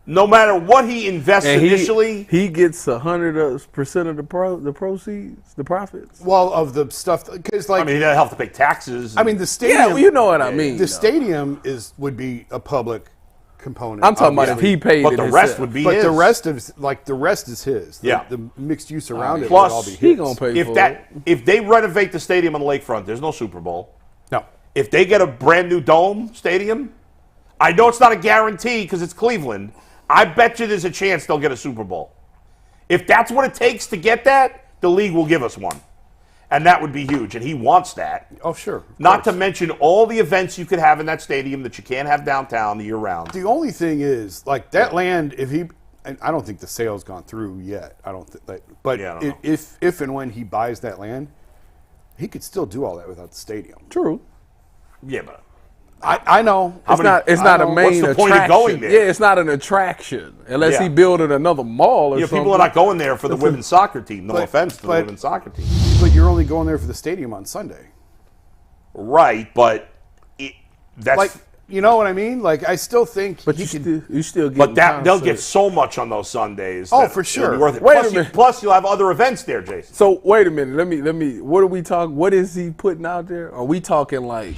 No matter what he invests initially. He gets 100% of the proceeds, the profits. Well, of the stuff, because like, I mean, he doesn't have to pay taxes. I mean, the stadium. Yeah, well, you know what I mean. The stadium would be a public component. I'm talking about if obviously. he paid but it the himself. rest would be But his. the rest is his. Yeah. The mixed use around it Plus, would all be his. he gonna pay for it. If they renovate the stadium on the lakefront, there's no Super Bowl. No. If they get a brand new dome stadium, I know it's not a guarantee because it's Cleveland. I bet you there's a chance they'll get a Super Bowl. If that's what it takes to get that, the league will give us one. And that would be huge. And he wants that. Oh, sure. Not to mention all the events you could have in that stadium that you can't have downtown year round. The only thing is, like, that land, and I don't think the sale's gone through yet. I don't think, but Yeah, I don't know. if and when he buys that land, he could still do all that without the stadium. True. Yeah, but I know. It's not a main What's the attraction. point of going there? Yeah, it's not an attraction unless Yeah. he building another mall or something. people are not going there for the women's soccer team. No offense to the women's soccer team. But you're only going there for the stadium on Sunday. Right, but that's Like, you know what I mean? Like, I still think But he you could. still get. but they'll get so much on those Sundays. Oh, that for it'll be sure. worth it. Wait a minute. Plus, you'll have other events there, Jason. So wait a minute. Let me. What are we talking? What is he putting out there? Are we talking like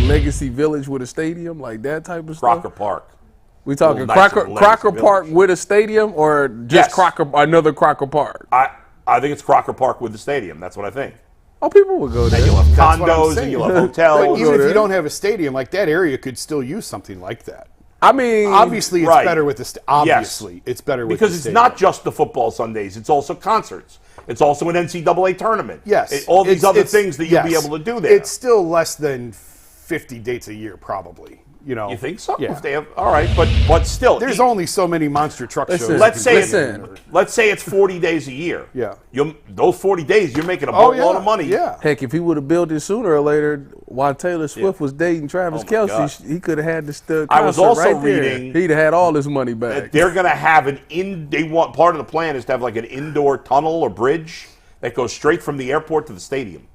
Legacy Village with a stadium, like that type of Crocker stuff? Park. We talking Little nicer Crocker Legacy Park Village. with a stadium, or just Yes. another Crocker Park? I think it's Crocker Park with the stadium. That's what I think. Oh, people will go there. And you'll have That's what I'm condos and saying. you'll have But hotels. even if there. you don't have a stadium, like, that area could still use something like that. I mean, Obviously, it's Right. better with the obviously it's better with because the it's stadium. not just the football Sundays. It's also concerts. It's also an NCAA tournament. Yes, All these other it's- things that you'll be yes. able to do there. It's still less than 50 dates a year, probably. You know, You think so? Yeah. If they have, all right, but still, There's only so many monster truck Listen, shows. let's you say can it's, get in. let's say it's 40 days a year. Yeah. Those 40 days, you're making a Oh boatload yeah, of money. Yeah. heck, if he would have built it sooner or later, while Taylor Swift was dating Travis Oh, my God. Kelce, he could have had the concert I was also right there. reading He'd have had all his money back. They're going to have they want part of the plan is to have like an indoor tunnel or bridge that goes straight from the airport to the stadium.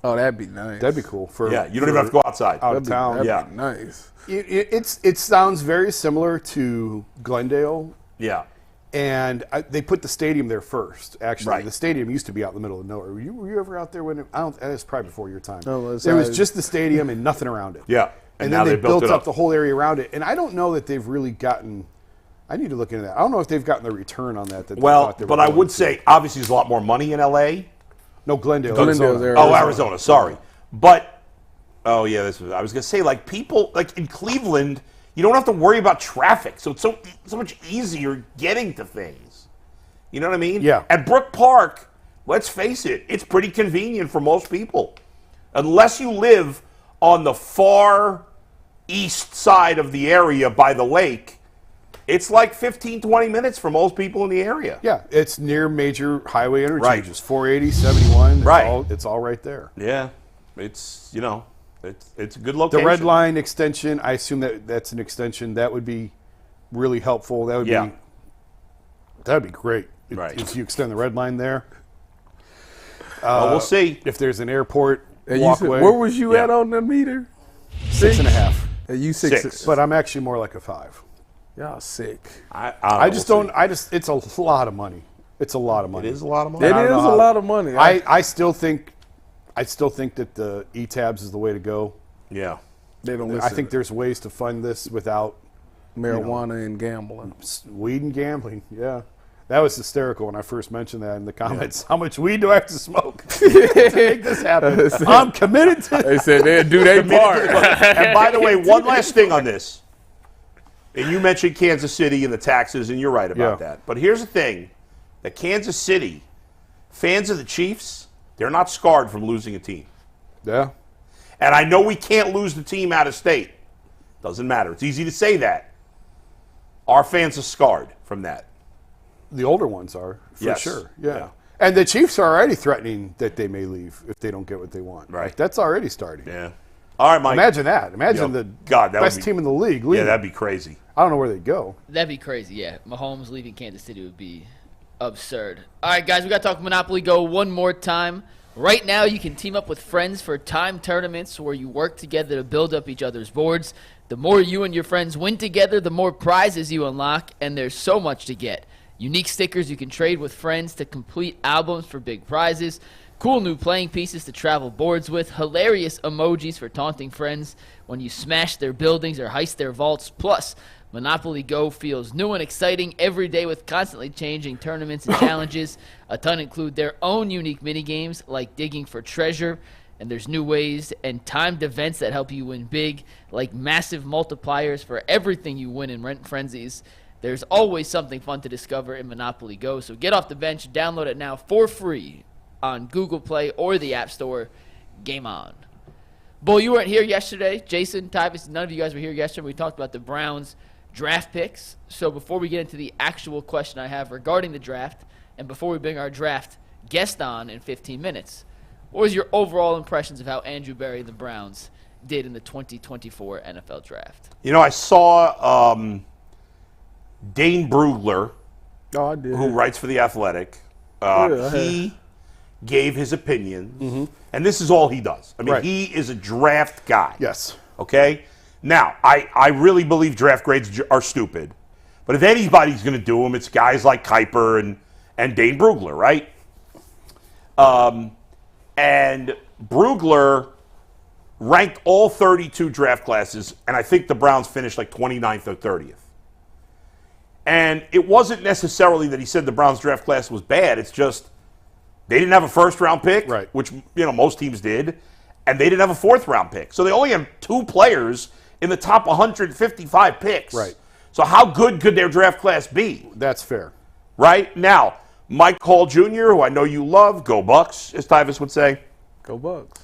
Oh, that'd be nice. That'd be cool. Yeah, you don't even have to go outside. out of town. That'd Yeah. be nice. It sounds very similar to Glendale, Yeah. and they put the stadium there first. Actually, Right. the stadium used to be out in the middle of nowhere. Were you ever out there when it? I don't. That was probably before your time. No, it's there was not. just the stadium and nothing around it. Yeah. and now then they built it up the whole area around it. And I don't know that they've really gotten. I need to look into that. I don't know if they've gotten the return on that. They Well, thought they but were I going would to. say obviously there's a lot more money in LA. No, Glendale, Glendale's Arizona. Arizona. Oh, Arizona. Sorry, but I was going to say like people like in Cleveland, you don't have to worry about traffic, so it's so much easier getting to things. You know what I mean? Yeah. At Brook Park, let's face it, it's pretty convenient for most people, unless you live on the far east side of the area by the lake. It's like 15, 20 minutes for most people in the area. Yeah, it's near major highway interchanges. Right. 480, 71. Right. It's all right there. Yeah. It's it's a good The location. red line extension, I assume that's an extension. That would be really helpful. That would Yeah. be That'd be great. Right. If you extend the red line there. Well, we'll see. If there's an airport And you said, walkway. where was you at on the meter? 6.5. And you 6. Six. But I'm actually more like a 5. Y'all sick. I just don't. It's a lot of money. It's a lot of money. It is a lot of money. It I is don't a know how- lot of money. I still think that the E-tabs is the way to go. Yeah. They don't listen. I think there's ways to fund this without marijuana and gambling. weed and gambling. Yeah. That was hysterical when I first mentioned that in the comments. How much weed do I have to smoke to make this happen? I'm committed to They said they'd do their part. And by the way, one last thing on this. And you mentioned Kansas City and the taxes, and you're right about Yeah. that. But here's the thing. That Kansas City, fans of the Chiefs, they're not scarred from losing a team. Yeah. And I know we can't lose the team out of state. Doesn't matter. It's easy to say that. Our fans are scarred from that. The older ones are, for Yes. sure. Yeah. Yeah. And the Chiefs are already threatening that they may leave if they don't get what they want. Right. Like, that's already starting. Yeah. All right, Mike. Imagine that. Imagine Yo, the God, that would best be- team in the league Yeah, leaving. that'd be crazy. I don't know where they'd go. That'd be crazy, yeah. Mahomes leaving Kansas City would be absurd. All right, guys, we got to talk Monopoly Go one more time. Right now, you can team up with friends for time tournaments where you work together to build up each other's boards. The more you and your friends win together, the more prizes you unlock, and there's so much to get. Unique stickers you can trade with friends to complete albums for big prizes. Cool new playing pieces to travel boards with. Hilarious emojis for taunting friends when you smash their buildings or heist their vaults. Plus, Monopoly Go feels new and exciting every day with constantly changing tournaments and challenges. A ton include their own unique minigames like digging for treasure, and there's new ways and timed events that help you win big, like massive multipliers for everything you win in Rent Frenzies. There's always something fun to discover in Monopoly Go, so get off the bench, download it now for free on Google Play or the App Store. Game on. Bull, you weren't here yesterday. Jason, Tyvis, none of you guys were here yesterday. We talked about the Browns draft picks. So before we get into the actual question I have regarding the draft, and before we bring our draft guest on in 15 minutes, what was your overall impressions of how Andrew Berry and the Browns did in the 2024 NFL draft? You know, I saw Dane Brugler, Oh, I did. who writes for The Athletic. He gave his opinion, and this is all he does. I mean, Right. he is a draft guy. Yes. Okay? Now, I really believe draft grades are stupid. But if anybody's going to do them, it's guys like Kuiper and Dane Brugler, right? And Brugler ranked all 32 draft classes, and I think the Browns finished like 29th or 30th. And it wasn't necessarily that he said the Browns draft class was bad. It's just they didn't have a first-round pick, Right. which most teams did, and they didn't have a fourth-round pick. So they only have 2 players in the top 155 picks. Right. So how good could their draft class be? That's fair. Right? Now, Mike Hall Jr., who I know you love, go Bucks, as Tyvis would say, Go Bucks.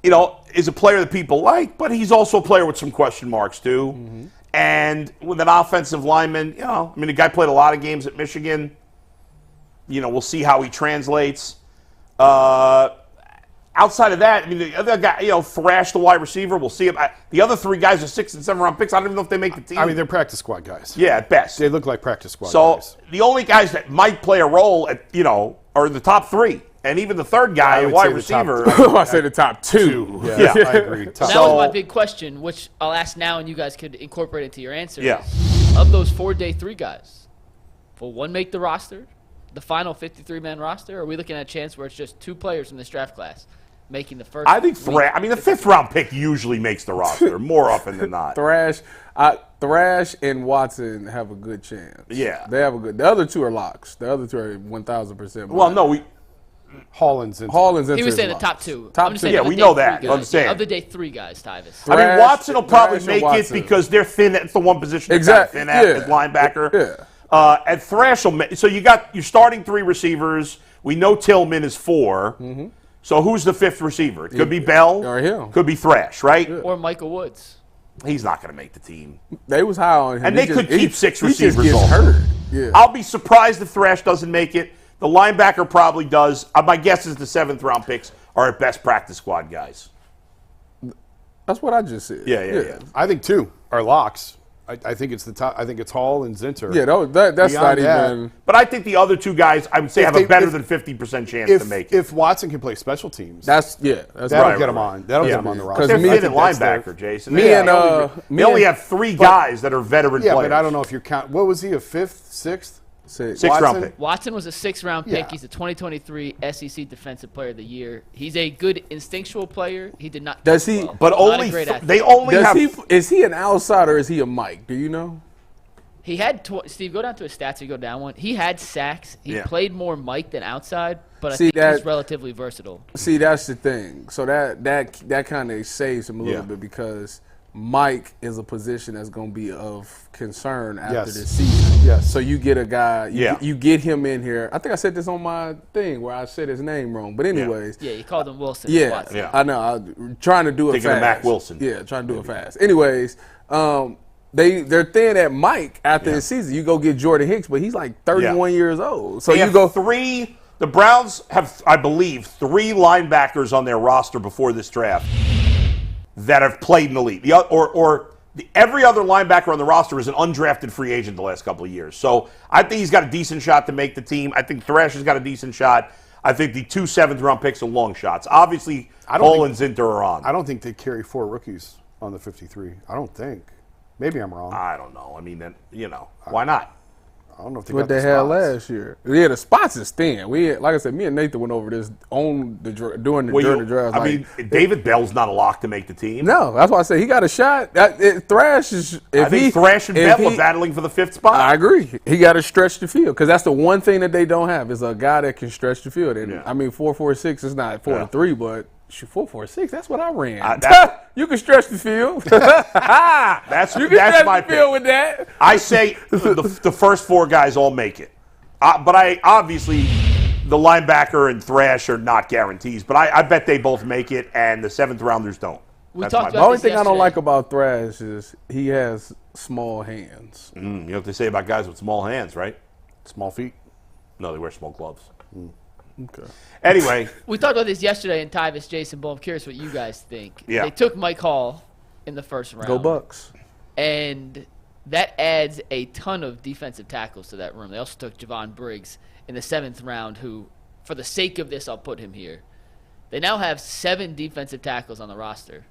is a player that people like, but he's also a player with some question marks, too. And with an offensive lineman, the guy played a lot of games at Michigan. We'll see how he translates. Outside of that, the other guy, Thrash, the wide receiver, we'll see him. The other 3 guys are 6- and 7-round picks. I don't even know if they make the team. I mean, they're practice squad guys. yeah, at best. They look like practice squad So guys. the only guys that might play a role are in the top 3. And even the third guy, I a would wide say the top receiver. I say the top 2. Yeah, Yeah. I agree. That So- was my big question, which I'll ask now, and you guys could incorporate into your answer. Yeah. Of those 4-day 3 guys, will one make the roster, the final 53-man roster, or are we looking at a chance where it's just 2 players from this draft class making the first? I think the 5th-round pick usually makes the roster more often than not. Thrash and Watson have a good chance. Yeah. They have a good. The other 2 are locks. The other 2 are 1,000%. Well, no, Hollins and Holland's He was into saying the his top locks. 2. Top I'm just 2. saying Yeah, of the we day know 3 that. guys. I'm saying. Of the day 3 guys, Tyvis. Thrash- Watson will probably Thrash and make it Watson. because they're thin. It's the one position they're Exactly, thin at yeah. as linebacker. Yeah. And Thrash will make. So you got your starting 3 receivers. We know Tillman is 4. So who's the 5th receiver? It could be Bell. Or him. Could be Thrash, right? Or Michael Woods. He's not going to make the team. They was high on him. And they could keep 6 he receivers just gets also. hurt. Yeah. I'll be surprised if Thrash doesn't make it. The linebacker probably does. My guess is the 7th-round picks are at best practice squad guys. That's what I just said. Yeah. I think 2 are locks. I think it's the top. I think it's Hall and Zinter. Yeah, that's Beyond not that, even. But I think the other two guys, I would say, If have a they- better if- than 50% chance to make it. If Watson can play special teams, That's that'll right. get him on. That'll get him on the roster. They're me- thin at That's their- linebacker, Jason. me They and, they only have three guys that are veteran Yeah, players. but I don't know if you're count. What was he? A fifth, sixth? Six. Sixth round Watson? pick. Watson was a 6th-round pick. Yeah. He's a 2023 SEC Defensive Player of the Year. He's a good instinctual player. He did not. Does do he- well. But Not a only great athlete. they only have. Is he an outsider or is he a Mike? Do you know? He had Steve. Go down to his stats. You go down one. He had sacks. He Yeah. played more Mike than outside, but I See, think that- he's relatively versatile. See, that's the thing. So that kind of saves him a little Yeah. bit because Mike is a position that's going to be of concern after Yes. this season. Yes. So you get a guy, Yeah. you get him in here. I think I said this on my thing where I said his name wrong. But anyways, Yeah, you called him Wilson. yeah, Watson. Yeah. I know. I'm trying to do it Thinking fast. of Mac Wilson. Yeah, trying to do it fast. Anyways, they're thin at Mike after the season. You go get Jordan Hicks, but he's like 31 years old. So They you have go three. The Browns have, I believe, 3 linebackers on their roster before this draft that have played in the league. Every other linebacker on the roster is an undrafted free agent the last couple of years. So I think he's got a decent shot to make the team. I think Thrash has got a decent shot. I think the 2 7th-round picks are long shots. Obviously, Hall and Zinter are on. I don't think they carry 4 rookies on the 53. I don't think. Maybe I'm wrong. I don't know. I mean, then why not? I don't know if they what got they the had spots. last year. Yeah, the spots is thin. Like I said, me and Nathan went over this during the draft. I mean, David Bell's not a lock to make the team. no, that's why I said he got a shot. Thrash is. I think Thrash and Bell are battling for the 5th spot. I agree. He got to stretch the field because that's the one thing that they don't have is a guy that can stretch the field. And Yeah. I mean, 4.46 is not 4.3, but. 4.46. That's what I ran. You can stretch the field. That's You can stretch my the field pick. with that. I say the first 4 guys all make it. But I obviously, the linebacker and Thrash are not guarantees. But I bet they both make it, and the 7th-rounders don't. We That's talked my The only this thing I don't yesterday. like about Thrash is he has small hands. You know what they say about guys with small hands, right? Small feet. No, they wear small gloves. Okay. Anyway, We talked about this yesterday in Tyvis, Jason Bull. I'm curious what you guys think. Yeah. They took Mike Hall in the first round. Go Bucks. And that adds a ton of defensive tackles to that room. They also took Javon Briggs in the 7th round, who, for the sake of this, I'll put him here. They now have 7 defensive tackles on the roster.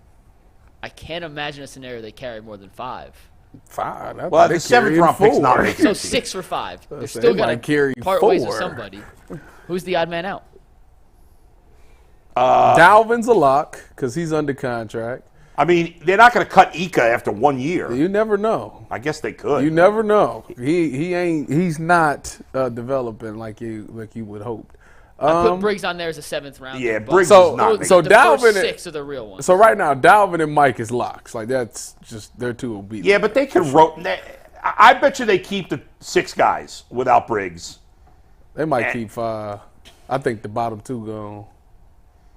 I can't imagine a scenario they carry more than 5. 5. I well, thought the they carried 7th-round pick's not 4. making So the team. 6 for 5. They're say still they going might carry to part ways with 4. somebody. Who's the odd man out? Dalvin's a lock because he's under contract. I mean, they're not going to cut Ika after 1 year. You never know. I guess they could. You never know. He's not developing like you would hope. I put Briggs on there as a 7th round. Yeah, but Briggs So- is not making so the the Dalvin- first 6 are the real ones. So right now, Dalvin and Mike is locks. Like that's just they're too obedient. Yeah, but they can I bet you they keep the 6 guys without Briggs. They might keep 5. I think the bottom 2 gone.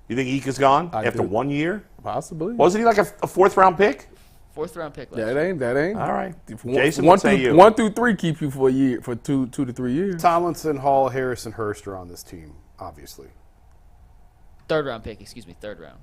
You think Ika's gone I after do. 1 year? Possibly. Wasn't he like a 4th-round pick? 4th round pick. last That year. ain't. All right. If Jason, one what say through, you? 1 through 3 keep you for a year, for 2 to 3 years. Tomlinson, Hall, Harris, and Hurst are on this team, obviously. 3rd round pick. Excuse me, 3rd round.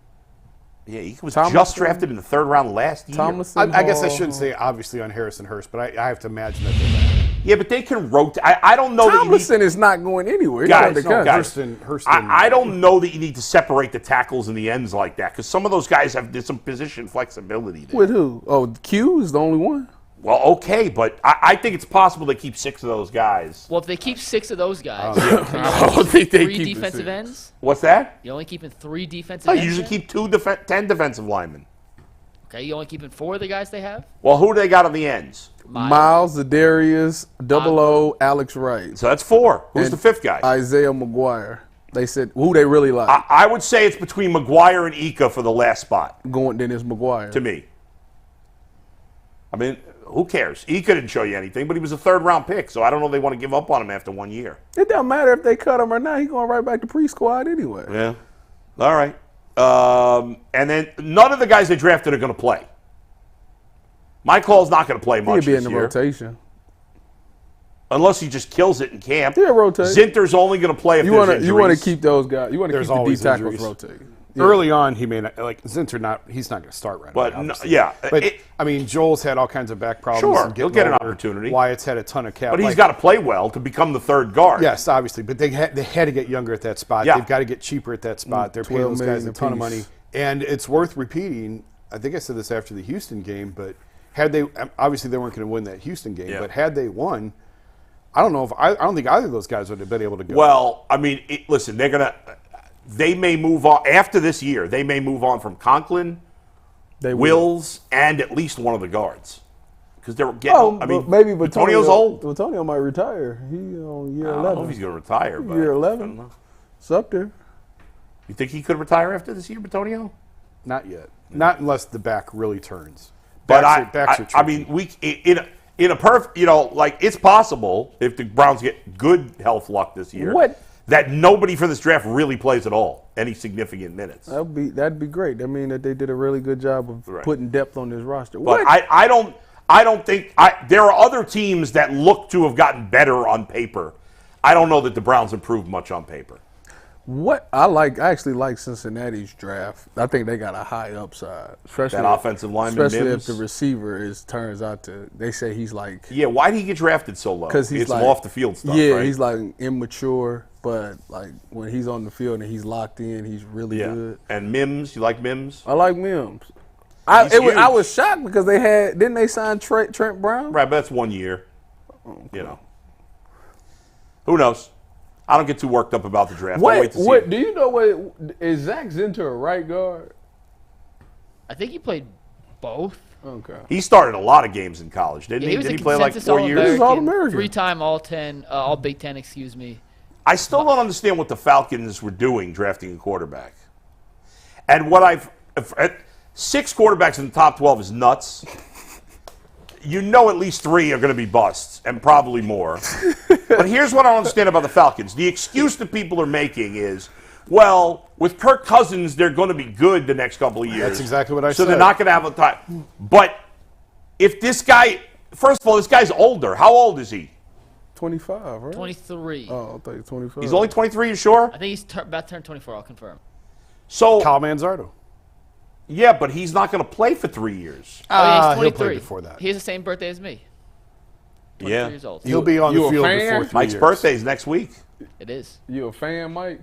Yeah, Ika was Tomlinson- just drafted in the 3rd round last year. Tomlinson. I guess I Hall. shouldn't say obviously on Harris and Hurst, but I have to imagine that they're back. Yeah, but they can rotate. I don't know Tomlinson is not going anywhere. He's Guys, under no, contract. guys. Hurst I don't know that you need to separate the tackles and the ends like that because some of those guys have some position flexibility there. With who? Oh, Q is the only one. Well, okay, but I think it's possible they keep 6 of those guys. Well, if they keep 6 of those guys, I don't think they 3 keep the defensive 6. ends. What's that? You're only keeping 3 defensive I ends. usually then? keep 10 defensive linemen. Okay, you only keeping 4 of the guys they have. Well, who do they got on the ends? Miles, Zadarius, Double O, Alex Wright, So that's 4. Who's And the 5th guy? Isaiah McGuire. They said who they really like. I would say it's between McGuire and Ika for the last spot, Going then it's McGuire. to me. I mean, who cares? Ika didn't show you anything, but he was a 3rd-round pick, so I don't know if they want to give up on him after 1 year. It doesn't matter if they cut him or not. He's going right back to pre-squad anyway. Yeah. All right. And then none of the guys they drafted are going to play. Mike Hall's not going to play much He'll be in this the year, rotation. unless he just kills it in camp. He'll rotate. Zinter's only going to play if You there's want to injuries. keep those guys. You want to There's keep the D always tackles injuries. rotating. Early on, he may not, like Zinter. He's not going to start right But away. no, Obviously. yeah, But I mean, Joel's had all kinds of back problems. Sure, and he'll getting get an older. opportunity. Wyatt's had a ton of cap. but he's got to play well to become the third guard. Yes, obviously, but they had to get younger at that spot. Yeah. They've got to get cheaper at that spot. They're paying 12 those guys million a ton of apiece. money, and it's worth repeating. I think I said this after the Houston game, but had they obviously they weren't going to win that Houston game, Yeah. but had they won, I don't know if I don't think either of those guys would have been able to go. Well, I mean, listen, they may move on after this year. They may move on from Conklin, Wills, and at least one of the guards because they're getting. Oh, I mean, maybe Antonio's old. Antonio might retire. He on year I 11. don't know if he's going to retire. But Year I 11. don't know. It's up there. You think he could retire after this year, Antonio? Not yet. Not unless the back really turns. But Backs are I tricky. mean, in a perfect, like it's possible if the Browns get good health luck this year, that nobody for this draft really plays at all, any significant minutes. That'd be great. I mean, that they did a really good job of putting depth on this roster. But I don't think there are other teams that look to have gotten better on paper. I don't know that the Browns improved much on paper. What I actually like Cincinnati's draft. I think they got a high upside, especially That offensive lineman, especially Mims. if the receiver turns out to. They say he's like Yeah, why did he get drafted so low? because he's it's like off the field stuff. Yeah, right? he's like immature, but like when he's on the field and he's locked in, he's really good. And Mims, you like Mims? I like Mims. He's I huge. was shocked because didn't they sign Trent Brown? Right, but that's 1 year. You know, who knows? I don't get too worked up about the draft. I'll wait to see. Do you know what is Zach Zinter a right guard? I think he played both. Okay. He started a lot of games in college, didn't Yeah, he? was Did a he play like consensus 4 years? He was All-American. 3-time All Big Ten, excuse me. I still don't understand what the Falcons were doing drafting a quarterback. And what 6 quarterbacks in the top 12 is nuts. You know at least 3 are going to be busts, and probably more. But here's what I don't understand about the Falcons. The excuse that people are making is, well, with Kirk Cousins, they're going to be good the next couple of years. That's exactly what I So said. they're not going to have a time. But if this guy, first of all, this guy's older. How old is he? 25, right? 23. Oh, I thought he was 25. He's only 23, you sure? I think he's about to turn 24. I'll confirm. So, Kyle Manzardo. yeah, but he's not going to play for 3 years. Oh, yeah, he's He'll 23. play before that. He has the same birthday as me. 23 Yeah. years old. He'll be on You the a field fan? before 3 Mike's years. birthday is next week. It is. You a fan, Mike?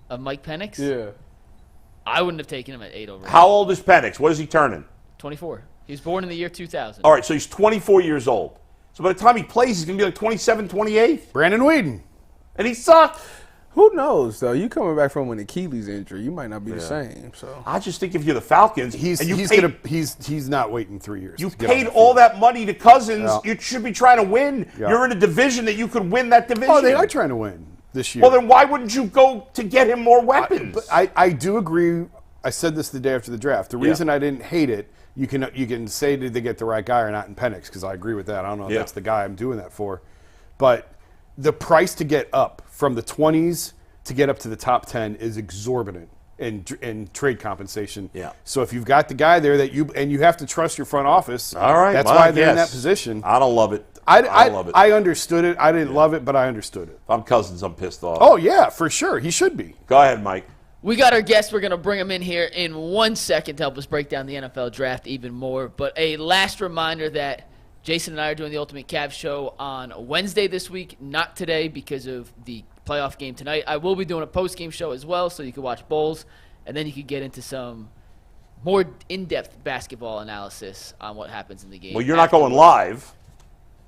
Of Mike Penix? Yeah. I wouldn't have taken him at 8 over. How old is Penix? What is he turning? 24. He was born in the year 2000. All right, so he's 24 years old. So by the time he plays, he's going to be like 27, 28. Brandon Whedon. And he sucked. Who knows, though? You coming back from an Achilles injury, you might not be the same. So I just think if you're the Falcons, He's and he's not waiting 3 years. you to get on paid the all field. that money to Cousins, Yeah. you should be trying to win. Yeah. You're in a division that you could win that division. Oh, they are trying to win this year. Well, then why wouldn't you go to get him more weapons? But I do agree. I said this the day after the draft. The reason I didn't hate it, you can say did they get the right guy or not in Penix, because I agree with that. I don't know if that's the guy I'm doing that for. But the price to get up from the 20s to get up to the top 10 is exorbitant in trade compensation. Yeah. So if you've got the guy there that you have to trust your front office. All right, That's well, why they're in yes. that position. I don't love it. I don't love it. I understood it. I didn't love it, but I understood it. If I'm Cousins, I'm pissed off. Oh yeah, for sure. He should be. Go ahead, Mike. We got our guest. We're going to bring him in here in 1 second to help us break down the NFL draft even more. But a last reminder that Jason and I are doing the Ultimate Cavs show on Wednesday this week, not today because of the playoff game tonight. I will be doing a post-game show as well, so you can watch bowls, and then you can get into some more in-depth basketball analysis on what happens in the game. Well, you're not going live.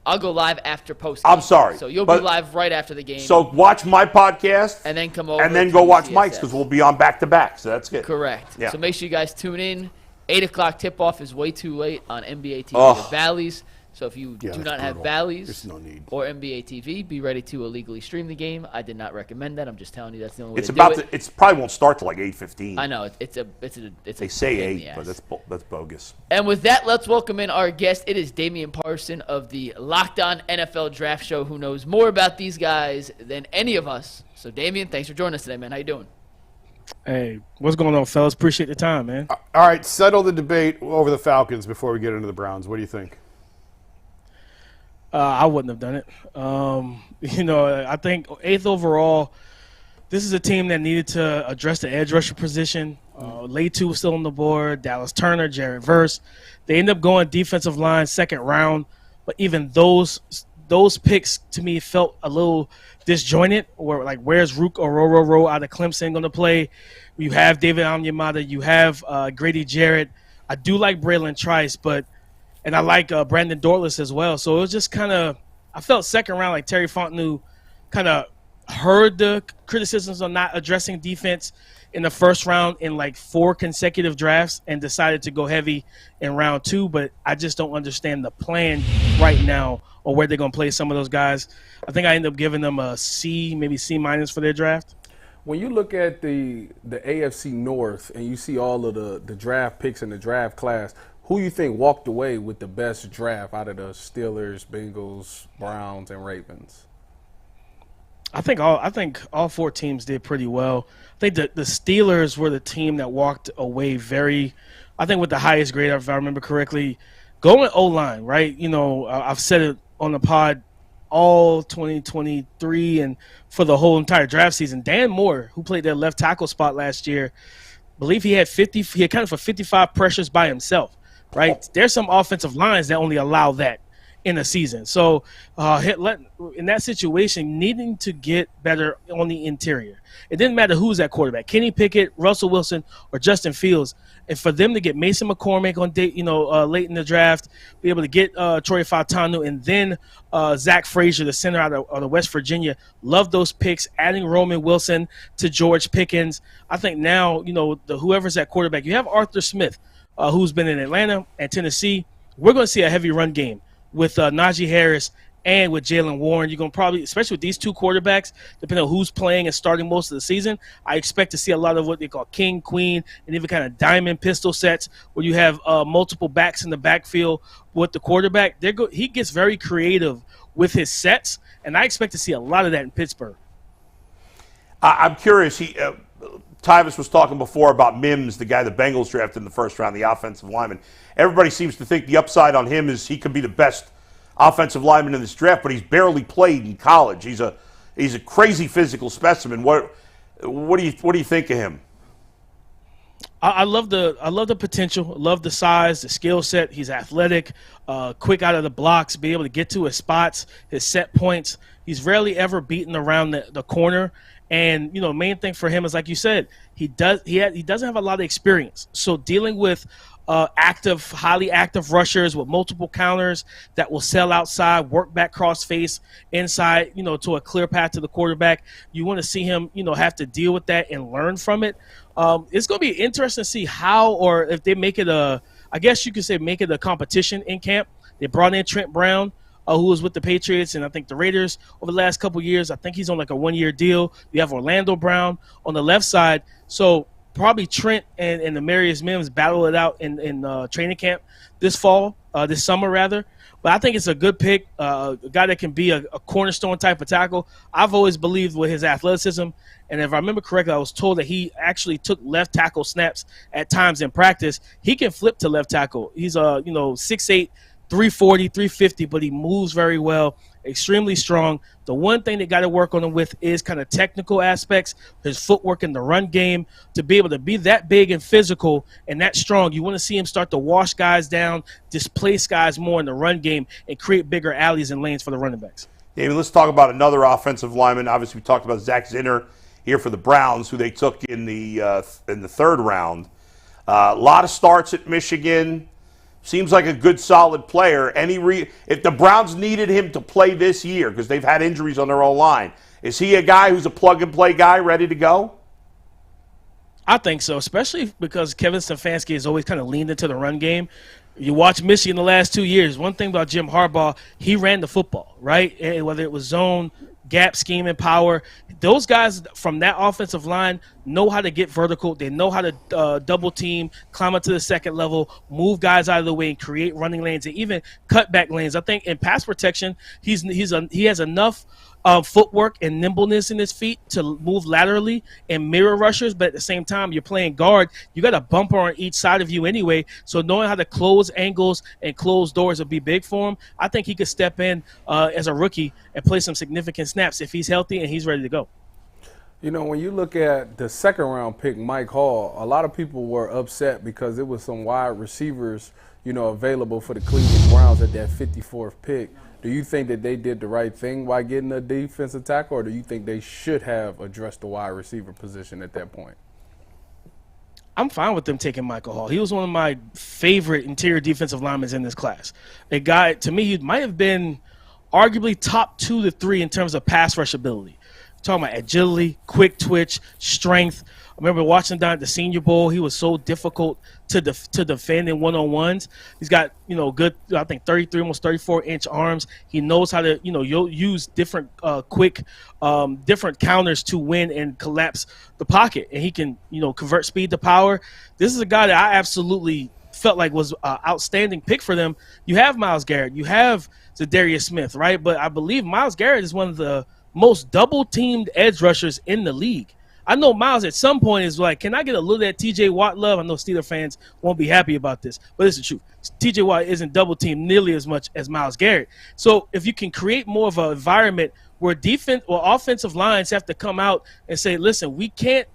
I'll go live after post-game. I'm sorry, So you'll but- be live right after the game. So watch my podcast and then come over and then to go watch UCSS. Mike's because we'll be on back-to-back. So that's good. Correct. Yeah. So make sure you guys tune in. 8 o'clock tip-off is way too late on NBA TV Ugh. or Bally's. So if you Yeah, do that's not have brutal. Bally's There's no need. or NBA TV, be ready to illegally stream the game. I did not recommend that. I'm just telling you that's the only way It's to about do to. it. It's probably won't start till like 8:15. I know. It's a They say pain in the 8, but ass. that's bogus. And with that, let's welcome in our guest. It is Damian Parson of the Locked On NFL Draft Show, who knows more about these guys than any of us. So, Damian, thanks for joining us today, man. How you doing? Hey, what's going on, fellas? Appreciate the time, man. All right, settle the debate over the Falcons before we get into the Browns. What do you think? I wouldn't have done it. I think 8th overall, This is a team that needed to address the edge rusher position. Latu was still on the board. Dallas Turner, Jared Verse. They ended up going defensive line second round, but even those picks to me felt a little disjointed. Or like, where's Rook Ororo out of Clemson going to play? You have David Onyemata. You have Grady Jarrett. I do like Braylon Trice, and I like Brandon Dortless as well. So it was just kind of, I felt second round like Terry Fontenot kind of heard the criticisms on not addressing defense in the first round in like 4 consecutive drafts and decided to go heavy in round 2. But I just don't understand the plan right now or where they're going to play some of those guys. I think I ended up giving them a C, maybe C- for their draft. When you look at the AFC North and you see all of the draft picks in the draft class, who you think walked away with the best draft out of the Steelers, Bengals, Browns, and Ravens? I think all 4 teams did pretty well. I think the Steelers were the team that walked away I think with the highest grade, if I remember correctly. Going O-line, right? You know, I've said it on the pod all 2023 and for the whole entire draft season. Dan Moore, who played their left tackle spot last year, believe he accounted for 55 pressures by himself, right? There's some offensive lines that only allow that in a season. So in that situation, needing to get better on the interior. It didn't matter who's at quarterback, Kenny Pickett, Russell Wilson, or Justin Fields. And for them to get Mason McCormick on late in the draft, be able to get Troy Fautanu, and then Zach Frazier, the center out of West Virginia, love those picks, adding Roman Wilson to George Pickens. I think now, whoever's at quarterback, you have Arthur Smith, who's been in Atlanta and Tennessee. We're going to see a heavy run game with Najee Harris and with Jalen Warren. You're going to probably, especially with these 2 quarterbacks, depending on who's playing and starting most of the season, I expect to see a lot of what they call king, queen, and even kind of diamond pistol sets where you have multiple backs in the backfield with the quarterback. He gets very creative with his sets, and I expect to see a lot of that in Pittsburgh. I'm curious. Tyvis was talking before about Mims, the guy the Bengals drafted in the first round, the offensive lineman. Everybody seems to think the upside on him is he could be the best offensive lineman in this draft, but he's barely played in college. He's a crazy physical specimen. What do you think of him? I love the potential. I love the size, the skill set. He's athletic, quick out of the blocks, be able to get to his spots, his set points. He's rarely ever beaten around the corner. And main thing for him is, like you said, he doesn't have a lot of experience. So dealing with highly active rushers with multiple counters that will sell outside, work back cross face inside, to a clear path to the quarterback. You want to see him, have to deal with that and learn from it. It's going to be interesting to see how, or if they make it I guess you could say make it a competition in camp. They brought in Trent Brown, who was with the Patriots and I think the Raiders over the last couple of years. I think he's on like a 1-year deal. You have Orlando Brown on the left side. So probably Trent and Demarius Mims battle it out in training camp this summer rather. But I think it's a good pick, a guy that can be a cornerstone type of tackle. I've always believed with his athleticism, and if I remember correctly, I was told that he actually took left tackle snaps at times in practice. He can flip to left tackle. He's 6'8", 340, 350, but he moves very well, extremely strong. The one thing they got to work on him with is kind of technical aspects, his footwork in the run game. To be able to be that big and physical and that strong, you want to see him start to wash guys down, displace guys more in the run game, and create bigger alleys and lanes for the running backs. David, let's talk about another offensive lineman. Obviously, we talked about Zach Zinner here for the Browns, who they took in the 3rd round. A lot of starts at Michigan. Seems like a good, solid player. If the Browns needed him to play this year, because they've had injuries on their own line, is he a guy who's a plug-and-play guy ready to go? I think so, especially because Kevin Stefanski has always kind of leaned into the run game. You watch Michigan the last 2 years. One thing about Jim Harbaugh, he ran the football, right? And whether it was zone, gap scheme, and power, those guys from that offensive line know how to get vertical. They know how to double team, climb up to the second level, move guys out of the way, and create running lanes and even cutback lanes. I think in pass protection, he has enough footwork and nimbleness in his feet to move laterally and mirror rushers, but at the same time, you're playing guard. You got a bumper on each side of you anyway, so knowing how to close angles and close doors will be big for him. I think he could step in as a rookie and play some significant snaps if he's healthy and he's ready to go. You know, when you look at the second round pick, Mike Hall, a lot of people were upset because it was some wide receivers, you know, available for the Cleveland Browns at that 54th pick. Do you think that they did the right thing by getting a defensive tackle, or do you think they should have addressed the wide receiver position at that point? I'm fine with them taking Michael Hall. He was one of my favorite interior defensive linemen in this class. A guy, to me, he might have been arguably top 2 to 3 in terms of pass rush ability. Talking about agility, quick twitch, strength. I remember watching him down at the Senior Bowl. He was so difficult to defend in one-on-ones. He's got, you know, good, I think 33, almost 34-inch arms. He knows how to, you know, use different quick, different counters to win and collapse the pocket. And he can, you know, convert speed to power. This is a guy that I absolutely felt like was an outstanding pick for them. You have Myles Garrett. You have Zadarius Smith, right? But I believe Myles Garrett is one of the most double-teamed edge rushers in the league. I know Myles at some point is like, can I get a little of that T.J. Watt love? I know Steeler fans won't be happy about this, but it's the truth. T.J. Watt isn't double-teamed nearly as much as Myles Garrett. So if you can create more of an environment where defense or offensive lines have to come out and say, listen, we can't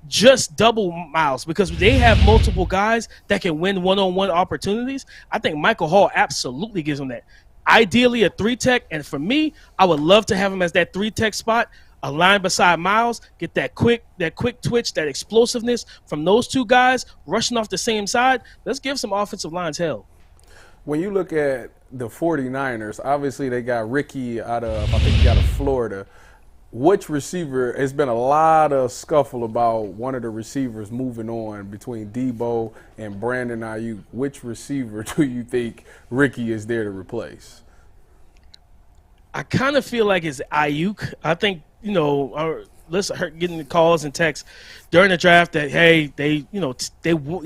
just double Myles because they have multiple guys that can win one-on-one opportunities, I think Michael Hall absolutely gives them that. Ideally a 3-tech, and for me, I would love to have him as that 3-tech spot, a line beside Myles, get that quick twitch, that explosiveness from those two guys rushing off the same side. Let's give some offensive lines hell. When you look at the 49ers, obviously they got Ricky out of Florida. Which receiver, it's been a lot of scuffle about one of the receivers moving on between Debo and Brandon Ayuk. Which receiver do you think Ricky is there to replace? I kind of feel like it's Ayuk. I think, you know, getting the calls and texts during the draft that, hey, they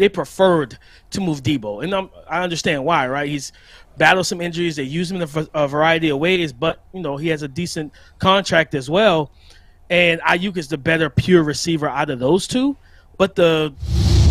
preferred to move Debo. And I understand why, right? He's battled some injuries. They use him in a variety of ways, but, you know, he has a decent contract as well. And Ayuk is the better pure receiver out of those two. But the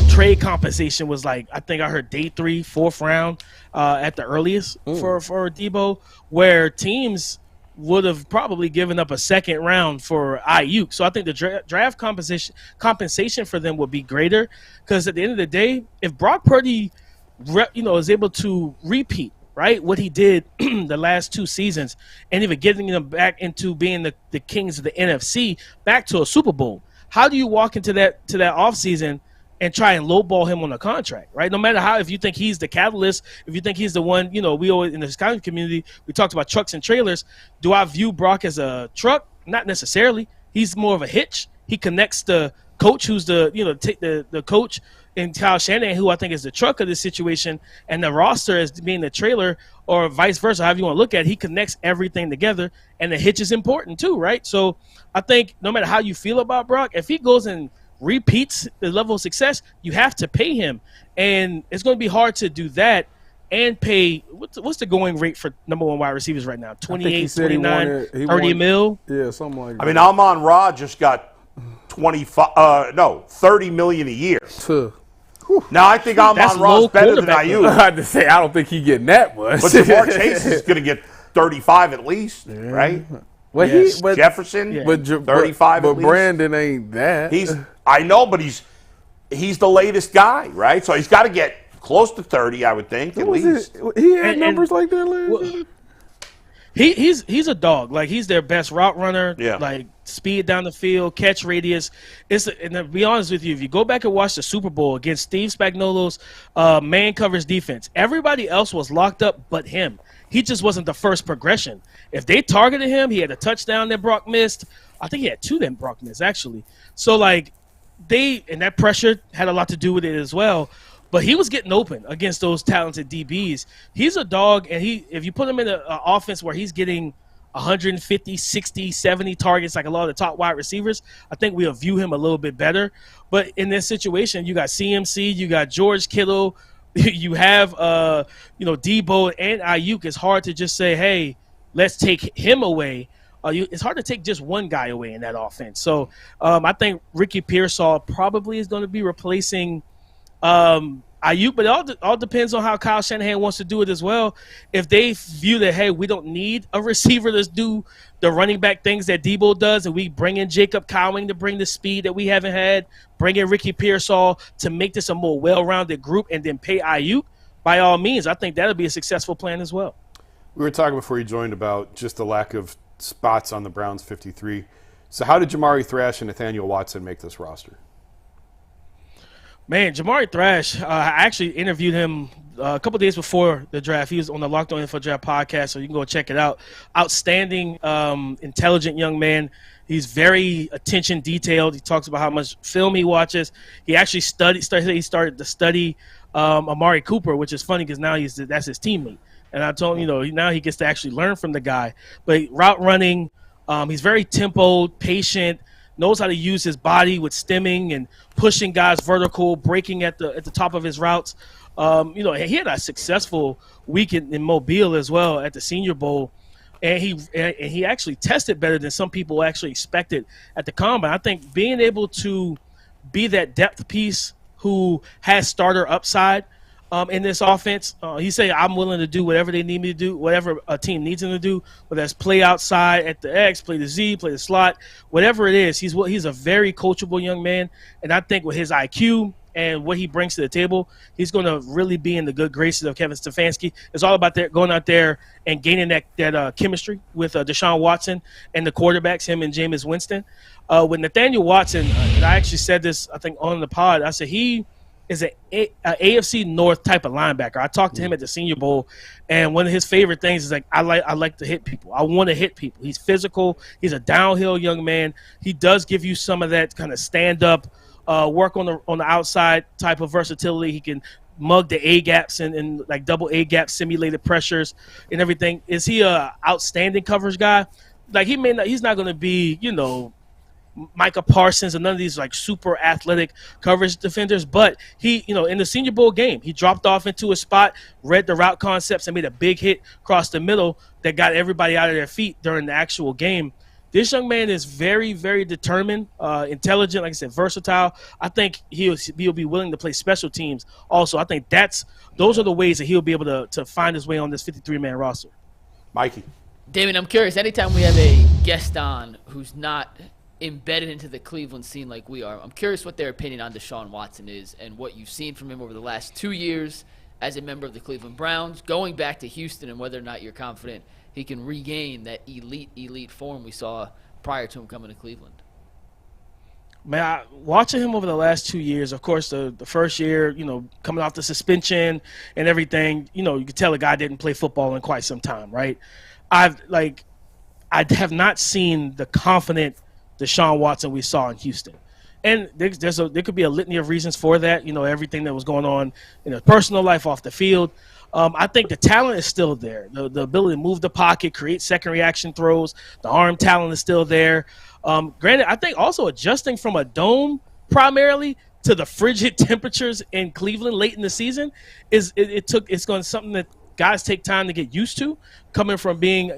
trade compensation was like, I think I heard day 3, 4th round at the earliest for Debo, where teams would have probably given up a 2nd round for Ayuk. So I think the draft compensation for them would be greater because at the end of the day, if Brock Purdy, is able to repeat, right, what he did the last 2 seasons and even getting them back into being the kings of the NFC, back to a Super Bowl, how do you walk into that offseason and try and lowball him on a contract, right? No matter how, if you think he's the catalyst, if you think he's the one, we always, in the scouting community, we talked about trucks and trailers. Do I view Brock as a truck? Not necessarily. He's more of a hitch. He connects the coach who's the coach in Kyle Shanahan, who I think is the truck of this situation, and the roster as being the trailer, or vice versa, however you want to look at it. He connects everything together, and the hitch is important too, right? So I think no matter how you feel about Brock, if he goes and repeats the level of success, you have to pay him, and it's going to be hard to do that and pay what's the going rate for number 1 wide receivers right now? 28, 29, 30 mil? Yeah, something like that. I mean, Amon-Ra just got $30 million a year. Now I think Amon-Ra is better than Ayuk. I had to say, I don't think he's getting that much. But Jamar Chase is going to get 35 at least, right? Well, yes. Jefferson, 35 but at least. Brandon ain't that. I know, but he's the latest guy, right? So he's got to get close to 30, I would think, at least. He had numbers like that last year. He's a dog. Like, he's their best route runner. Yeah. Like, speed down the field, catch radius. And to be honest with you, if you go back and watch the Super Bowl against Steve Spagnuolo's man coverage defense, everybody else was locked up but him. He just wasn't the first progression. If they targeted him, he had a touchdown that Brock missed. I think he had 2 that Brock missed, actually. So, like, and that pressure had a lot to do with it as well. But he was getting open against those talented DBs. He's a dog, and if you put him in an offense where he's getting 150, 60, 70 targets like a lot of the top wide receivers, I think we'll view him a little bit better. But in this situation, you got CMC, you got George Kittle, you have Debo and Ayuk. It's hard to just say, hey, let's take him away. It's hard to take just one guy away in that offense. So I think Ricky Pearsall probably is going to be replacing Ayuk, but it all depends on how Kyle Shanahan wants to do it as well. If they view that, hey, we don't need a receiver to do the running back things that Debo does, and we bring in Jacob Cowing to bring the speed that we haven't had, bring in Ricky Pearsall to make this a more well-rounded group, and then pay Ayuk, by all means, I think that'll be a successful plan as well. We were talking before you joined about just the lack of spots on the Browns 53. So how did Jamari Thrash and Nathaniel Watson make this roster? Man, Jamari Thrash, I actually interviewed him a couple days before the draft. He was on the Locked On NFL Draft podcast, so you can go check it out. Outstanding, intelligent young man. He's very attention detailed. He talks about how much film he watches. He actually started to study Amari Cooper, which is funny because now that's his teammate. And I told him, now he gets to actually learn from the guy. But route running, he's very tempoed, patient, knows how to use his body with stemming and pushing guys vertical, breaking at the top of his routes. He had a successful week in Mobile as well at the Senior Bowl, and he actually tested better than some people actually expected at the Combine. I think being able to be that depth piece who has starter upside in this offense. He said, I'm willing to do whatever they need me to do, whatever a team needs him to do, whether that's play outside at the X, play the Z, play the slot, whatever it is. He's a very coachable young man, and I think with his IQ and what he brings to the table, he's going to really be in the good graces of Kevin Stefanski. It's all about going out there and gaining that chemistry with Deshaun Watson and the quarterbacks, him and Jameis Winston. With Nathaniel Watson, and I actually said this, I think, on the pod, I said he is an AFC North type of linebacker. I talked to him at the Senior Bowl, and one of his favorite things is I like to hit people. I want to hit people. He's physical. He's a downhill young man. He does give you some of that kind of stand-up, work on the outside type of versatility. He can mug the A gaps and like double A gap simulated pressures and everything. Is he a outstanding coverage guy? Like he's not going to be, Micah Parsons and none of these like super athletic coverage defenders, but he, in the Senior Bowl game, he dropped off into a spot, read the route concepts, and made a big hit across the middle that got everybody out of their feet during the actual game. This young man is very, very determined, intelligent, like I said, versatile. I think he'll be willing to play special teams also. I think those are the ways that he'll be able to find his way on this 53-man roster. Mikey. Damon, I'm curious, anytime we have a guest on who's not embedded into the Cleveland scene like we are, I'm curious what their opinion on Deshaun Watson is and what you've seen from him over the last 2 years as a member of the Cleveland Browns, going back to Houston, and whether or not you're confident he can regain that elite form we saw prior to him coming to Cleveland. Man, watching him over the last 2 years, of course, the first year, coming off the suspension and everything, you could tell the guy didn't play football in quite some time, right? I have not seen the confident Deshaun Watson we saw in Houston. And there could be a litany of reasons for that, everything that was going on in his personal life off the field. I think the talent is still there. The ability to move the pocket, create second reaction throws, the arm talent is still there. Granted, I think also adjusting from a dome primarily to the frigid temperatures in Cleveland late in the season it's something that guys take time to get used to, coming from being,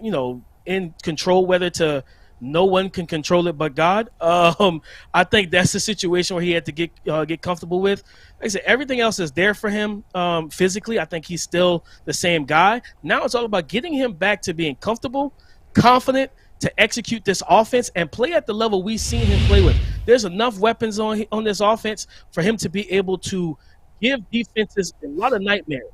in control weather to no one can control it but God. I think that's the situation where he had to get comfortable with. Like I said, everything else is there for him physically. I think he's still the same guy. Now it's all about getting him back to being comfortable, confident, to execute this offense and play at the level we've seen him play with. There's enough weapons on this offense for him to be able to give defenses a lot of nightmares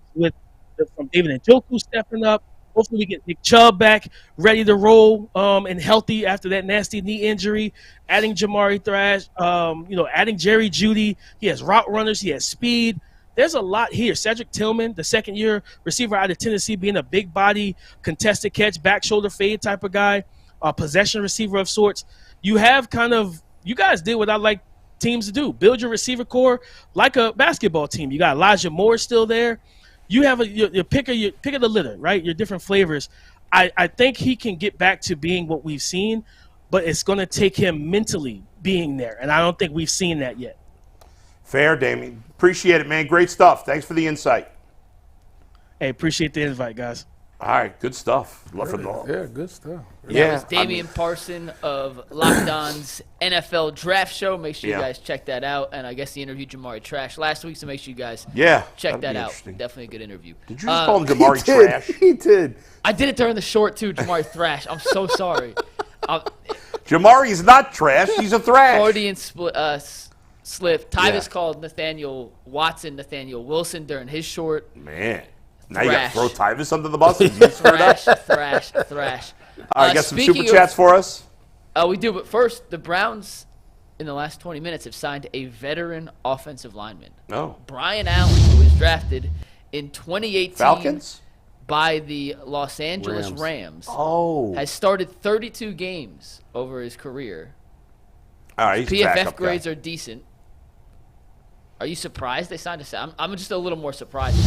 from David Njoku stepping up. Hopefully we get Nick Chubb back, ready to roll and healthy after that nasty knee injury. Adding Jamari Thrash, adding Jerry Jeudy. He has route runners. He has speed. There's a lot here. Cedric Tillman, the second-year receiver out of Tennessee, being a big body, contested catch, back shoulder fade type of guy, a possession receiver of sorts. You guys did what I like teams to do. Build your receiver core like a basketball team. You got Elijah Moore still there. You have your pick of the litter, right? Your different flavors. I think he can get back to being what we've seen, but it's going to take him mentally being there, and I don't think we've seen that yet. Fair, Damien. Appreciate it, man. Great stuff. Thanks for the insight. Hey, appreciate the invite, guys. All right, good stuff. Love from the Yeah, good stuff. That was Damian Parson of Locked On's NFL Draft Show. Make sure you guys check that out. And I guess he interviewed Jamari Trash last week, so make sure you guys check that out. Definitely a good interview. Did you just call him Jamari Trash? He did. I did it during the short, too, Jamari Thrash. I'm so sorry. Jamari's not trash. He's a thrash. Freudian slip. Tyvus called Nathaniel Watson Nathaniel Wilson during his short. Man. Now you got to throw Thrash. Tyvus under the bus. Thrash. All right, got some super chats for us? We do, but first, the Browns, in the last 20 minutes, have signed a veteran offensive lineman. No. Brian Allen, who was drafted in 2018 Falcons? by the Los Angeles Rams, Oh. has started 32 games over his career. All right, he's a PFF backup grades guy. are decent. Are you surprised they signed a? I'm just a little more surprised.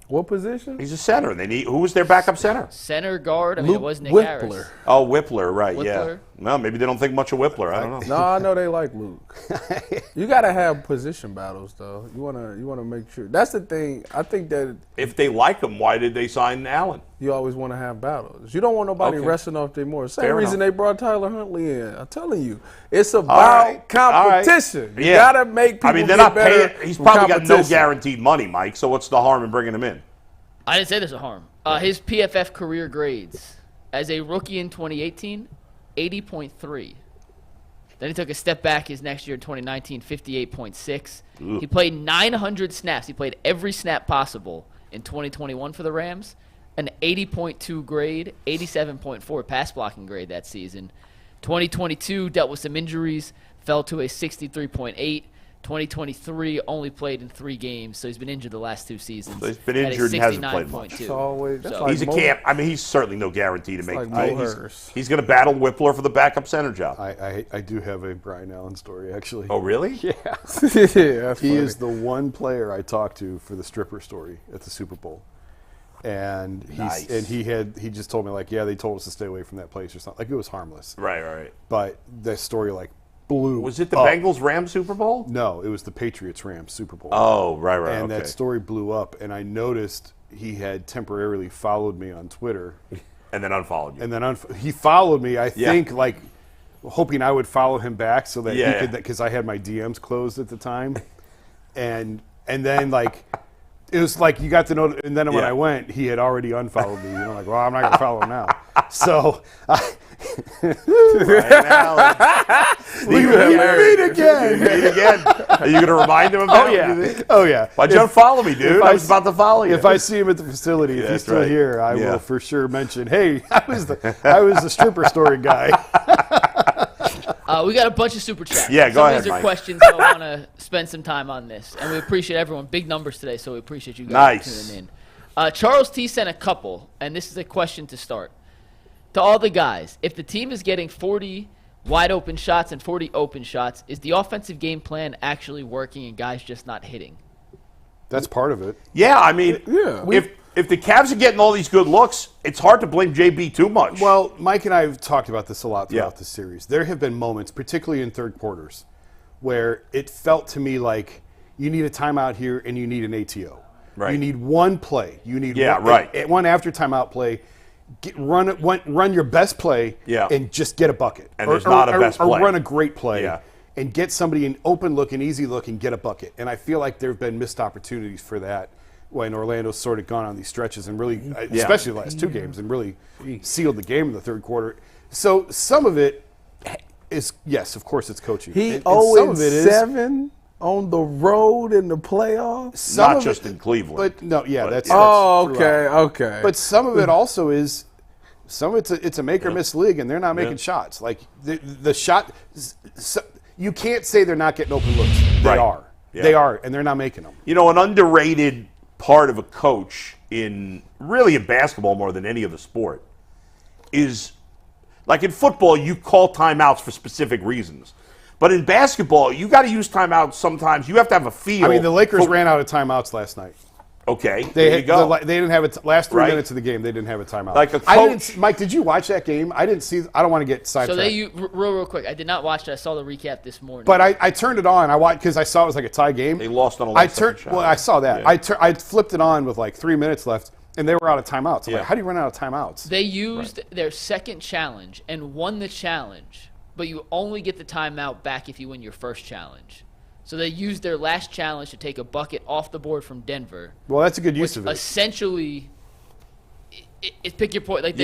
What position? He's a center. Who was their backup center? Center guard. I mean, it was Nick Whippler. Harris. Oh, Whippler, right, yeah. Whippler. Well, maybe they don't think much of Whippler. I don't know. No, I know they like Luke. You gotta have position battles, though. You wanna make sure. That's the thing. I think that If they like him, why did they sign Allen? you always want to have battles. You don't want nobody Okay. resting off their more. Same Fair reason enough. they brought Tyler Huntley in. I'm telling you, it's about right. competition. You Yeah. gotta make people I mean, they're get not better paying. He's from probably got no competition. guaranteed money, Mike. So what's the harm in bringing him in? I didn't say there's a harm. His PFF career grades as a rookie in 2018, 80.3. Then he took a step back his next year in 2019, 58.6. He played 900 snaps. He played every snap possible in 2021 for the Rams. An 80.2 grade, 87.4 pass blocking grade that season. 2022 dealt with some injuries, fell to a 63.8. 2023 only played in 3 games, so he's been injured the last 2 seasons. So he's been Had a injured and hasn't played much. 69.2. It's always, that's So- like He's a Mo- camp. I mean, he's certainly no guarantee to make. like Mo Hurst. He's going to battle Whippler for the backup center job. I do have a Brian Allen story, actually. Oh, really? Yeah. yeah, that's He funny. is the one player I talked to for the stripper story at the Super Bowl. And Nice. he just told me, like, yeah, they told us to stay away from that place or something. Like, it was harmless. Right. But the story, like, blew Was it the up. Bengals-Rams Super Bowl? No, it was the Patriots-Rams Super Bowl. Oh, right. And okay. that story blew up, and I noticed he had temporarily followed me on Twitter. And then unfollowed you. And then he followed me, I think, like, hoping I would follow him back so that he could, because I had my DMs closed at the time. And then, like, it was like you got to know, and then when I went, he had already unfollowed me. You know, like, well, I'm not going to follow him now. So, Brian Allen. we meet again. Are you going to remind him of that? Oh, yeah. Oh, yeah. Why'd you unfollow me, dude? I was about to follow you. If I see him at the facility, if he's that's still right. here, I Yeah. will for sure mention, hey, I was the stripper story guy. We got a bunch of super chats. Yeah, go Some ahead, of these are Mike. questions, so I want to spend some time on this. And we appreciate everyone. Big numbers today, so we appreciate you guys Nice. tuning in. Charles T sent a couple, and this is a question to start. To all the guys, if the team is getting 40 wide open shots and 40 open shots, is the offensive game plan actually working and guys just not hitting? That's part of it. Yeah, I mean, Yeah. if the Cavs are getting all these good looks, it's hard to blame JB too much. Well, Mike and I have talked about this a lot throughout Yeah. the series. There have been moments, particularly in third quarters, where it felt to me like you need a timeout here and you need an ATO. Right. You need one play. You need one after timeout play. Run your best play and just get a bucket. And there's not a best or play. run a great play Yeah. and get somebody an open look, an easy look, and get a bucket. And I feel like there have been missed opportunities for that when Orlando's sort of gone on these stretches and really, especially the last 2 games, and really sealed the game in the third quarter. So some of it is, yes, of course, it's coaching. He And some of it is 0-7 on the road in the playoffs. some Not of just it- in Cleveland. But no, yeah, that's Oh, throughout. okay. But some of it also is, some of it's a make or miss league, and they're not making shots. Like the shot, you can't say they're not getting open looks. They Right. are. Yeah. They are, and they're not making them. You know, an underrated part of a coach in basketball more than any other sport is, like in football, you call timeouts for specific reasons. But in basketball, you got to use timeouts sometimes. You have to have a feel. I mean, the Lakers ran out of timeouts last night. Okay, They there you go. They didn't have it last 3 Right. minutes of the game. They didn't have a timeout. Like a I didn't, coach- Mike, did you watch that game? I didn't see. I don't want to get So sidetracked. real quick, I did not watch it. I saw the recap this morning. But I turned it on. I watched because I saw it was like a tie game. They lost on a I last-second turned. shot. Well, I saw that. Yeah. I flipped it on with like 3 minutes left, And they were out of timeouts. I'm like, how do you run out of timeouts? They used their second challenge and won the challenge, but you only get the timeout back if you win your first challenge. So they used their last challenge to take a bucket off the board from Denver. Well, that's a good use of it. Essentially, it pick your point. Like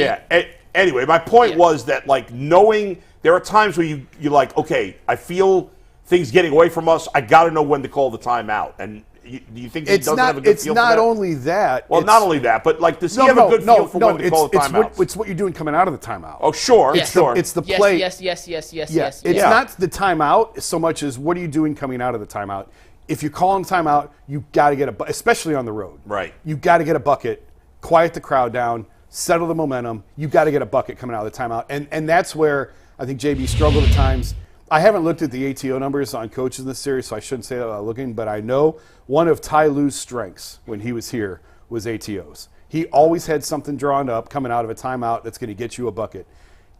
Anyway, my point was that, like, knowing there are times where you're like, okay, I feel things getting away from us. I got to know when to call the timeout. And do you think he doesn't have a good feel for that? It's not only that. Well, not only that, but, like, does he have a good feel for when to call the timeout? It's what you're doing coming out of the timeout. Oh, sure, sure. It's the play. Yes. It's not the timeout so much as what are you doing coming out of the timeout. If you're calling timeout, you got to get especially on the road. Right. You got to get a bucket, quiet the crowd down, settle the momentum. You got to get a bucket coming out of the timeout. And that's where I think JB struggled at times. I haven't looked at the ATO numbers on coaches in this series, so I shouldn't say that without looking, but I know one of Ty Lue's strengths when he was here was ATOs. He always had something drawn up coming out of a timeout that's going to get you a bucket.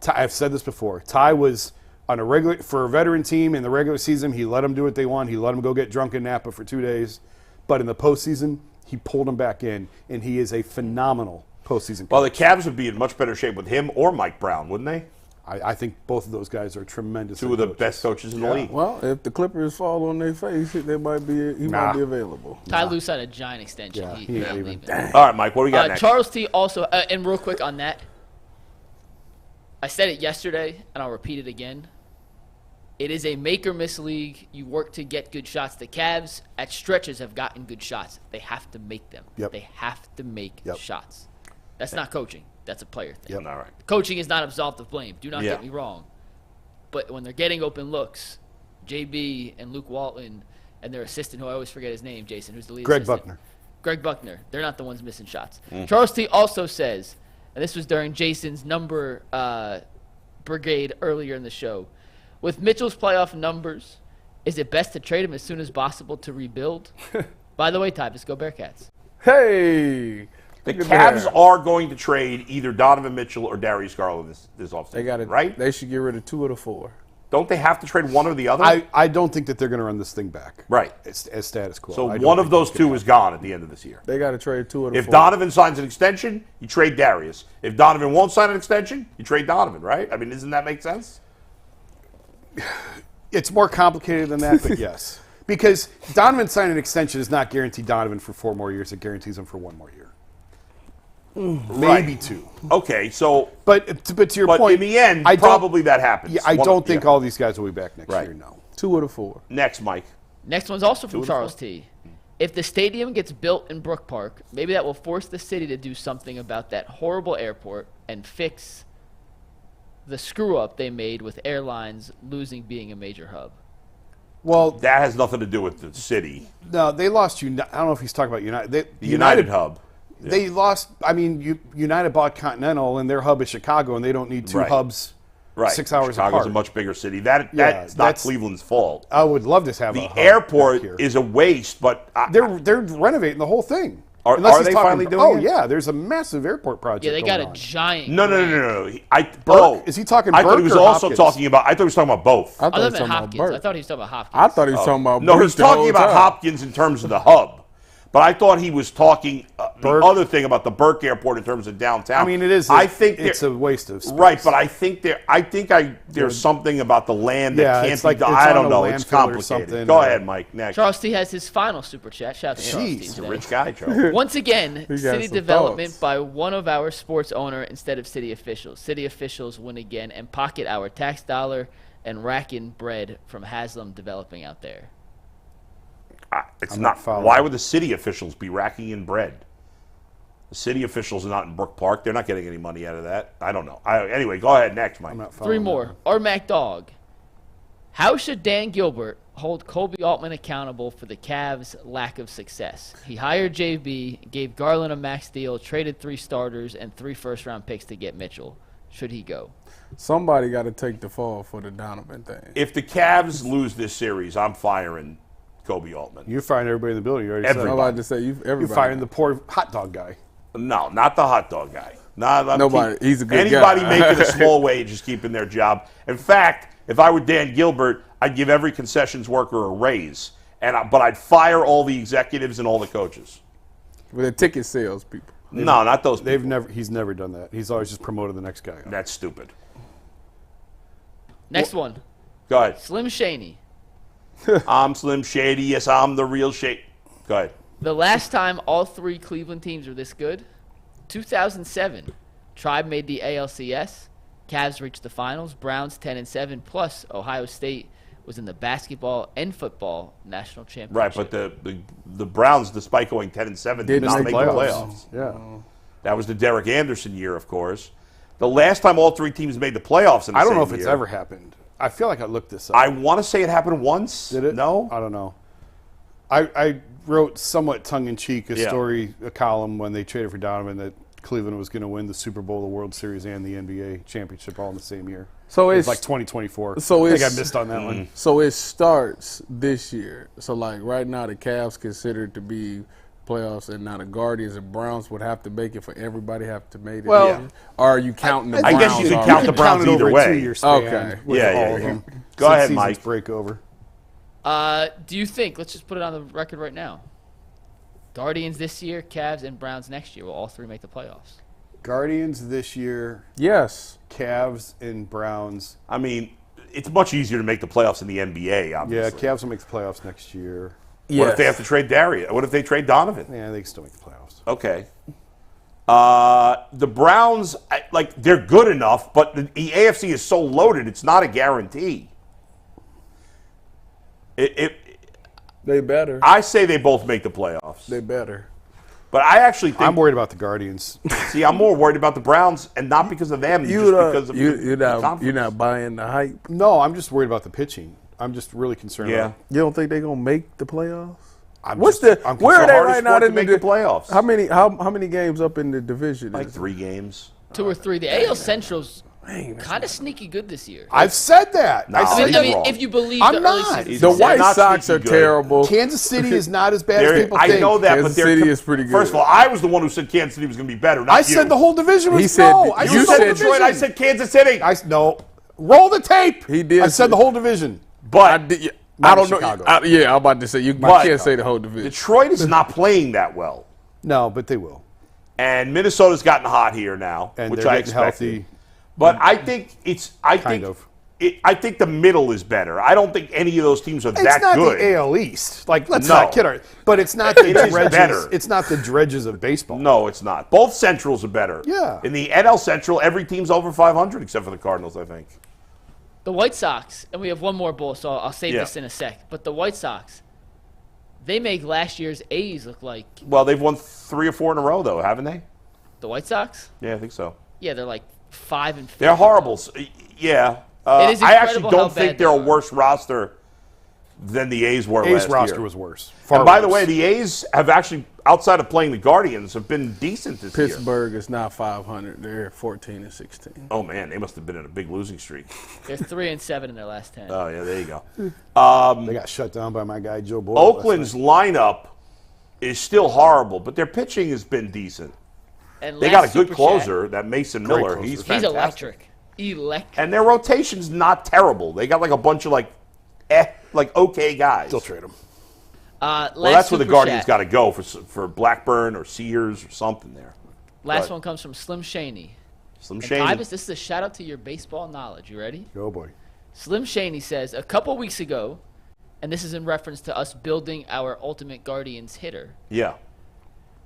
I've said this before. Ty was on for a veteran team in the regular season. He let them do what they want. He let them go get drunk in Napa for 2 days. But in the postseason, he pulled them back in, and he is a phenomenal postseason coach. Well, the Cavs would be in much better shape with him or Mike Brown, wouldn't they? I think both of those guys are tremendous. Two of the best coaches in the league. Well, if the Clippers fall on their face, he might be available. Ty Lue signed a giant extension. Yeah, He not leaving. All right, Mike, what do we got next? Charles T. also, and real quick on that, I said it yesterday, and I'll repeat it again. It is a make-or-miss league. You work to get good shots. The Cavs, at stretches, have gotten good shots. They have to make them. Yep. They have to make shots. That's not coaching. That's a player thing. Yep. All right. Coaching is not absolved of blame. Do not get me wrong. But when they're getting open looks, JB and Luke Walton and their assistant, who I always forget his name, Jason, who's the lead assistant. Greg Buckner. They're not the ones missing shots. Charles T. also says, and this was during Jason's number brigade earlier in the show, with Mitchell's playoff numbers, is it best to trade him as soon as possible to rebuild? By the way, Tyvus, go Bearcats. Hey! The Cavs are going to trade either Donovan Mitchell or Darius Garland this offseason. They got it right. They should get rid of 2 of the 4. Don't they have to trade one or the other? I don't think that they're going to run this thing back. Right. As status quo. So one of those 2 is gone at the end of this year. They got to trade 2 of the 4. If Donovan signs an extension, you trade Darius. If Donovan won't sign an extension, you trade Donovan, right? I mean, doesn't that make sense? It's more complicated than that, but yes. Because Donovan signing an extension does not guarantee Donovan for 4 more years. It guarantees him for 1 more year. Maybe 2. Okay, so but to your point, in the end, probably that happens. Yeah, I don't think all these guys will be back next year. No. 2 of the 4. Next, Mike. Next one's also from Charles T. If the stadium gets built in Brook Park, maybe that will force the city to do something about that horrible airport and fix the screw-up they made with airlines losing being a major hub. Well, that has nothing to do with the city. No, they lost. I don't know if he's talking about United. The United hub. Yeah. They lost. I mean, United bought Continental, and their hub is Chicago, and they don't need 2 hubs 6 hours apart. Chicago's a much bigger city. That's not Cleveland's fault. I would love to have the airport is a waste, but they're renovating the whole thing. Are they finally doing it? Oh, yeah. There's a massive airport project. Yeah, they got a giant. No. Is he talking Burke I thought he was or also Hopkins? talking about. I thought he was talking about both. I thought he was talking talking Hopkins. about Burke. I thought he was talking about Hopkins. I thought he was talking about No, Burke he's the talking whole about time. Hopkins in terms of the hub. But I thought he was talking the other thing about the Burke Airport in terms of downtown. I mean, it is. I think it's a waste of space. Right, but I think there's something about the land that can't be done. I don't know. It's complicated. Go ahead, Mike. Next. Charles T. has his final super chat. Shout out to Charles T. He's a today. rich guy, Charles. Once again, city some development thoughts. by one of our sports owner instead of city officials. City officials win again and pocket our tax dollar and rack in bread from Haslam developing out there. It's I'm not. not following. Why would the city officials be racking in bread? The city officials are not in Brook Park. They're not getting any money out of that. I don't know. Anyway, go ahead. Next, Mike. I'm not following 3 more. Or MacDog. How should Dan Gilbert hold Kobe Altman accountable for the Cavs' lack of success? He hired JB, gave Garland a max deal, traded 3 starters and 3 first-round picks to get Mitchell. Should he go? Somebody got to take the fall for the Donovan thing. If the Cavs lose this series, I'm firing Kobe Altman. You're firing everybody in the building. You already Everybody. I'm about to say everybody. You're firing the poor hot dog guy. No, not the hot dog guy. Nobody. He's a good anybody guy. making a small wage is keeping their job. In fact, if I were Dan Gilbert, I'd give every concessions worker a raise, but I'd fire all the executives and all the coaches. With the ticket sales people. No, not those They've people. never. He's never done that. He's always just promoted the next guy up. That's stupid. Next one. Go ahead. Slim Shaney. I'm Slim Shady. Yes, I'm the real Shady. Go ahead. The last time all three Cleveland teams were this good, 2007. Tribe made the ALCS. Cavs reached the finals. Browns 10-7. Plus, Ohio State was in the basketball and football national championship. Right, but the Browns, despite going 10-7, did not make the playoffs. Yeah. That was the Derek Anderson year, of course. The last time all three teams made the playoffs in the I don't know same if it's year, ever happened. I feel like I looked this up. I want to say it happened once. Did it? No? I don't know. I wrote somewhat tongue-in-cheek Yeah. a column when they traded for Donovan that Cleveland was going to win the Super Bowl, the World Series, and the NBA championship all in the same year. So It was it's like 2024. So I think I it's- missed on that one. So it starts this year. So like right now, the Cavs considered to be playoffs, and now the Guardians and Browns would have to make it for everybody have to make it. Well, or are you counting the I Browns? guess you can already? count the Browns Count it either over a way. 2-year span Okay. with Yeah, all yeah, of yeah. them. Go Since ahead, seasons Mike. break over. Do you think, let's just put it on the record right now, Guardians this year, Cavs, and Browns next year will all three make the playoffs? Guardians this year, Yes. Cavs and Browns. I mean, it's much easier to make the playoffs in the NBA, Yeah, obviously. Cavs will make the playoffs next year. What if they have to trade Darius? What if they trade Donovan? Yeah, they can still make the playoffs. Okay. The Browns, they're good enough, but the AFC is so loaded, it's not a guarantee. They better. I say they both make the playoffs. They better. But I actually think, I'm worried about the Guardians. see, I'm more worried about the Browns, and not because of them, just because of you're the not conference. buying the hype. No, I'm just worried about the pitching. I'm just really concerned Yeah. about You don't think they're gonna make the playoffs? I'm What's just- the I'm where are the they hardest right now sport to in make the playoffs. How many games up in the division? Like is it? 3 games. 2 or 3. The AL Central's kind of sneaky good this year. I've said that. No, I I said mean, he's wrong. if you believe I'm the not. early season He's The They're success. White not Sox sneaky are good. terrible. Kansas City is not as bad as They're- people I think. know that, Kansas but they're City is pretty good. First of all, I was the one who said Kansas City was going to be better. Not I you. said the whole division was He said- no. I You the whole said Detroit. I division. said Kansas City. No. Roll the tape. He did I said say- the whole division. But I don't know. Chicago. I'm about to say you But- can't say the whole division. Detroit is not playing that well, No, but they will. and Minnesota's gotten hot here now, And which they're I getting expected. healthy. But I think it's. I Kind think. of. I think the middle is better. I don't think any of those teams are It's that not good. the AL East. Like, let's No. not kid our. But it's not the It is dredges. better. It's not the dredges of baseball. No, it's not. Both Centrals are better. Yeah. In the NL Central, every team's over 500 except for the Cardinals, I think. The White Sox, and we have one more bull, so I'll save Yeah. this in a sec. But the White Sox, they make last year's A's look like Well, they've won 3 or 4 in a row, though, haven't they? the White Sox. Yeah, I think so. Yeah, they're like 5 and 4. They're horrible. Yeah. It is I actually incredible how don't bad think they they're a are. worse roster than the A's were A's last roster year. was worse. Far And by the worse. way, the A's have actually, outside of playing the Guardians, have been decent this year. Pittsburgh is not 500. They're at 14 and 16. Oh, man, they must have been in a big losing streak. They're 3 and 7 in their last 10. Oh, yeah, there you go. they got shut down by my guy Joe Boyle. last Oakland's night. lineup is still horrible, but their pitching has been decent. And They got a last good Super closer, that Mason Great Miller. closer. He's Chat, fantastic. he's electric. Electric. And their rotation's not terrible. They got like a bunch of okay guys. Still trade him. Last Well, that's where the Super Guardians Chat. got to go for Blackburn or Sears or something there. Last Right. one comes from Slim Shaney. Slim And Shady. Tyvus, this is a shout out to your baseball knowledge. You ready? Oh boy. Slim Shaney says, a couple weeks ago, and this is in reference to us building our Ultimate Guardians hitter, Yeah.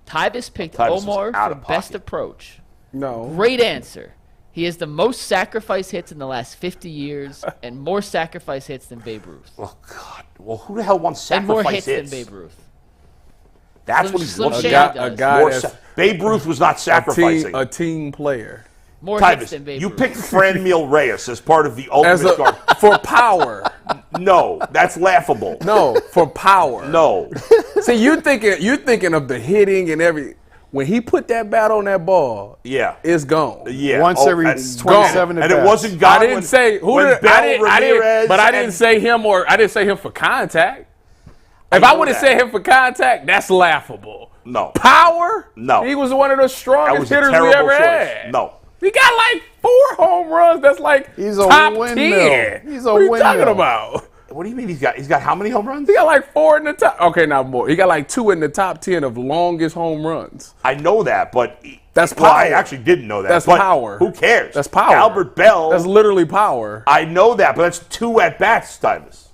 Tyvus picked Tyvus was Omar out for of best pocket. approach. No. Great answer. He has the most sacrifice hits in the last 50 years and more sacrifice hits than Babe Ruth. Oh, God. Well, who the hell wants And more sacrifice hits than Babe Ruth. That's Slim- what he's Slim looking Shady at. does. A guy More that's Babe Ruth was not sacrificing. a team player. More hits Tyvus, than Babe you Ruth. picked Franmil Reyes as part of the As Ultimate Guard. for power. No, that's laughable. No, for power. No. See, you're thinking of the hitting and every. When he put that bat on that ball, Yeah. it's gone. Yeah. Once every and 27 And at it bats. wasn't gone I didn't when, say who when did Bell, I didn't, Ramirez, but I didn't and- say him I didn't say him for contact. If I know would have that. said him for contact, that's laughable. No. Power? No. He was one of the That strongest was a hitters we terrible ever choice. had. No. He got like 4 home runs. That's like He's a top windmill. 10. He's a what are you talking windmill. about? What do you mean he's got how many home runs? He got like 4 in the top. Okay, not more. He got like 2 in the top 10 of longest home runs. I know that, but That's well, I power. actually didn't know that. That's but power. Who cares? That's power. Albert Bell. That's literally power. I know that, but that's 2 at bats, Stybus.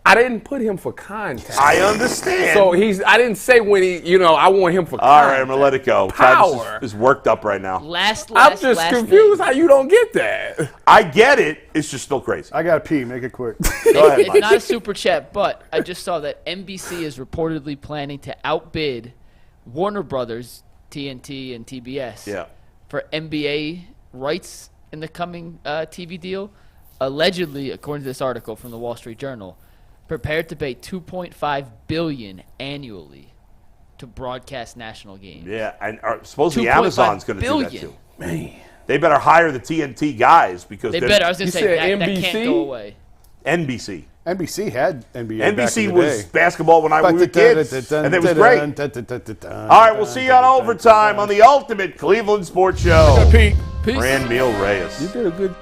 I didn't put him for contact. I understand. So I didn't say when I want him for all contact. right, I'm gonna let it go. Power. Stybus is worked up right now. I'm just confused name. how you don't get that. I get it. It's just still crazy. I got to pee. Make it quick. Go ahead, It's Mike. not a super chat, but I just saw that NBC is reportedly planning to outbid Warner Brothers, TNT, and TBS Yeah. for NBA rights in the coming TV deal. Allegedly, according to this article from the Wall Street Journal, prepared to pay $2.5 billion annually to broadcast national games. Yeah, and supposedly 2.5 Amazon's going to do that billion. too. Man, they better hire the TNT guys because They they're better. I was going to You say said that NBC? can't go away. NBC. NBC had NBA. back in NBC the was day. basketball when we were kids, and it was great. All right, we'll see you on overtime on the ultimate Cleveland Sports Show. Pete, Peace. Fran Meal Reyes. you did a good